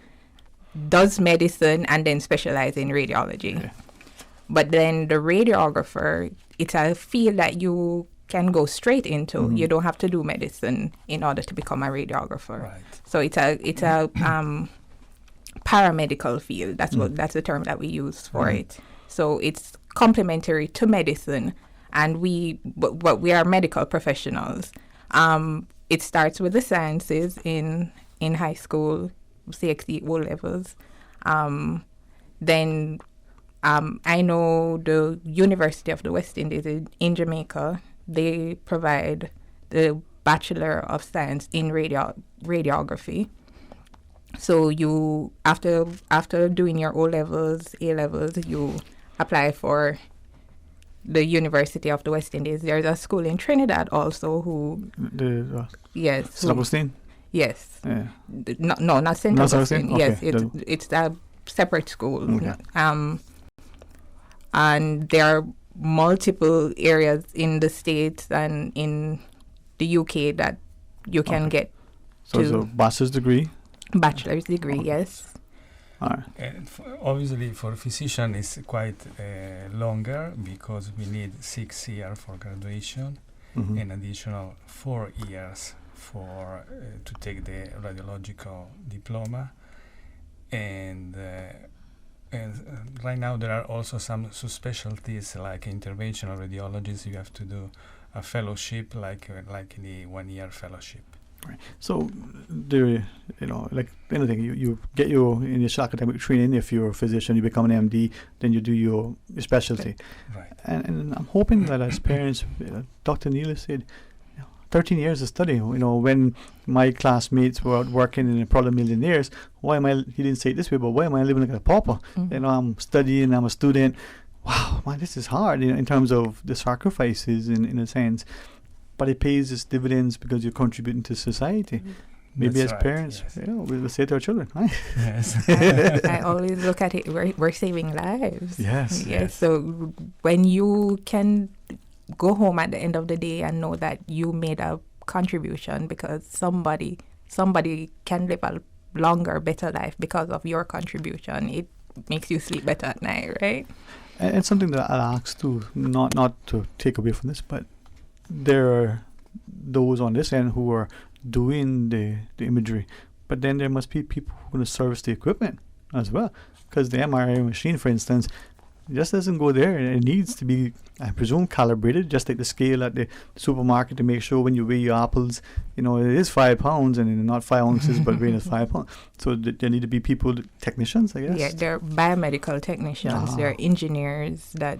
does medicine and then specializes in radiology. Okay. But then the radiographer, it's a field that you can go straight into. You don't have to do medicine in order to become a radiographer. Right. So it's a paramedical field. That's that's the term that we use for it. So it's complementary to medicine, and but we are medical professionals. It starts with the sciences in high school, CXC O levels. Then I know the University of the West Indies in Jamaica, they provide the Bachelor of Science in Radiography. So you, after doing your O levels, A levels, you apply for the University of the West Indies. There's a school in Trinidad also who... yes. St. Augustine? Yes. Yeah. No, not St. Augustine. Okay. Yes, it's a separate school. Okay. And there are multiple areas in the States and in the UK that you can get so it's a bachelor's degree? Bachelor's degree, yes. All right. And obviously, for a physician, it's quite longer because we need 6 years for graduation, and additional 4 years for to take the radiological diploma. And right now there are also some subspecialties like interventional radiologists. You have to do a fellowship, like in the 1 year fellowship. Right. So, like anything, you get your initial academic training. If you're a physician, you become an MD, then you do your specialty. Right. And I'm hoping that as parents, Dr. Neil said, 13 years of study. When my classmates were out working in the product millionaires, he didn't say it this way, but why am I living like a pauper? I'm studying, I'm a student. Wow, man, this is hard in terms of the sacrifices in a sense. But it pays its dividends because you're contributing to society. Maybe That's as parents, we'll say to our children, right? Yes. I always look at it, we're saving lives. Yes. So when you can go home at the end of the day and know that you made a contribution because somebody can live a longer, better life because of your contribution, it makes you sleep better at night, right? And something that I'll ask too, not to take away from this, but there are those on this end who are doing the imagery, but then there must be people who are going to service the equipment as well, because the MRI machine, for instance, just doesn't go there. It needs to be, I presume, calibrated, just like the scale at the supermarket to make sure when you weigh your apples, it is 5 pounds and not 5 ounces, but weighing is 5 pounds. So there need to be people, technicians, I guess. Yeah, they're biomedical technicians. They're engineers that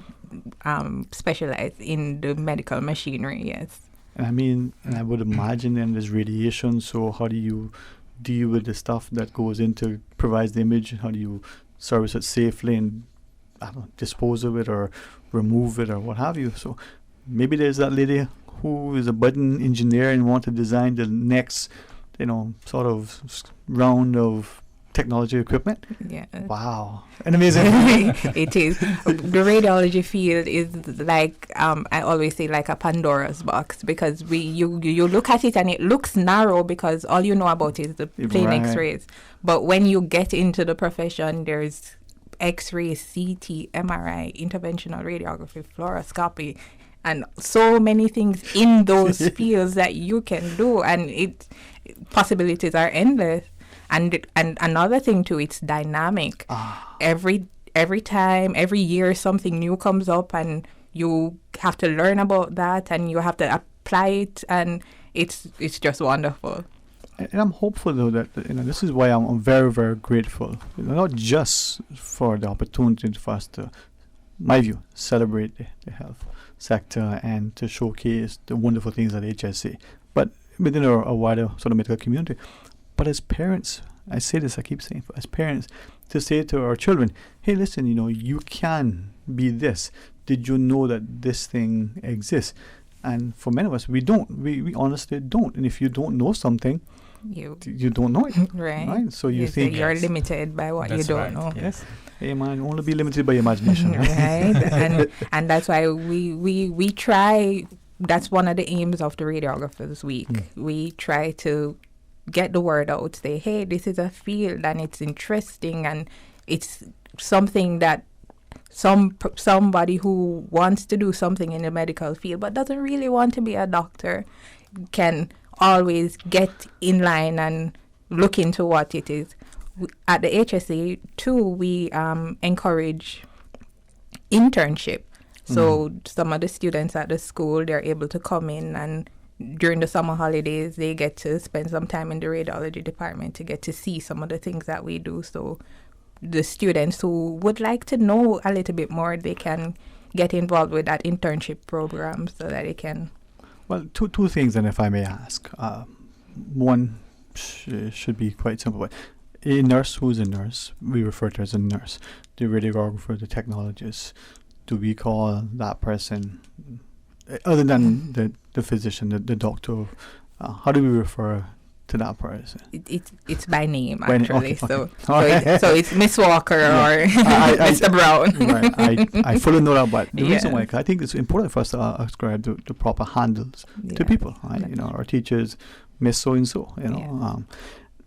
specialize in the medical machinery, yes. And I would imagine then there's radiation, so how do you deal with the stuff that goes into, provides the image? How do you service it safely and dispose of it or remove it or what have you? So maybe there's that lady who is a budding engineer and want to design the next, sort of round of technology equipment. Yeah. Wow. And amazing. It is. The radiology field is like, I always say, like a Pandora's box, because you look at it and it looks narrow because all you know about is the plain X-rays. But when you get into the profession, there's X-ray, CT, MRI, interventional radiography, fluoroscopy, and so many things in those fields that you can do, and possibilities are endless. And another thing too, it's dynamic. Every time, every year, something new comes up, and you have to learn about that, and you have to apply it, and it's just wonderful. And I'm hopeful though that this is why I'm very, very grateful. Not just for the opportunity for us to, my view, celebrate the health sector and to showcase the wonderful things at HSA, but within a wider sort of medical community. But as parents, I say this, I keep saying, as parents, to say to our children, hey, listen, you can be this. Did you know that this thing exists? And for many of us, we don't. We honestly don't. And if you don't know something, you don't know it. Right. So you think you're limited by what you don't know. Yes. Hey man, only be limited by your imagination. Right. and that's why we try. That's one of the aims of the Radiographers Week. We try to get the word out, say, hey, this is a field and it's interesting and it's something that somebody who wants to do something in the medical field but doesn't really want to be a doctor can always get in line and look into what it is. At the HSA too, we encourage internship. So some of the students at the school, they're able to come in, and during the summer holidays, they get to spend some time in the radiology department to get to see some of the things that we do. So the students who would like to know a little bit more, they can get involved with that internship program so that they can. Well, two things, and if I may ask. One should be quite simple. But a nurse who's a nurse, we refer to as a nurse. The radiographer, the technologist, do we call that person, other than the physician, the doctor, how do we refer to that person? It's by name, actually. Okay. So it's Miss Walker or Mr. Brown. Right. I fully know that, but the reason why, I think it's important for us to ascribe the proper handles to people, right? Our teachers, Miss So-and-so,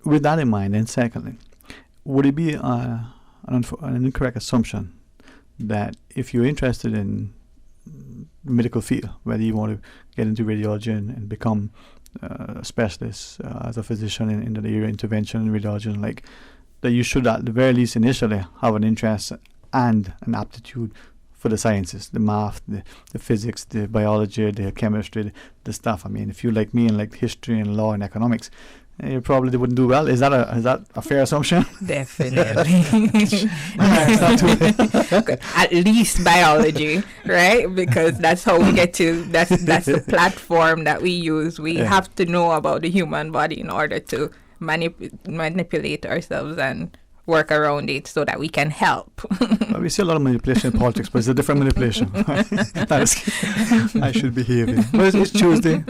with that in mind, and secondly, would it be an incorrect assumption that if you're interested in medical field, whether you want to get into radiology and become a specialist as a physician in the area intervention and radiology, and that you should at the very least initially have an interest and an aptitude for the sciences, the math, the physics, the biology, the chemistry, the stuff. I mean, if you like me and like history and law and economics, you probably wouldn't do well. Is that a fair assumption? Definitely. At least biology, right? Because that's how we get to, that's the platform that we use. We have to know about the human body in order to manipulate ourselves and work around it so that we can help. Well, we see a lot of manipulation in politics, but it's a different manipulation. I should behave. But it's Tuesday.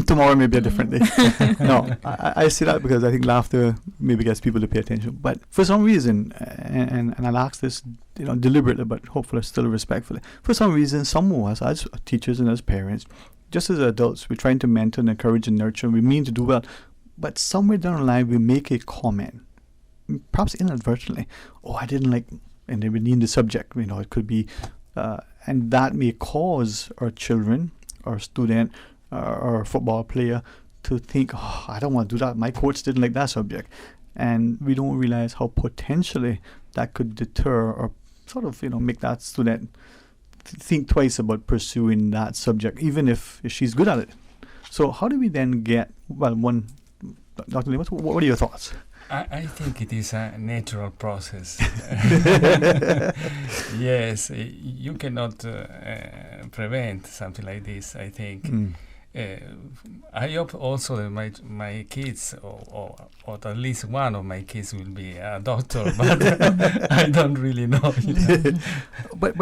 Tomorrow may be a different day. No, I see that because I think laughter maybe gets people to pay attention. But for some reason, and I'll ask this deliberately, but hopefully still respectfully, for some reason, some of us as teachers and as parents, just as adults, we're trying to mentor and encourage and nurture, and we mean to do well. But somewhere down the line, we make a comment, perhaps inadvertently, I didn't like, and they would need the subject, it could be, and that may cause our children, our student, or football player to think, I don't want to do that, my coach didn't like that subject. And we don't realize how potentially that could deter or sort of, make that student think twice about pursuing that subject, even if she's good at it. So how do we then get, Dr. Lee, what are your thoughts? I think it is a natural process. Yes, you cannot prevent something like this, I think. I hope also that my kids, or at least one of my kids will be a doctor, but I don't really know. But